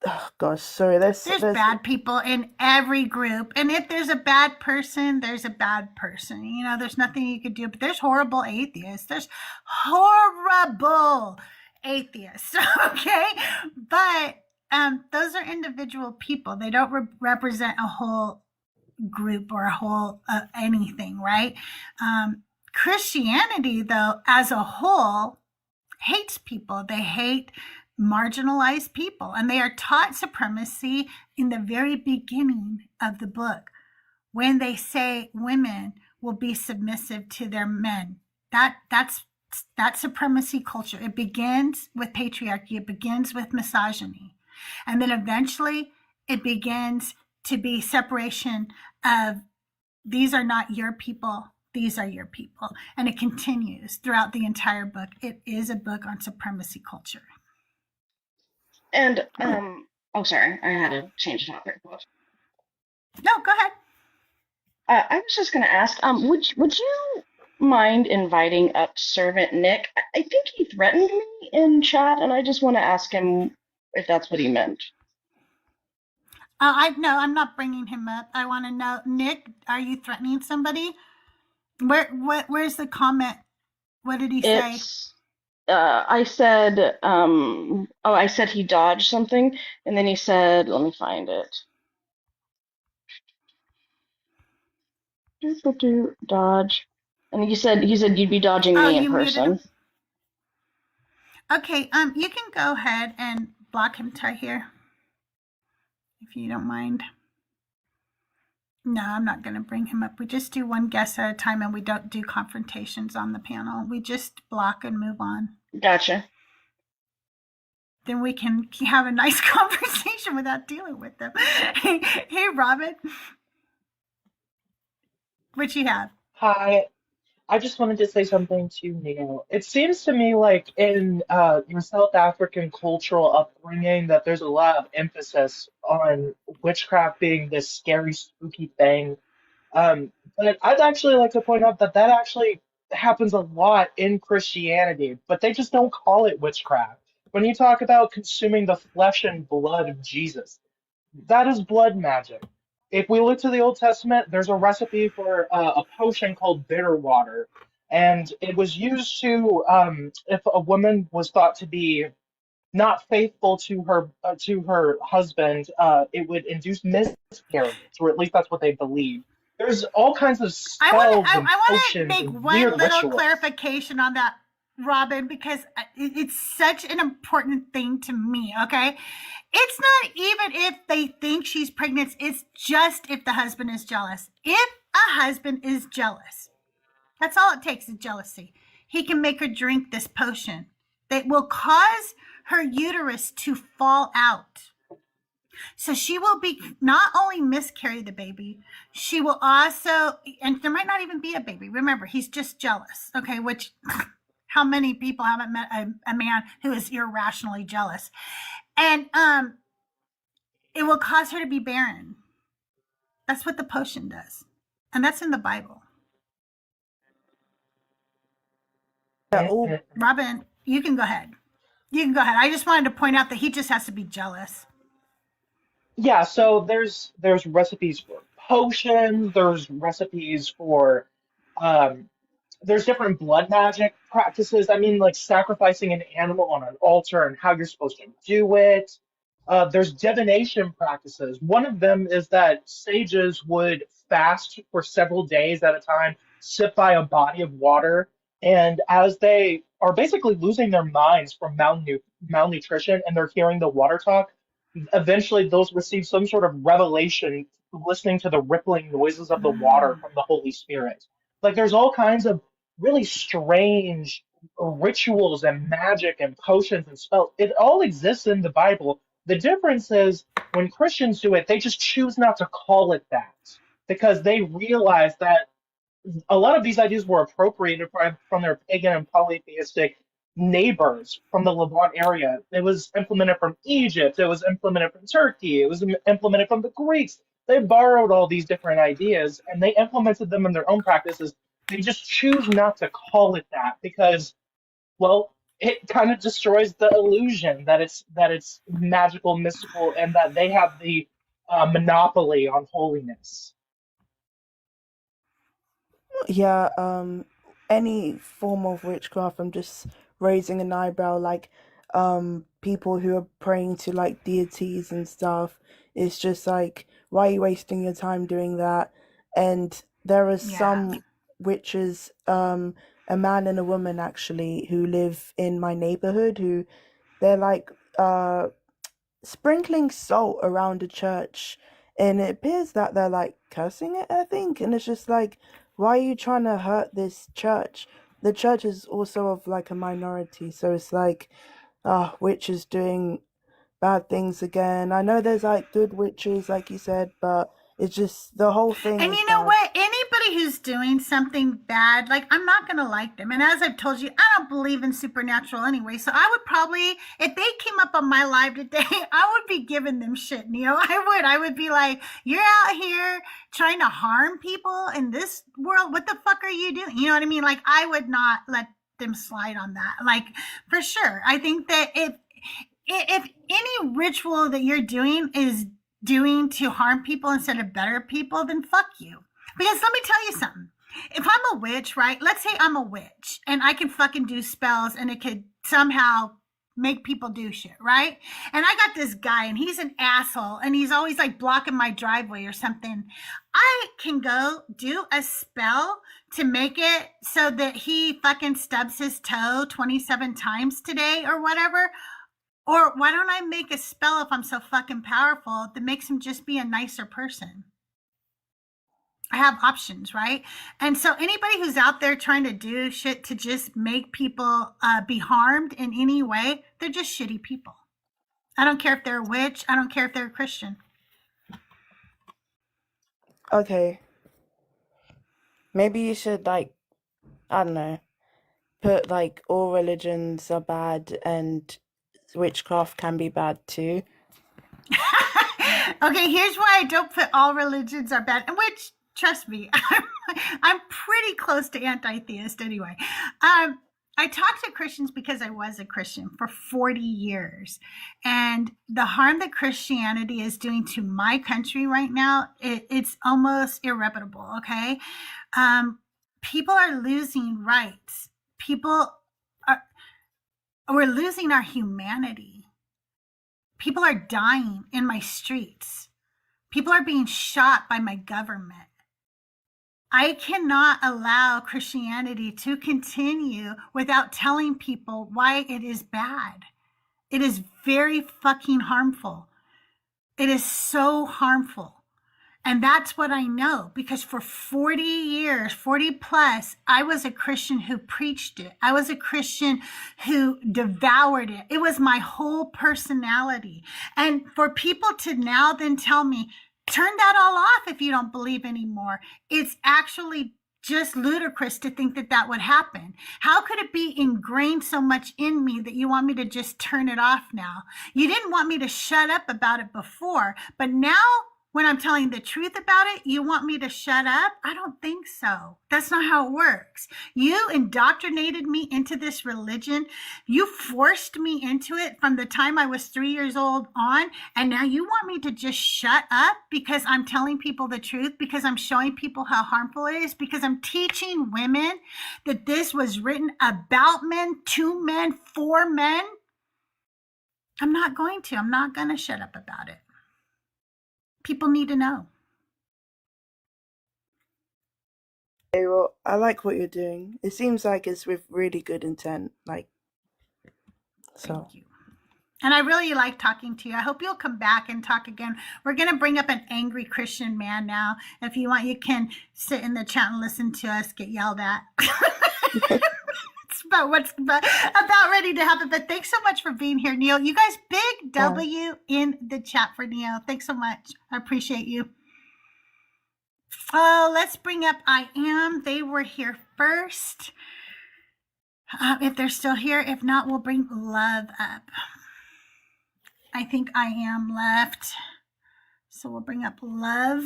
Oh gosh, sorry, there's bad people in every group. And if there's a bad person, there's a bad person. You know, there's nothing you could do. But there's horrible atheists. There's horrible atheists, okay? But those are individual people. They don't represent a whole group or a whole anything, right? Christianity, though, as a whole, hates people. They hate marginalized people, and they are taught supremacy in the very beginning of the book when they say women will be submissive to their men. That's supremacy culture. It begins with patriarchy. It begins with misogyny, and then eventually it begins to be separation of these are not your people, these are your people. And it continues throughout the entire book. It is a book on supremacy culture. And oh, sorry, I had to change the topic. No, go ahead. I was just going to ask, would you mind inviting up Servant Nick? I think he threatened me in chat, and I just want to ask him if that's what he meant. I'm not bringing him up. I want to know, Nick, are you threatening somebody? Where's the comment? What did he say? It's I said I said he dodged something, and then he said, let me find it. Dodge. And he said you'd be dodging Oh, me in you muted him. person. Okay, you can go ahead and block him right here, if you don't mind. No, I'm not going to bring him up. We just do one guest at a time, and we don't do confrontations on the panel. We just block and move on. Gotcha. Then we can have a nice conversation without dealing with them. Hey, Robin. What you have? Hi. I just wanted to say something to Neil. It seems to me like in your South African cultural upbringing that there's a lot of emphasis on witchcraft being this scary, spooky thing. But I'd actually like to point out that that actually happens a lot in Christianity, but they just don't call it witchcraft. When you talk about consuming the flesh and blood of Jesus, that is blood magic. If we look to the Old Testament, there's a recipe for a potion called bitter water, and it was used to, if a woman was thought to be not faithful to her husband, it would induce miscarriage, or at least that's what they believe. There's all kinds of I want spells and to potions make and one weird little rituals. clarification on that, Robin, because it's such an important thing to me, okay? It's not even if they think she's pregnant, it's just if the husband is jealous. If a husband is jealous, that's all it takes is jealousy. He can make her drink this potion that will cause her uterus to fall out. So she will be not only miscarry the baby, she will also, and there might not even be a baby. Remember, he's just jealous, okay? Which, how many people haven't met a man who is irrationally jealous? And it will cause her to be barren. That's what the potion does. And that's in the Bible. Robin, you can go ahead. You can go ahead. I just wanted to point out that he just has to be jealous. Yeah, so there's recipes for potions, there's recipes for there's different blood magic practices. I mean, like sacrificing an animal on an altar and how you're supposed to do it. There's divination practices. One of them is that sages would fast for several days at a time, sit by a body of water, and as they are basically losing their minds from malnutrition and they're hearing the water talk, eventually those receive some sort of revelation listening to the rippling noises of the water from the Holy Spirit. Like there's all kinds of really strange rituals and magic and potions and spells. It all exists in the Bible. The difference is when Christians do it, they just choose not to call it that because they realize that a lot of these ideas were appropriated from their pagan and polytheistic neighbors from the Levant area. It was implemented from Egypt. It was implemented from Turkey. It was implemented from the Greeks. They borrowed all these different ideas and they implemented them in their own practices. They just choose not to call it that because, well, it kind of destroys the illusion that it's magical, mystical, and that they have the monopoly on holiness. Yeah, any form of witchcraft, I'm just raising an eyebrow, like people who are praying to like deities and stuff. It's just like, why are you wasting your time doing that? And there are some witches, a man and a woman actually, who live in my neighborhood, who they're like sprinkling salt around a church, and it appears that they're like cursing it, I think. And it's just like, why are you trying to hurt this church? The church is also of like a minority, so it's like, witches doing bad things again. I know there's like good witches, like you said, but it's just the whole thing. And is you know bad. what? Anybody who's doing something bad, like, I'm not going to like them. And as I've told you, I don't believe in supernatural anyway. So I would probably, if they came up on my live today, I would be giving them shit, Neil. I would be like, you're out here trying to harm people in this world. What the fuck are you doing? You know what I mean? Like, I would not let them slide on that. Like, for sure. I think that if any ritual that you're doing is doing to harm people instead of better people, then fuck you. Because let me tell you something. if I'm a witch, right? Let's say I'm a witch and I can fucking do spells and it could somehow make people do shit, right? And I got this guy and he's an asshole and he's always like blocking my driveway or something. I can go do a spell to make it so that he fucking stubs his toe 27 times today or whatever. Or why don't I make a spell if I'm so fucking powerful that makes him just be a nicer person? I have options, right? And so anybody who's out there trying to do shit to just make people be harmed in any way, they're just shitty people. I don't care if they're a witch. I don't care if they're a Christian. Okay. Maybe you should, like, I don't know, put like all religions are bad and witchcraft can be bad too. Okay, here's why I don't put all religions are bad, which, trust me, I'm pretty close to anti-theist anyway. I talk to Christians because I was a Christian for 40 years. And the harm that Christianity is doing to my country right now, it's almost irreparable, okay? People are losing rights. We're losing our humanity. People are dying in my streets. People are being shot by my government. I cannot allow Christianity to continue without telling people why it is bad. It is very fucking harmful. It is so harmful. And that's what I know, because for 40 years, 40 plus, I was a Christian who preached it. I was a Christian who devoured it. It was my whole personality. And for people to now then tell me, turn that all off if you don't believe anymore, it's actually just ludicrous to think that that would happen. How could it be ingrained so much in me that you want me to just turn it off now? You didn't want me to shut up about it before, but now when I'm telling the truth about it, you want me to shut up? I don't think so. That's not how it works. You indoctrinated me into this religion. You forced me into it from the time I was 3 years old on. And now you want me to just shut up because I'm telling people the truth, because I'm showing people how harmful it is, because I'm teaching women that this was written about men, to men, for men. I'm not going to shut up about it. People need to know. Okay, well, I like what you're doing. It seems like it's with really good intent, like, so. Thank you. And I really like talking to you. I hope you'll come back and talk again. We're going to bring up an angry Christian man now. If you want, you can sit in the chat and listen to us get yelled at. It's about what's about ready to happen. But thanks so much for being here, Neil. You guys, big W in the chat for Neil. Thanks so much. I appreciate you. Oh, let's bring up I Am. They were here first. If they're still here. If not, we'll bring Love up. I think I Am left. So we'll bring up Love.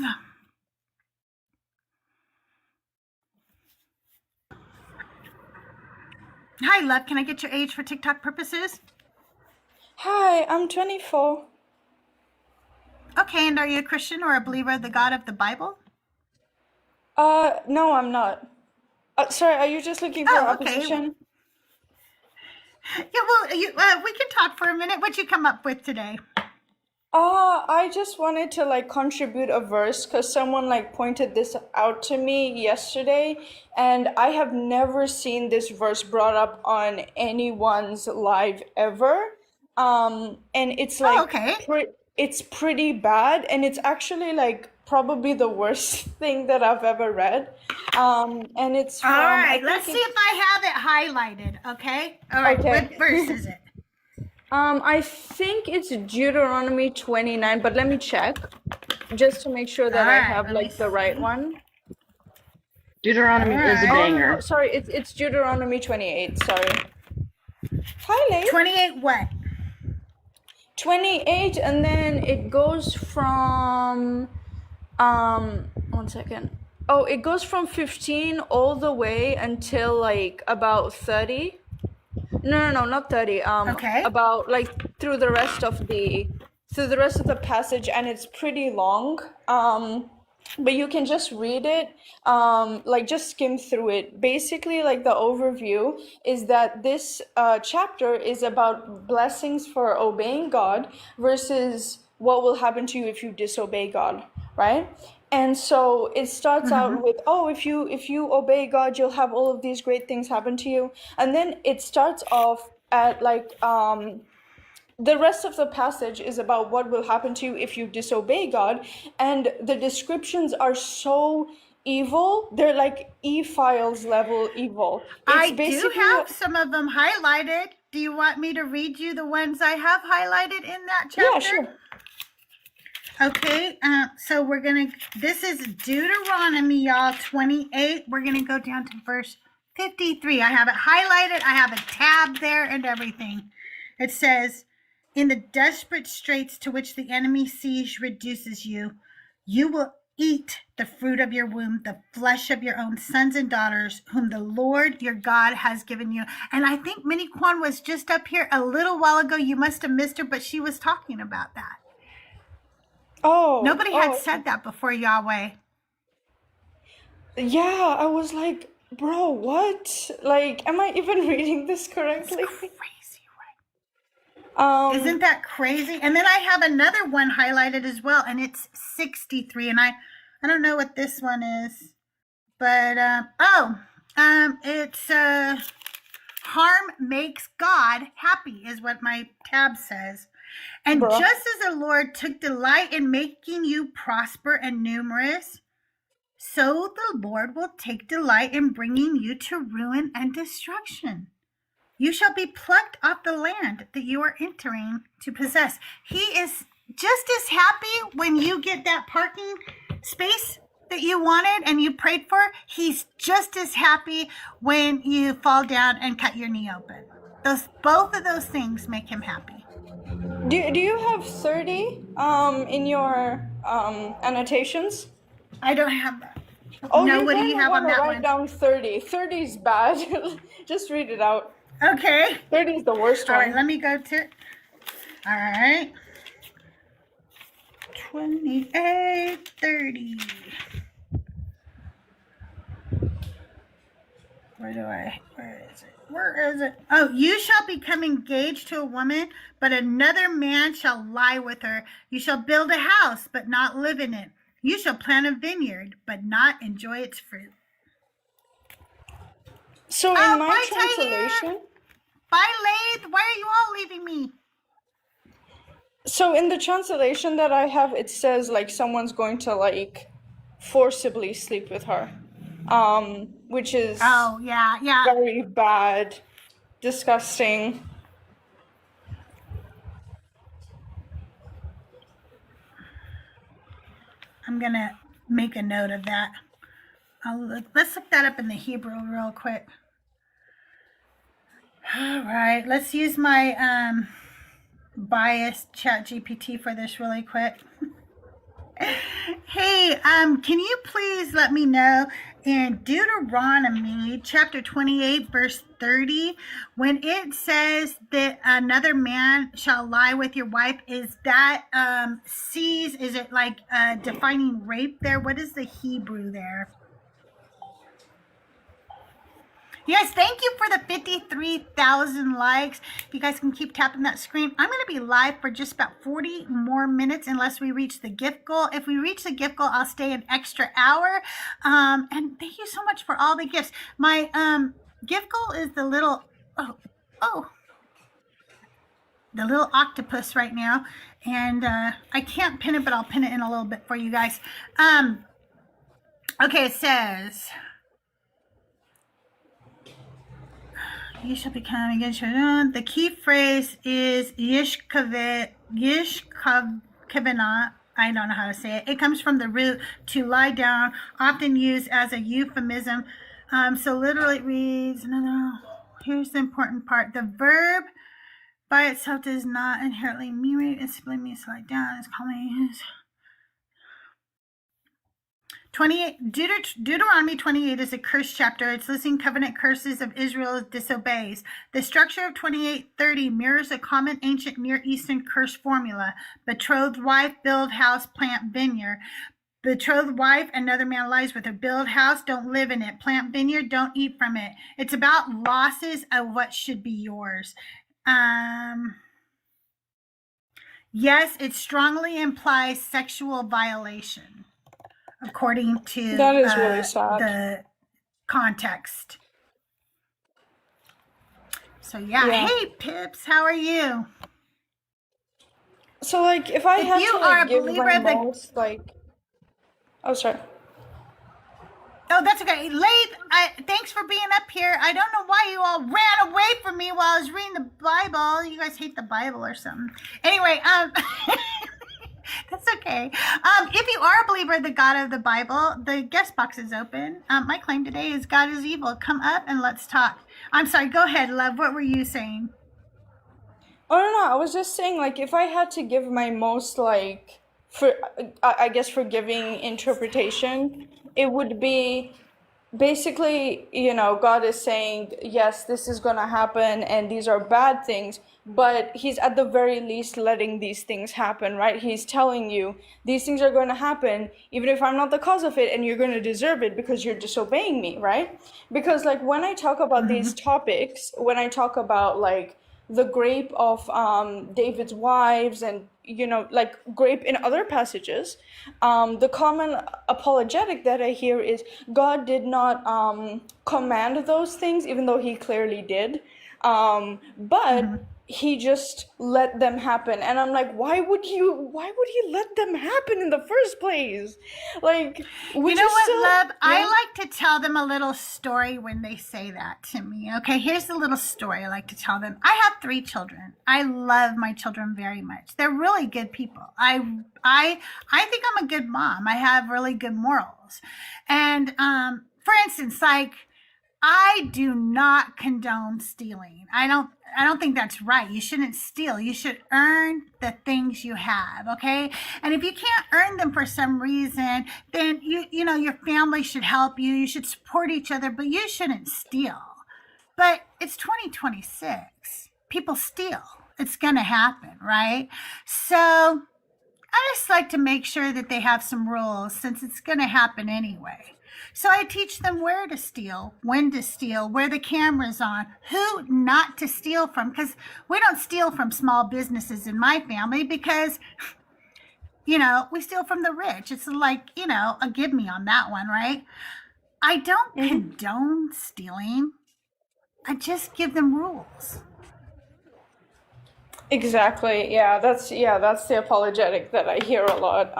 Hi, Love. Can I get your age for TikTok purposes? Hi, I'm 24. Okay, and are you a Christian or a believer of the God of the Bible? No, I'm not. Sorry, are you just looking for Oh, okay. opposition? Yeah, well, we can talk for a minute. What'd you come up with today? I just wanted to like contribute a verse because someone like pointed this out to me yesterday, and I have never seen this verse brought up on anyone's live ever. And it's like okay. It's pretty bad, and it's actually like probably the worst thing that I've ever read. And it's from, all right. Let's see if I have it highlighted. Okay. All right. Okay. What verse is it? I think it's Deuteronomy 29, but let me check just to make sure that I have like the right one. Deuteronomy is a banger. Oh, sorry, it's Deuteronomy 28. Sorry. Hi, Lane. 28 what? 28, and then it goes from 1 second. Oh, it goes from 15 all the way until like about 30. No, not 30. Okay. About like through the rest of the passage, and it's pretty long. but you can just read it, like just skim through it. Basically, like the overview is that this chapter is about blessings for obeying God versus what will happen to you if you disobey God, right? And so it starts Mm-hmm. out with, oh, if you obey God, you'll have all of these great things happen to you. And then it starts off at like the rest of the passage is about what will happen to you if you disobey God, and the descriptions are so evil. They're like e-files level evil. It's I do basically, have some of them highlighted. Do you want me to read you the ones I have highlighted in that yeah, chapter? sure. Okay, so we're gonna, this is Deuteronomy, y'all, 28. We're gonna go down to verse 53. I have it highlighted, I have a tab there and everything. It says, in the desperate straits to which the enemy siege reduces you, you will eat the fruit of your womb, the flesh of your own sons and daughters, whom the Lord your God has given you. And I think Minnie Kwan was just up here a little while ago. You must have missed her, but she was talking about that. Nobody had said that before, Yahweh. Yeah, I was like, bro, what? Like, am I even reading this correctly? It's crazy, right? Isn't that crazy? And then I have another one highlighted as well, and it's 63. And I don't know what this one is, but it's harm makes God happy is what my tab says. And Bruh. just as the Lord took delight in making you prosper and numerous, so the Lord will take delight in bringing you to ruin and destruction. You shall be plucked off the land that you are entering to possess. He is just as happy when you get that parking space that you wanted and you prayed for. He's just as happy when you fall down and cut your knee open. Both of those things make him happy. Do you have 30 in your annotations? I don't have that. Oh, No, you what do you might have on want to that write one? down 30. 30 is bad. Just read it out. Okay. 30 is the worst All one. right, let me go to, all right. 28, 30. Where is it? Oh, you shall become engaged to a woman, but another man shall lie with her. You shall build a house, but not live in it. You shall plant a vineyard, but not enjoy its fruit. So in my translation, bye, Laith. Why are you all leaving me? so in the translation that I have, it says like someone's going to like forcibly sleep with her, which is very bad, disgusting. I'm gonna make a note of that. Let's look that up in the Hebrew real quick. All right, let's use my biased chat GPT for this really quick. Hey, can you please let me know in Deuteronomy chapter 28 verse 30 when it says that another man shall lie with your wife, is that is it like defining rape there? What is the Hebrew there? Yes, thank you for the 53,000 likes. If you guys can keep tapping that screen, I'm going to be live for just about 40 more minutes unless we reach the gift goal. If we reach the gift goal, I'll stay an extra hour. And thank you so much for all the gifts. My gift goal is the little, the little octopus right now. And I can't pin it, but I'll pin it in a little bit for you guys. Okay, it says, you shall become against your own. The key phrase is yishkavenah. I don't know how to say it. It comes from the root to lie down, often used as a euphemism. So literally it reads, no. Here's the important part. The verb by itself does not inherently mean rape. It simply means to lie down. It's commonly used. 28 Deuteronomy 28 is a curse chapter. It's listing covenant curses of Israel disobeys. The structure of 28:30 mirrors a common ancient Near Eastern curse formula: betrothed wife, build house, plant vineyard. betrothed wife, another man lies with her. Build house, don't live in it. Plant vineyard, don't eat from it. It's about losses of what should be yours. Yes, it strongly implies sexual violation, according to That is really sad. the context. So yeah. Yeah. Hey Pips, how are you? So like, if I If had you to are like a give believer my of the most like, oh sorry. Oh, that's okay. Thanks for being up here. I don't know why you all ran away from me while I was reading the Bible. You guys hate the Bible or something. Anyway, that's okay. If you are a believer of the God of the Bible, the guest box is open. My claim today is God is evil. Come up and let's talk. I'm sorry. Go ahead, love. What were you saying? Oh no, I was just saying like, if I had to give my most like, I guess forgiving interpretation, it would be basically, God is saying, yes, this is going to happen and these are bad things, but he's at the very least letting these things happen, right? He's telling you these things are going to happen, even if I'm not the cause of it, and you're going to deserve it because you're disobeying me, right? Because like when I talk about these topics, when I talk about like the grape of David's wives and like grape in other passages, the common apologetic that I hear is God did not command those things, even though he clearly did, but he just let them happen. And I'm like, why would he let them happen in the first place? Like, You know what, love? I like to tell them a little story when they say that to me. Okay, here's the little story I like to tell them. I have 3 children. I love my children very much. They're really good people. I think I'm a good mom. I have really good morals. And for instance, like, I do not condone stealing. I don't think that's right. You shouldn't steal. You should earn the things you have, okay? And if you can't earn them for some reason, then you know your family should help you. You should support each other, but you shouldn't steal. But it's 2026. People steal. It's going to happen, right? So I just like to make sure that they have some rules since it's going to happen anyway. So I teach them where to steal, when to steal, where the camera's on, who not to steal from, because we don't steal from small businesses in my family because, we steal from the rich. It's like, a give me on that one, right? I don't condone stealing. I just give them rules. Exactly. Yeah, that's the apologetic that I hear a lot.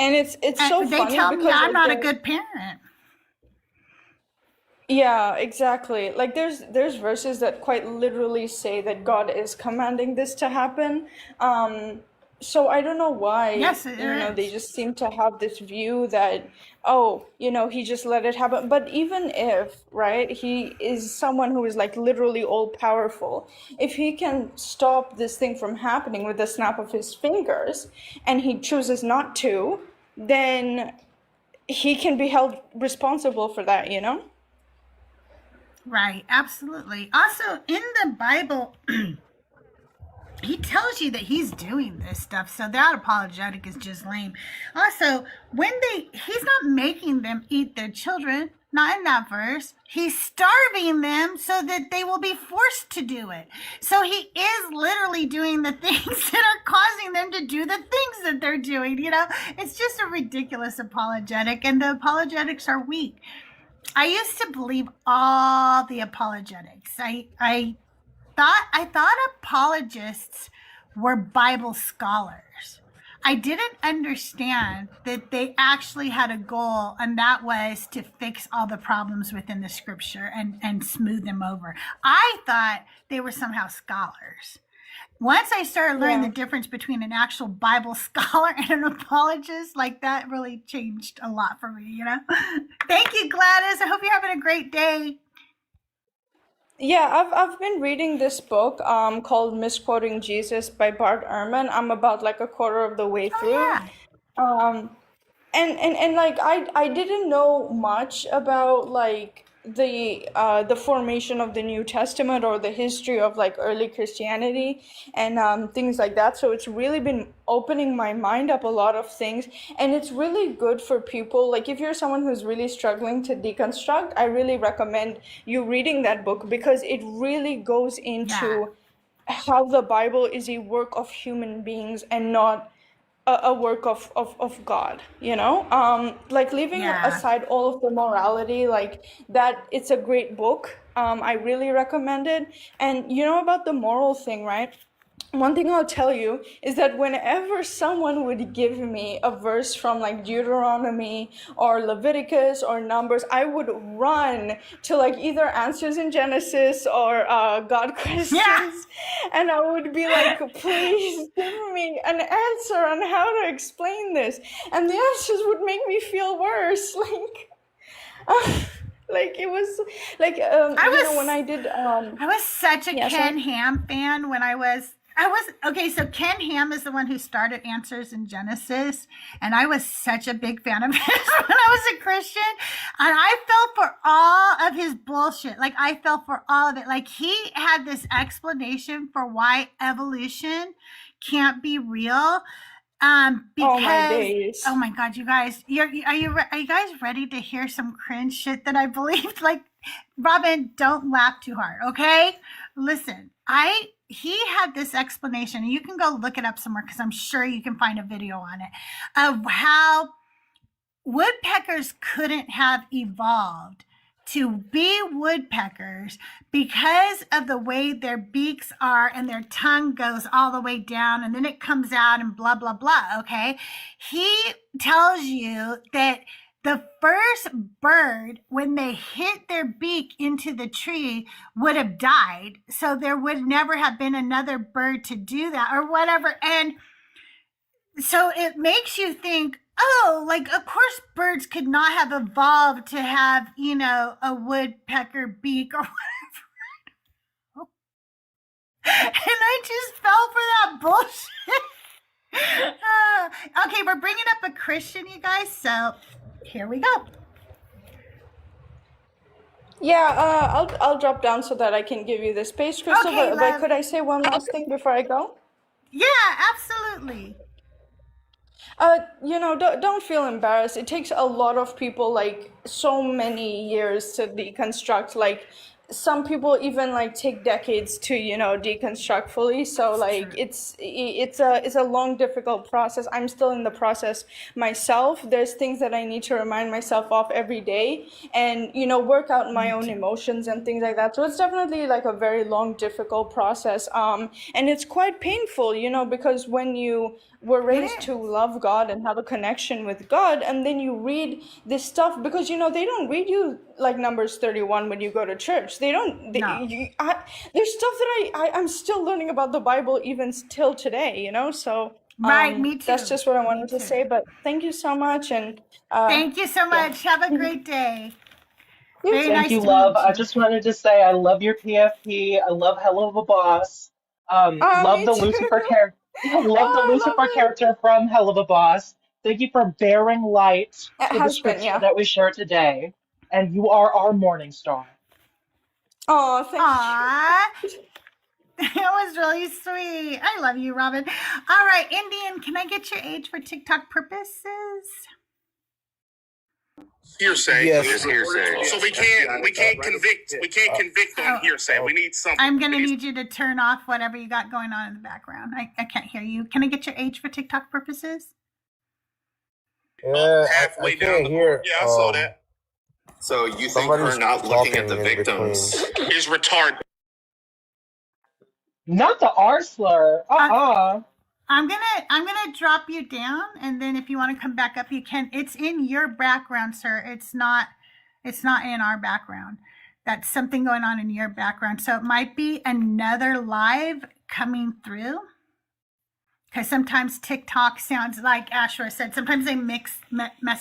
And it's so They funny tell me because I'm not a there's- good parent. Yeah, exactly. Like there's verses that quite literally say that God is commanding this to happen. So I don't know why, Yes, they just seem to have this view that, oh, he just let it happen. But even if, right, he is someone who is like literally all powerful, if he can stop this thing from happening with the snap of his fingers and he chooses not to, then he can be held responsible for that, Right, absolutely. Also, in the Bible, he tells you that he's doing this stuff, so that apologetic is just lame. Also, he's not making them eat their children, not in that verse. He's starving them so that they will be forced to do it. So he is literally doing the things that are causing them to do the things that they're doing. It's just a ridiculous apologetic, and the apologetics are weak. I used to believe all the apologetics. I thought apologists were Bible scholars. I didn't understand that they actually had a goal, and that was to fix all the problems within the scripture and smooth them over. I thought they were somehow scholars. Once I started learning the difference between an actual Bible scholar and an apologist, like that really changed a lot for me, Thank you, Gladys. I hope you're having a great day. Yeah, I've been reading this book called Misquoting Jesus by Bart Ehrman. I'm about like a quarter of the way through. Yeah. And like I didn't know much about like the formation of the New Testament or the history of like early Christianity and things like that. So it's really been opening my mind up a lot of things, and it's really good for people. Like if you're someone who's really struggling to deconstruct, I really recommend you reading that book, because it really goes Yeah. into how the Bible is a work of human beings and not a work of God, you know? Like leaving Yeah. aside all of the morality, like that, it's a great book. I really recommend it. And you know about the moral thing, right? One thing I'll tell you is that whenever someone would give me a verse from like Deuteronomy or Leviticus or Numbers, I would run to like either Answers in Genesis or God Yeah. Questions, and I would be like, please give me an answer on how to explain this. And the answers would make me feel worse. Like it was like I you know, when was I did I was such a yeah, sorry. Ken Ham fan when I was okay, so Ken Ham is the one who started Answers in Genesis, and I was such a big fan of his when I was a Christian, and I fell for all of his bullshit. Like I fell for all of it. Like he had this explanation for why evolution can't be real. Oh my Because days. oh my God, you guys, are you guys ready to hear some cringe shit that I believed? Like, Robin, don't laugh too hard, okay? Listen, he had this explanation, and you can go look it up somewhere because I'm sure you can find a video on it, of how woodpeckers couldn't have evolved to be woodpeckers because of the way their beaks are and their tongue goes all the way down and then it comes out and blah, blah, blah. Okay. He tells you that the first bird, when they hit their beak into the tree, would have died. So there would never have been another bird to do that or whatever. And so it makes you think, oh, like, of course birds could not have evolved to have, you know, a woodpecker beak or whatever. And I just fell for that bullshit. Okay, we're bringing up a Christian, you guys, so here we go. Yeah, I'll drop down so that I can give you the space, Crystal. Okay, But love. could I say one last thing before I go? Yeah, absolutely. You know, don't feel embarrassed. It takes a lot of people like so many years to deconstruct. Like some people even like take decades to, you know, deconstruct fully. So like it's a long, difficult process. I'm still in the process myself. There's things that I need to remind myself of every day, and you know, work out my own emotions and things like that. So it's definitely like a very long, difficult process. And it's quite painful, you know, because when you were raised to love God and have a connection with God, and then you read this stuff, because you know they don't read you like Numbers 31 when you go to church. They don't. No. There's stuff that I'm still learning about the Bible even till today. You know, so Right, me that's too. just what I Me wanted to too. say. But thank you so much, and Thank you so yeah. much. Have a great day. You Very too. Thank nice you, to love. meet I you. just wanted to say I love your PFP. I love Hell of a Boss. Love Me the too. Lucifer character. Love the Oh, I love Lucifer it. character from Hell of a Boss. Thank you for bearing light It to the has been, scripture yeah. that we share today. And you are our morning star. Oh, thank Aww. you. That was really sweet. I love you, Robin. All right, Indian, can I get your age for TikTok purposes? Hearsay Yes. is hearsay. So we can't convict on hearsay. We need something. I'm going to need you to turn off whatever you got going on in the background. I can't hear you. Can I get your age for TikTok purposes? Halfway down the here. Yeah, I saw that. So you think her not looking at the victims is retarded? Not the R slur. I'm gonna drop you down, and then if you want to come back up, you can. It's in your background, sir. It's not in our background. That's something going on in your background. So it might be another live coming through. Because sometimes TikTok sounds like Ashra said. Sometimes they mess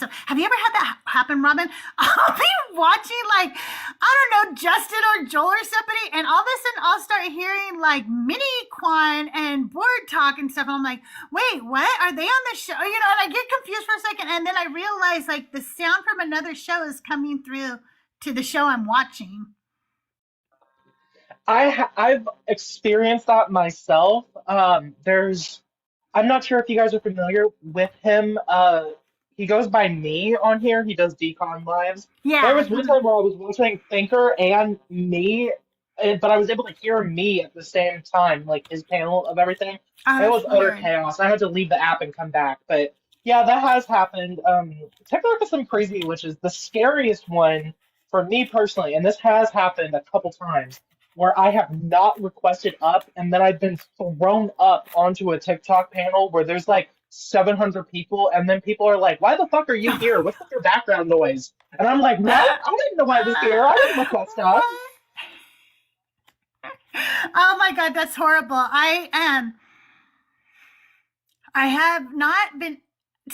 up. Have you ever had that happen, Robin? I'll be watching like, I don't know, Justin or Joel or somebody, and all of a sudden I'll start hearing like Mini Quan and Board Talk and stuff. And I'm like, wait, what? Are they on the show? You know, and I get confused for a second, and then I realize like the sound from another show is coming through to the show I'm watching. I've experienced that myself. I'm not sure if you guys are familiar with him. He goes by Me on here. He does Decon lives. Yeah. There was one time where I was watching Thinker and Me, but I was able to hear Me at the same time, like his panel of everything. It was utter chaos. I had to leave the app and come back. But yeah, that has happened. Take a look at some crazy witches. The scariest one for me personally, and this has happened a couple times, where I have not requested up, and then I've been thrown up onto a TikTok panel where there's like 700 people, and then people are like, "Why the fuck are you here? What's with your background noise?" And I'm like, "What? I didn't know I was here. I didn't request up." Oh my God, that's horrible. I have not been,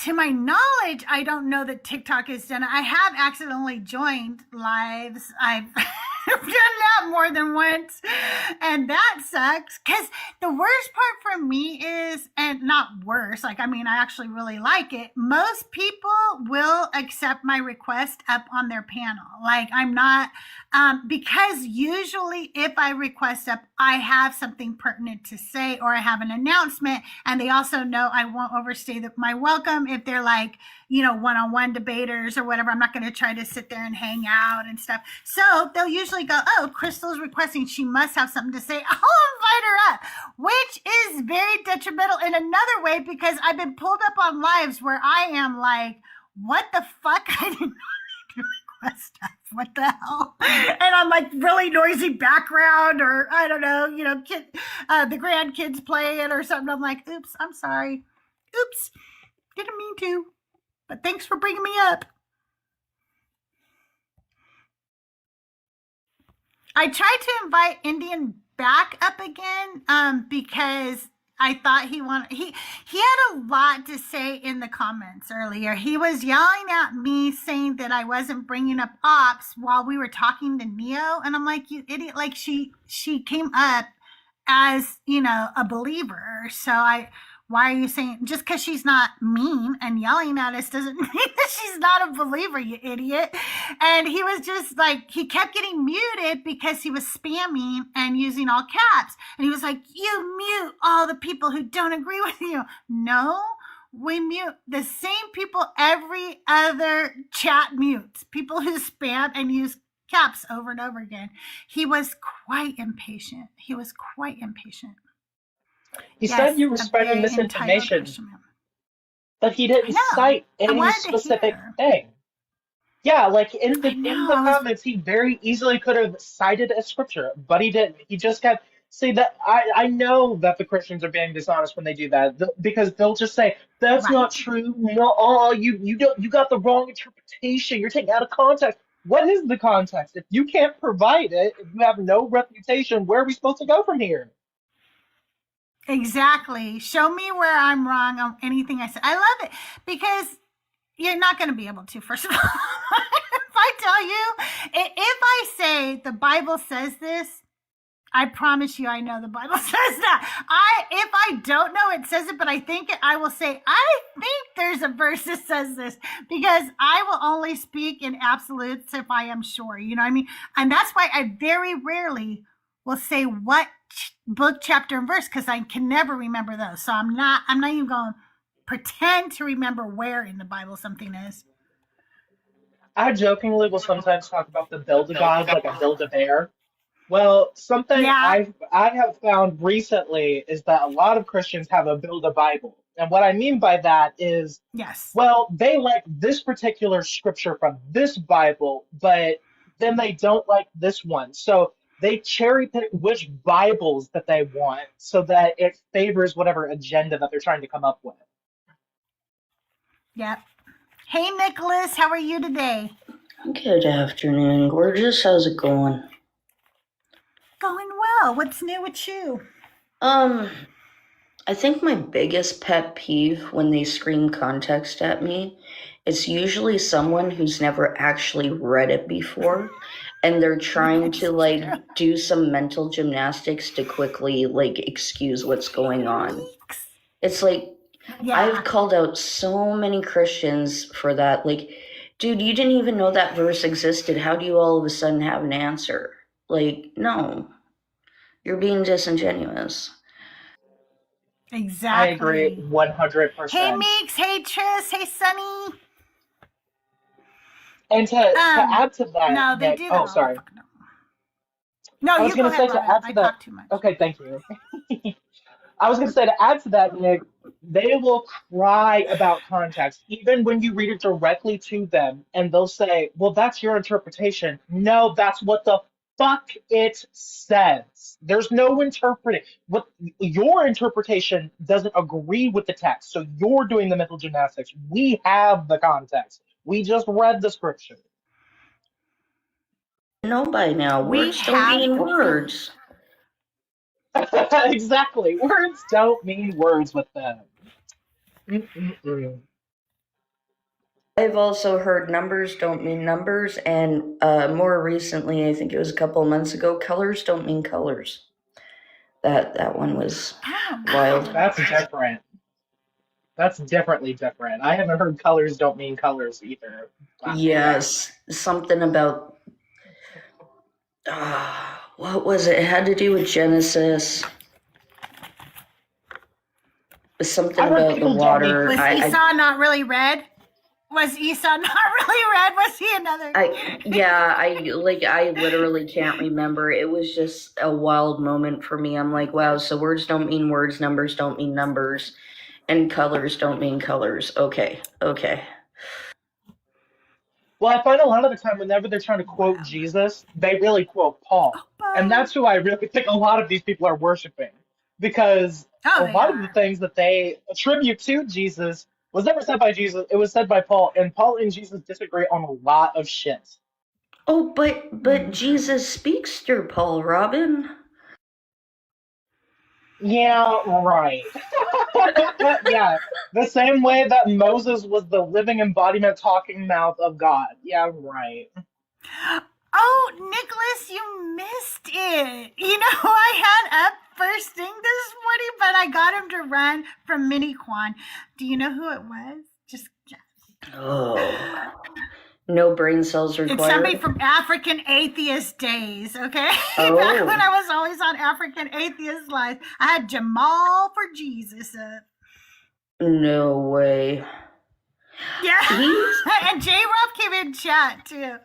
to my knowledge, I don't know that TikTok has done it. I have accidentally joined lives. I've done that more than once, and that sucks. Because the worst part for me is, and not worse, like, I mean, I actually really like it. Most people will accept my request up on their panel. Like, I'm not, because usually if I request up, I have something pertinent to say, or I have an announcement, and they also know I won't overstay my welcome if they're like, you know, one-on-one debaters or whatever. I'm not going to try to sit there and hang out and stuff. So they'll usually go, "Oh, Crystal's requesting. She must have something to say. I'll invite her up," which is very detrimental in another way, because I've been pulled up on lives where I am like, what the fuck? I didn't know I could request stuff. What the hell? And I'm like really noisy background, or I don't know, you know, the grandkids playing or something. I'm like, oops, I'm sorry. Oops, didn't mean to. But thanks for bringing me up. I tried to invite Indian back up again because I thought he had a lot to say in the comments earlier. He was yelling at me saying that I wasn't bringing up ops while we were talking to Neo. And I'm like, you idiot. Like, she came up as, you know, a believer. So why are you saying, just because she's not mean and yelling at us doesn't mean that she's not a believer, you idiot. And he was just like, he kept getting muted because he was spamming and using all caps. And he was like, "You mute all the people who don't agree with you." No, we mute the same people every other chat mutes. People who spam and use caps over and over again. He was quite impatient. He said you were spreading misinformation, but he didn't cite any specific thing. Yeah, like in the comments, he very easily could have cited a scripture, but he didn't. He just kept saying that. I know that the Christians are being dishonest when they do that, because they'll just say that's not true. No, you got the wrong interpretation. You're taking out of context. What is the context? If you can't provide it, if you have no refutation, where are we supposed to go from here? Exactly. Show me where I'm wrong on anything I said. I love it because you're not going to be able to, first of all. If I tell you, if I say the Bible says this, I promise you I know the Bible says that. If I don't know it says it, but I think it, I will say, I think there's a verse that says this, because I will only speak in absolutes if I am sure. You know what I mean? And that's why I very rarely will say what book, chapter, and verse, because I can never remember those. So I'm not even going to pretend to remember where in the Bible something is. I jokingly will sometimes talk about the Build-A-God like a Build-A-Bear. Well, something I have found recently is that a lot of Christians have a Build-A-Bible. And what I mean by that is, well, they like this particular scripture from this Bible, but then they don't like this one. So they cherry pick which Bibles that they want so that it favors whatever agenda that they're trying to come up with. Yep. Hey, Nicholas, how are you today? Good afternoon, gorgeous. How's it going? Going well. What's new with you? I think my biggest pet peeve when they scream context at me, it's usually someone who's never actually read it before, and they're trying to do some mental gymnastics to quickly excuse what's going on. It's like, I've called out so many Christians for that. Like, Dude, you didn't even know that verse existed. How do you all of a sudden have an answer? Like, no. You're being disingenuous. I agree Exactly. 100%. Hey, Meeks. Hey, Tris. Hey, Sunny. And to add to that, No, they Nick, do that oh, all the sorry. fucking time. No, I was you go going to ahead, say to Robin. add I to that. talk too much. Okay, thank you. I was going to say to add to that, Nick, they will cry about context, even when you read it directly to them, and they'll say, well, that's your interpretation. No, that's what the fuck it says. There's no interpreting. What your interpretation doesn't agree with the text, so you're doing the mental gymnastics. We have the context. We just read the scripture. Know by now, We words don't have mean the words. Exactly. Words don't mean words with them. Mm-mm-mm. I've also heard numbers don't mean numbers, and more recently, I think it was a couple of months ago, colors don't mean colors. That one was wild. That's different. That's differently different. I haven't heard colors don't mean colors either. Yes, something about what was it? It had to do with Genesis. Something about the water. Was Esau not really red? Was Esau not really red? Was he another? I literally can't remember. It was just a wild moment for me. I'm like, wow, so words don't mean words, numbers don't mean numbers, and colors don't mean colors. Okay. Well, I find a lot of the time whenever they're trying to quote Jesus, they really quote Paul. And that's who I really think a lot of these people are worshiping. Because a lot of the things that they attribute to Jesus was never said by Jesus, it was said by Paul. And Paul and Jesus disagree on a lot of shit. Oh, but Jesus speaks through Paul, Robin. Yeah, right. Yeah, the same way that Moses was the living embodiment, talking mouth of God. Yeah, right. Oh, Nicholas, you missed it. You know, I had up first thing this morning, but I got him to run from Miniquan. Do you know who it was? Just guess. Oh. No brain cells required. It's somebody from African Atheist days, okay? Oh. Back when I was always on African Atheist Live, I had Jamal for Jesus up. No way. Yeah. And J-Rob came in chat, too.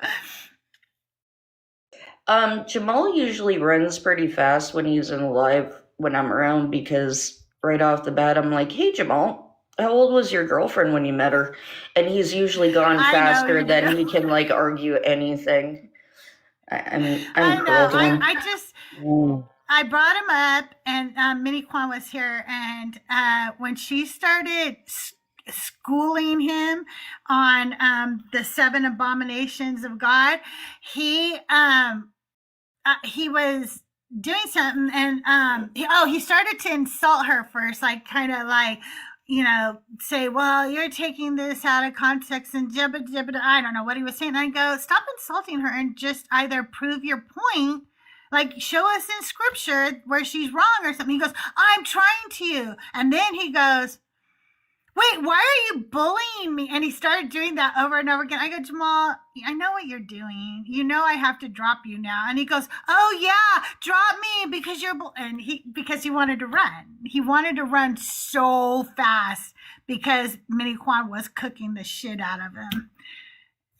Jamal usually runs pretty fast when he's in live when I'm around, because right off the bat, I'm like, hey, Jamal, how old was your girlfriend when you met her? And he's usually gone faster than he can argue anything. I brought him up, and Minnie Kwan was here, and when she started schooling him on the 7 abominations of God, he was doing something, and he started to insult her first, say, well, you're taking this out of context and I don't know what he was saying. I go, stop insulting her and just either prove your point, show us in scripture where she's wrong or something. He goes, I'm trying to. And then he goes, wait, why are you bullying me? And he started doing that over and over again. I go, Jamal, I know what you're doing. You know I have to drop you now. And he goes, oh yeah, drop me because because he wanted to run. He wanted to run so fast because Minnie Kwan was cooking the shit out of him.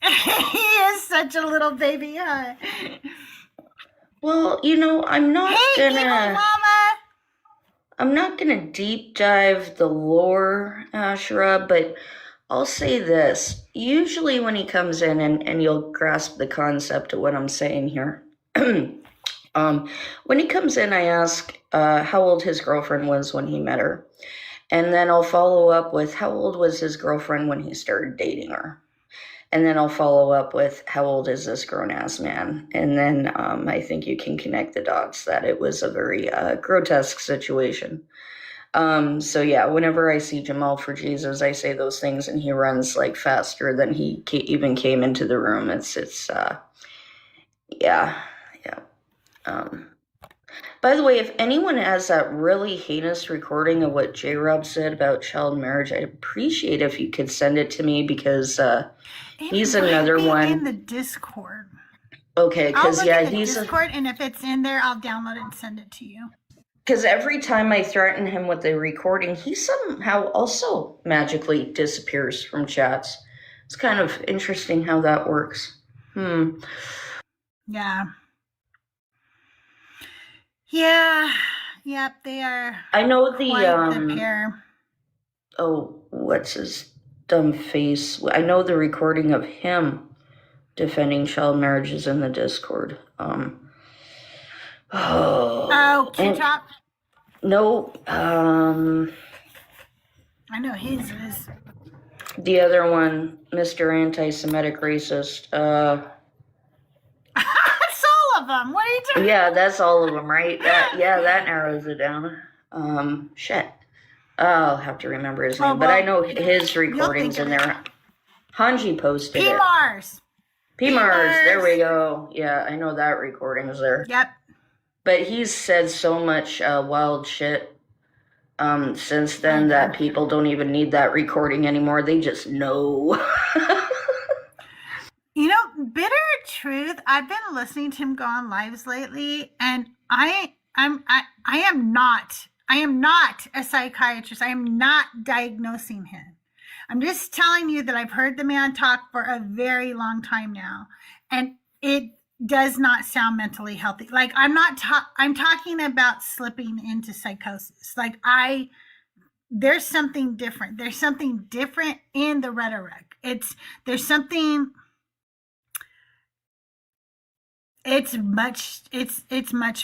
He is such a little baby, huh? Well, I'm not I'm not gonna deep dive the lore, Ashra, but I'll say this. Usually when he comes in, and you'll grasp the concept of what I'm saying here. When he comes in, I ask how old his girlfriend was when he met her. And then I'll follow up with how old was his girlfriend when he started dating her. And then I'll follow up with how old is this grown-ass man? And then I think you can connect the dots that it was a very grotesque situation. So yeah, whenever I see Jamal for Jesus, I say those things, and he runs faster than he even came into the room. By the way, if anyone has that really heinous recording of what J-Rob said about child marriage, I'd appreciate if you could send it to me, because he's another one in the Discord. Okay, I'll because look yeah, at the he's Discord, and if it's in there, I'll download it and send it to you. because every time I threaten him with the recording, he somehow also magically disappears from chats. It's kind of interesting how that works. Yeah. Yeah. Yep, they are I know quite the pair. Oh, what's his dumb face? I know the recording of him defending child marriages in the Discord. Q-Top? No, I know his is. the other one, Mr. Anti-Semitic Racist. That's all of them. What are you doing? Yeah, that's all of them, right? That narrows it down. Shit. I'll have to remember his name, but I know his recordings in there. Hanji posted it. P-Mars, there we go. Yeah, I know that recording is there. Yep. But he's said so much wild shit since then that people don't even need that recording anymore. They just know. You know, bitter truth, I've been listening to him go on lives lately, and I am not a psychiatrist. I am not diagnosing him. I'm just telling you that I've heard the man talk for a very long time now, and it does not sound mentally healthy. Like, I'm talking about slipping into psychosis. Like, there's something different. There's something different in the rhetoric. There's something. It's much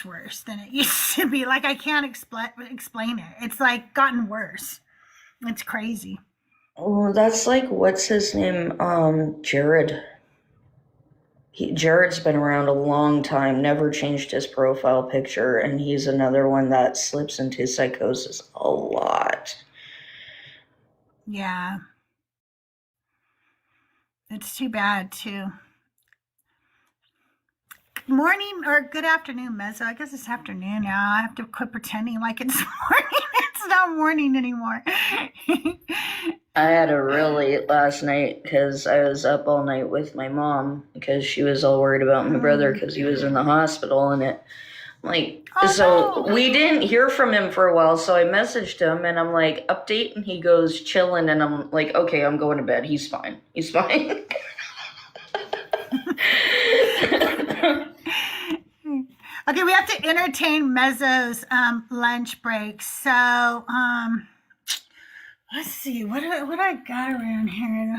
worse than it used to be. Like, I can't explain it. It's like gotten worse. It's crazy. Oh, that's like, what's his name? Jared. Jared's been around a long time, never changed his profile picture, and he's another one that slips into psychosis a lot. Yeah. It's too bad, too. Morning or good afternoon, Mezzo. I guess it's afternoon now. I have to quit pretending like it's morning. It's not morning anymore. I had a real late last night because I was up all night with my mom because she was all worried about my brother because he was in the hospital, and we didn't hear from him for a while, so I messaged him and I'm like, update, and he goes, chilling, and I'm like, okay, I'm going to bed. He's fine. Okay, we have to entertain Mezzo's lunch break. So, let's see, what I got around here?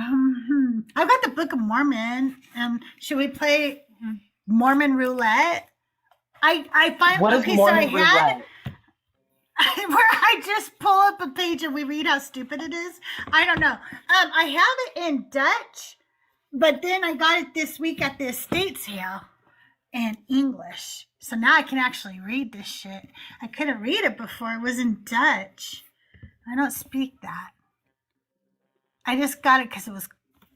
I've got the Book of Mormon. Should we play Mormon roulette? I find what is Mormon roulette? Where I just pull up a page and we read how stupid it is. I don't know. I have it in Dutch, but then I got it this week at the estate sale in English. So now I can actually read this shit. I couldn't read it before. It was in Dutch. I don't speak that. I just got it because it was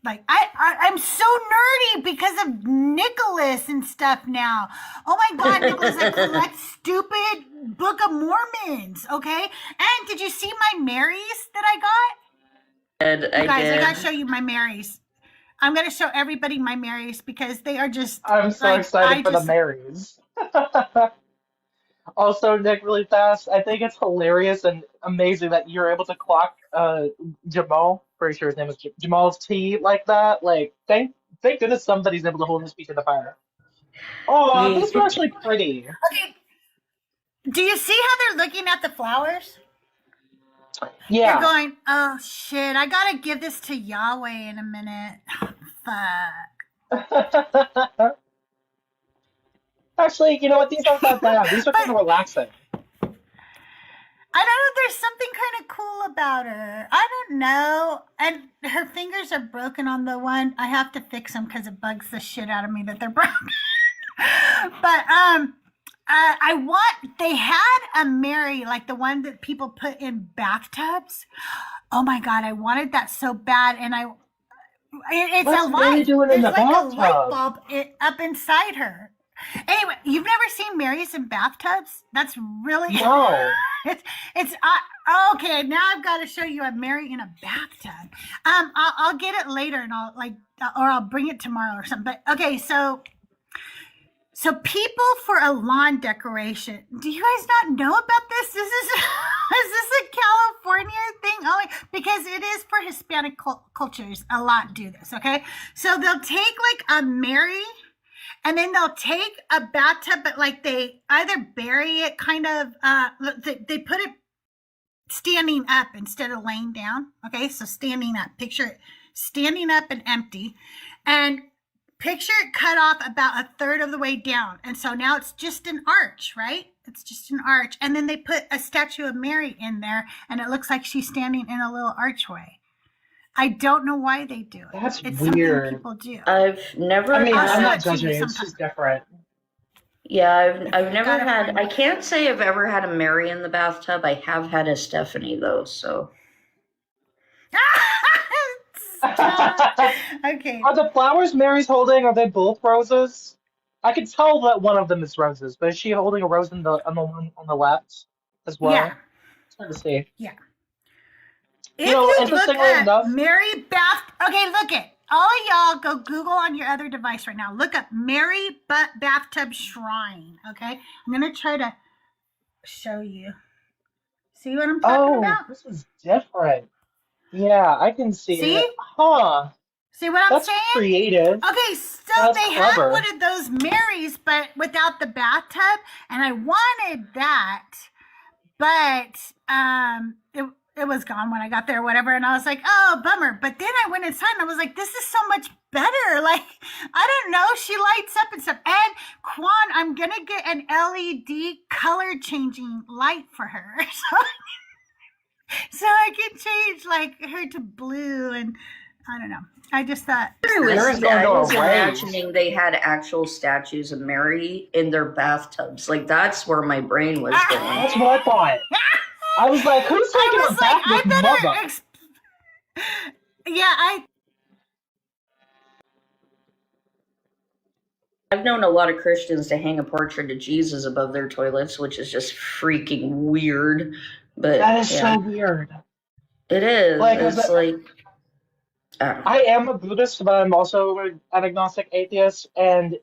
like, I'm so nerdy because of Nicholas and stuff now. Oh my God, Nicholas, I collect stupid Book of Mormons, okay? And did you see my Marys that I got? I got to show you my Marys. I'm going to show everybody my Marys because they are just... I'm so excited for the Marys. Also, Nick, really fast, I think it's hilarious and amazing that you're able to clock Jamal, pretty sure his name is Jamal's tea like that. Like, thank goodness somebody's able to hold his feet to the fire. Oh, those are actually pretty. Okay. Do you see how they're looking at the flowers? Yeah. They're going, oh shit, I gotta give this to Yahweh in a minute. Fuck. Actually, you know what? These aren't that bad. These are kind of relaxing. I don't know. There's something kind of cool about her. I don't know. And her fingers are broken on the one. I have to fix them because it bugs the shit out of me that they're broken. But they had a Mary, like the one that people put in bathtubs. Oh my God, I wanted that so bad. And it's What's a light. Mary doing in the There's like bathtub? a light bulb up inside her. Anyway, you've never seen Marys in bathtubs? That's really No. it's okay. Now I've got to show you a Mary in a bathtub. I'll get it later, and I'll bring it tomorrow or something. But okay, so people for a lawn decoration. Do you guys not know about this? Is this a California thing? Oh, because it is for Hispanic cultures. A lot do this. Okay, so they'll take like a Mary. And then they'll take a bathtub, but like they either bury it kind of, they put it standing up instead of laying down. Okay, so standing up. Picture it standing up and empty. And picture it cut off about a third of the way down. And so now it's just an arch, right? It's just an arch. And then they put a statue of Mary in there, and it looks like she's standing in a little archway. I don't know why they do it. That's it's weird. Something people do. I've never. I mean, I'll I'm show not it to you judging. It's sometime. just different. Yeah, I've never Gotta had. find I it. can't say I've ever had a Mary in the bathtub. I have had a Stephanie though. So Okay. Are the flowers Mary's holding, are they both roses? I can tell that one of them is roses, but is she holding a rose on the one on the left as well? Yeah. It's hard to see. Yeah. You If know, you look interestingly at enough- Mary Bath, okay, look it. All of y'all go Google on your other device right now. Look up Mary Bathtub Shrine. Okay, I'm gonna try to show you. See what I'm talking about? This is different. Yeah, I can see See? it. Huh. See what I'm That's saying? creative. Okay, so That's they clever. had one of those Marys, but without the bathtub, and I wanted that, but it was gone when I got there, or whatever, and I was like, oh, bummer. But then I went inside and I was like, this is so much better. Like, I don't know, she lights up and stuff. And Quan, I'm gonna get an LED color changing light for her, so I can change like her to blue, and I don't know. I just thought I was Mary's going to a rave. imagining they had actual statues of Mary in their bathtubs. Like that's where my brain was going. That's what I thought. I was like, who's taking a bath with mother? I've known a lot of Christians to hang a portrait of Jesus above their toilets, which is just freaking weird. But That is yeah, so weird. it is. Like, It's like I am a Buddhist, but I'm also an agnostic atheist, and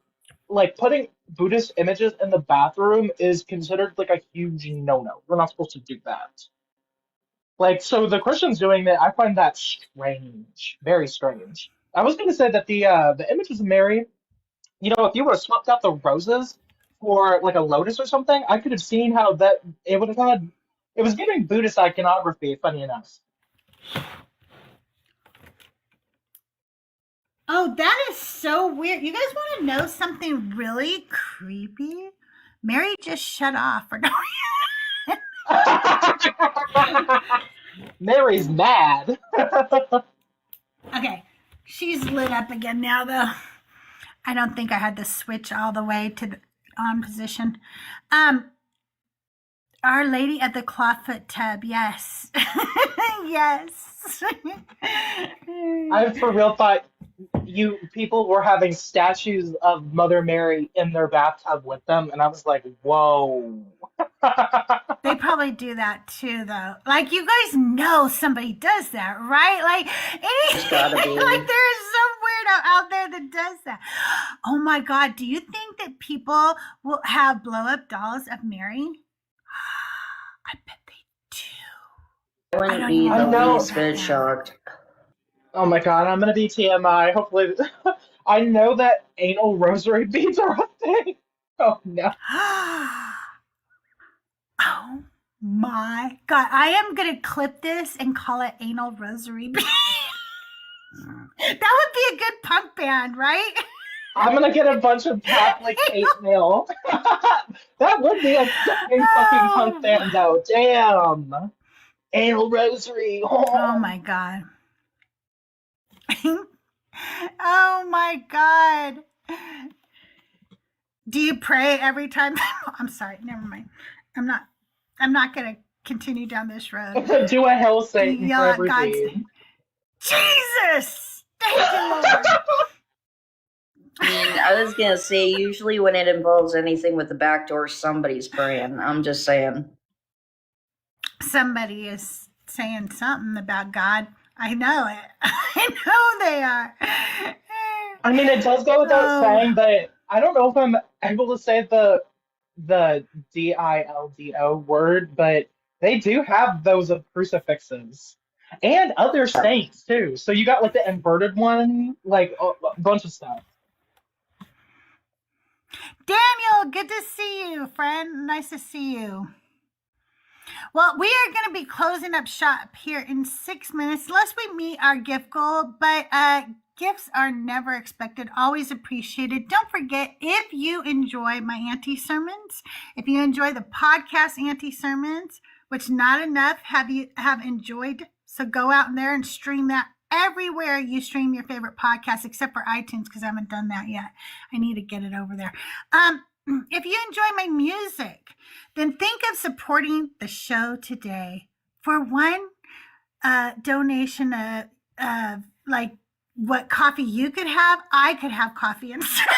like putting Buddhist images in the bathroom is considered like a huge no-no. We're not supposed to do that. Like, so the Christians doing that, I find that strange, very strange. I was going to say that the images of Mary, you know, if you would have swapped out the roses for like a lotus or something, I could have seen how that it would have had. It was giving Buddhist iconography, funny enough. oh, that is so weird. You guys want to know something really creepy? Mary just shut off for no Mary's mad. Okay, she's lit up again now, though. I don't think I had to switch all the way to the on position. Our Lady at the Clawfoot Tub, yes. Yes. I for real thought you people were having statues of Mother Mary in their bathtub with them, and I was like, whoa. They probably do that too, though. Like, you guys know somebody does that, right? Like, There's gotta be. like there is some weirdo out there that does that. Oh my God, do you think that people will have blow-up dolls of Mary? I bet they do. I wouldn't don't be even the know least about bit that. shocked. Oh my god, I'm gonna be TMI. Hopefully, I know that anal rosary beads are a thing. Oh no. Oh my God. I am going to clip this and call it Anal Rosary. That would be a good punk band, right? I'm gonna get a bunch of Catholic hate mail. That would be a fucking punk band though. Damn. Anal rosary. Oh my God. Oh my God. Do you pray every time? I'm sorry. Never mind. I'm not going to continue down this road. Do a hell Satan Yell for at every God's bead. name. Jesus! Thank you, Lord. I was gonna say, usually when it involves anything with the back door, somebody's praying. I'm just saying. Somebody is saying something about God. I know it. I know they are. I mean, it does go without saying, but I don't know if I'm able to say the dildo word, but they do have those of crucifixes and other saints too. So you got like the inverted one, like a bunch of stuff. Daniel, good to see you, friend. Nice to see you. Well, we are going to be closing up shop here in 6 minutes, unless we meet our gift goal. But gifts are never expected, always appreciated. Don't forget, if you enjoy my Auntie Sermons, if you enjoy the podcast Auntie Sermons, which not enough have enjoyed, so go out there and stream that everywhere you stream your favorite podcast, except for iTunes, because I haven't done that yet. I need to get it over there. If you enjoy my music, then think of supporting the show today. For one donation of like what coffee you could have, I could have coffee instead.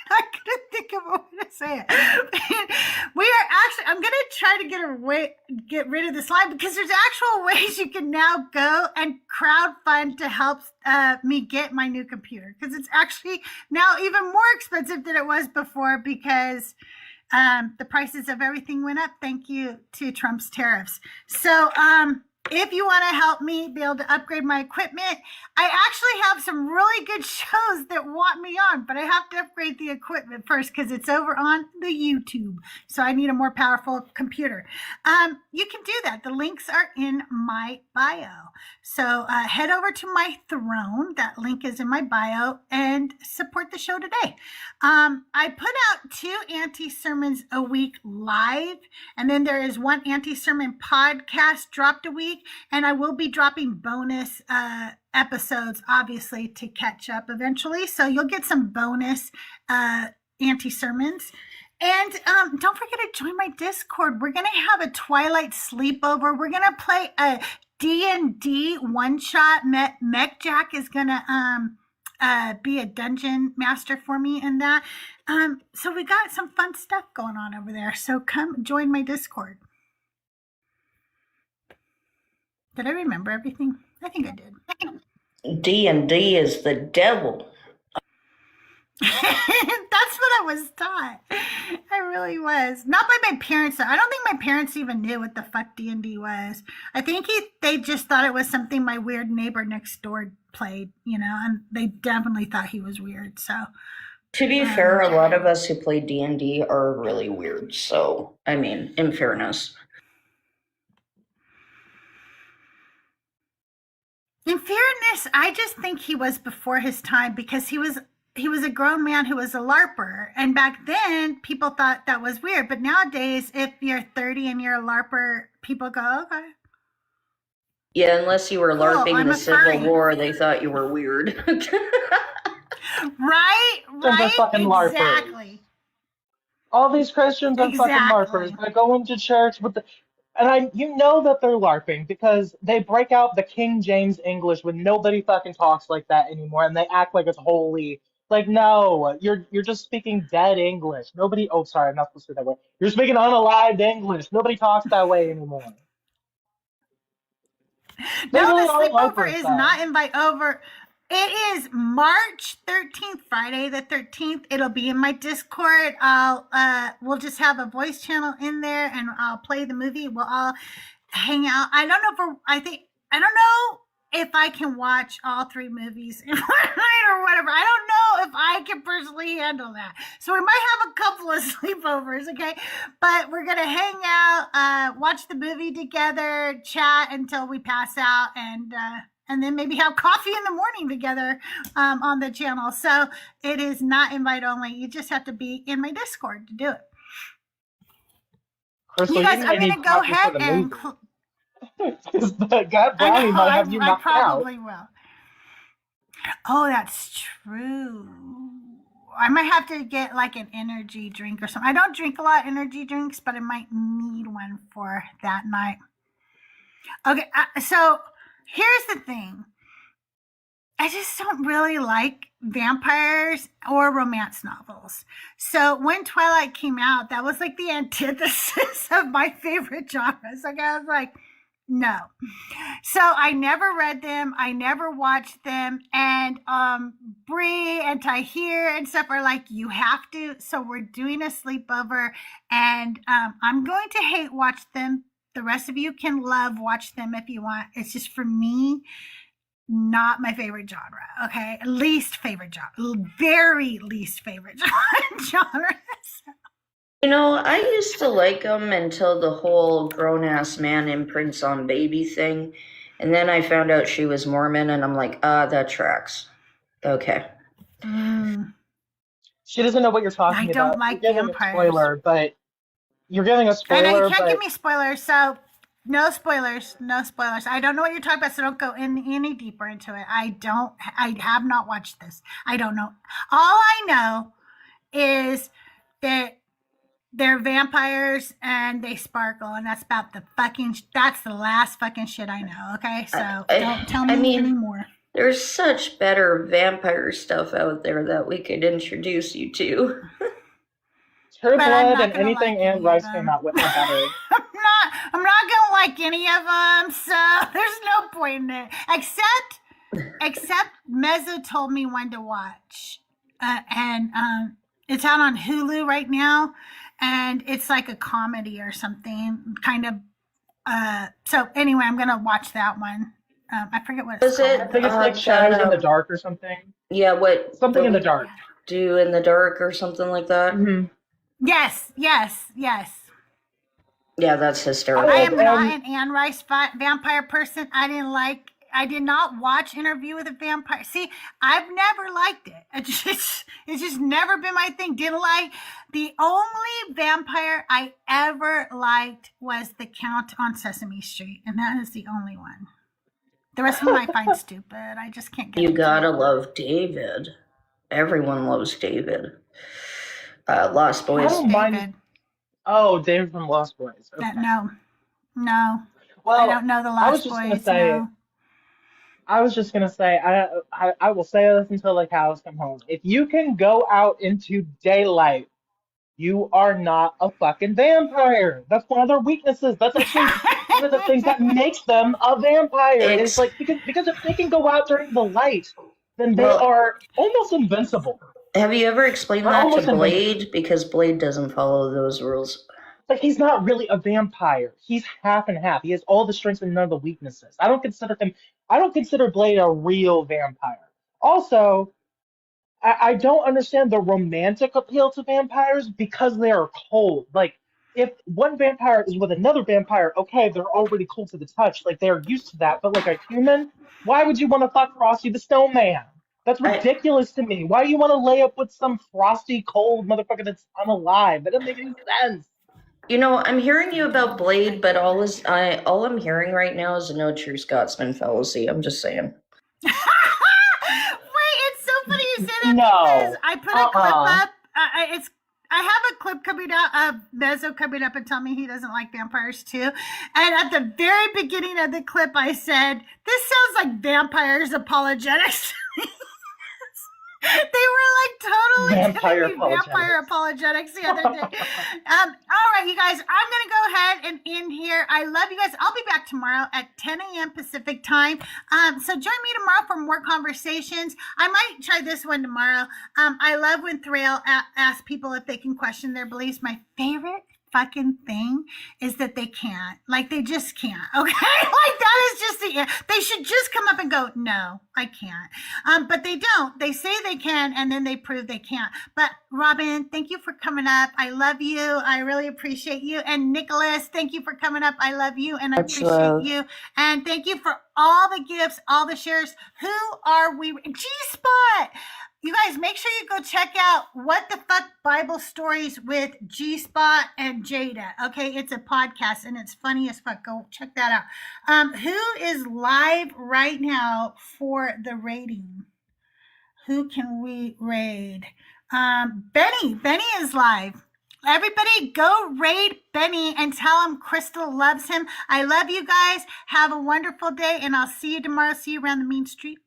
I couldn't think of a way to say it. We are actually, I'm going to try to get rid of this line, because there's actual ways you can now go and crowdfund to help me get my new computer, because it's actually now even more expensive than it was before, because the prices of everything went up. Thank you to Trump's tariffs. So, if you want to help me be able to upgrade my equipment, I actually have some really good shows that want me on, but I have to upgrade the equipment first, because it's over on the YouTube. So I need a more powerful computer. You can do that. The links are in my bio. So head over to my throne. That link is in my bio, and support the show today. I put out 2 Auntie Sermons a week live, and then there is 1 Auntie Sermon podcast dropped a week. And I will be dropping bonus episodes, obviously, to catch up eventually. So you'll get some bonus Auntie Sermons. And don't forget to join my Discord. We're going to have a Twilight sleepover. We're going to play a D&D one-shot. Mech Jack is going to be a dungeon master for me in that. So we got some fun stuff going on over there. So come join my Discord. Did I remember everything? I think I did. D&D is the devil. That's what I was taught. I really was. Not by my parents. I don't think my parents even knew what the fuck D&D was. I think they just thought it was something my weird neighbor next door played, and they definitely thought he was weird. So, to be fair, a lot of us who play D&D are really weird. So, I mean, in fairness. In fairness, I just think he was before his time, because he was a grown man who was a LARPer. And back then, people thought that was weird. But nowadays, if you're 30 and you're a LARPer, people go, okay. Yeah, unless you were Cool, LARPing the Civil War, they thought you were weird. Right? They're fucking LARPers. Exactly. All these Christians are fucking LARPers. They're going to church with and you know that they're LARPing, because they break out the King James English when nobody fucking talks like that anymore, and they act like it's holy. Like, no, you're just speaking dead English. Nobody. Oh, sorry, I'm not supposed to say that way. You're speaking unalived English. Nobody talks that way anymore. No, the sleepover is not invite over. It is March 13th, Friday the 13th. It'll be in my Discord. We'll just have a voice channel in there, and I'll play the movie. We'll all hang out. I don't know if I can watch all 3 movies in one night or whatever. I don't know if I can personally handle that. So we might have a couple of sleepovers, okay? But we're going to hang out, watch the movie together, chat until we pass out, and then maybe have coffee in the morning together on the channel. So it is not invite only. You just have to be in my Discord to do it. Crystal, you guys, I'm going to go ahead and... God Brownie might have you knocked out. I probably will. Oh, that's true. I might have to get like an energy drink or something. I don't drink a lot of energy drinks, but I might need one for that night. Okay, so... here's the thing. I just don't really like vampires or romance novels. So when Twilight came out, that was like the antithesis of my favorite genres. Like I was like, no. So I never read them. I never watched them. And Bree and Tahir and stuff are like, you have to. So we're doing a sleepover, and I'm going to hate watch them. The rest of you can love watch them if you want. It's just for me, not my favorite genre. Okay, least favorite genre, very least favorite genre. You know, I used to like them until the whole grown-ass man imprints on baby thing. And then I found out she was Mormon, and I'm like, that tracks. Okay. She doesn't know what you're talking about. I don't like you're giving vampires. A spoiler, but you're giving a spoiler. And you can't give me spoilers, so no spoilers. No spoilers. I don't know what you're talking about, so don't go any deeper into it. I have not watched this. I don't know. All I know is that they're vampires and they sparkle, and that's about that's the last fucking shit I know, okay? So don't tell me anymore. There's such better vampire stuff out there that we could introduce you to. Her Blood and anything Anne Rice came out with are better. I'm not gonna like any of them, so there's no point in it. Except Mezzo told me when to watch. And it's out on Hulu right now. And it's like a comedy or something, kind of. So anyway, I'm gonna watch that one. I forget what it's called. I think it's like Shadows in the Dark or something. Yeah, something in the dark. Do in the dark or something like that. Mm-hmm. Yes. Yeah, that's hysterical. I am not an Anne Rice vampire person. I did not watch Interview with a Vampire. See, I've never liked it. It's just never been my thing. Didn't like. The only vampire I ever liked was the Count on Sesame Street, and that is the only one. The rest of them I find stupid. I just can't get You gotta love David. Everyone loves David. Lost Boys. I don't mind. Oh, David from Lost Boys. Okay. No. Well, I don't know the Lost Boys. I was just gonna say, I will say this until the cows come home. If you can go out into daylight, you are not a fucking vampire. That's one of their weaknesses. That's actually one of the things that makes them a vampire. It's like because if they can go out during the light, then they are almost invincible. Have you ever explained that to Blade? Because Blade doesn't follow those rules. Like, he's not really a vampire. He's half and half. He has all the strengths and none of the weaknesses. I don't consider Blade a real vampire. Also, I don't understand the romantic appeal to vampires because they are cold. Like, if one vampire is with another vampire, okay, they're already cold to the touch. Like, they're used to that. But like a human, why would you want to fuck Frosty the Snowman? That's ridiculous to me. Why do you want to lay up with some frosty, cold motherfucker that's unalive? That doesn't make any sense. You know, I'm hearing you about Blade, but all I'm hearing right now is a No True Scotsman fallacy. I'm just saying. Wait, it's so funny you say that because I put a clip up. I have a clip coming out of Mezzo coming up and telling me he doesn't like vampires too. And at the very beginning of the clip, I said, "This sounds like vampires apologetics." They were like totally vampire apologetics the other day. All right, you guys, I'm going to go ahead and end here. I love you guys. I'll be back tomorrow at 10 a.m. Pacific time. So join me tomorrow for more conversations. I might try this one tomorrow. I love when Thrail asks people if they can question their beliefs. My favorite fucking thing is that they can't. Like, they just can't. Okay? Like, that is just they should just come up and go, no, I can't. But they don't. They say they can, and then they prove they can't. But Robin, thank you for coming up. I love you. I really appreciate you. And Nicholas, thank you for coming up. I love you, and I appreciate you. And thank you for all the gifts, all the shares. Who are we? G-Spot! You guys, make sure you go check out What the Fuck Bible Stories with G-Spot and Jada. Okay, it's a podcast and it's funny as fuck. Go check that out. Who is live right now for the rating? Who can we raid? Benny is live. Everybody go raid Benny and tell him Crystal loves him. I love you guys. Have a wonderful day, and I'll see you tomorrow. See you around the mean street.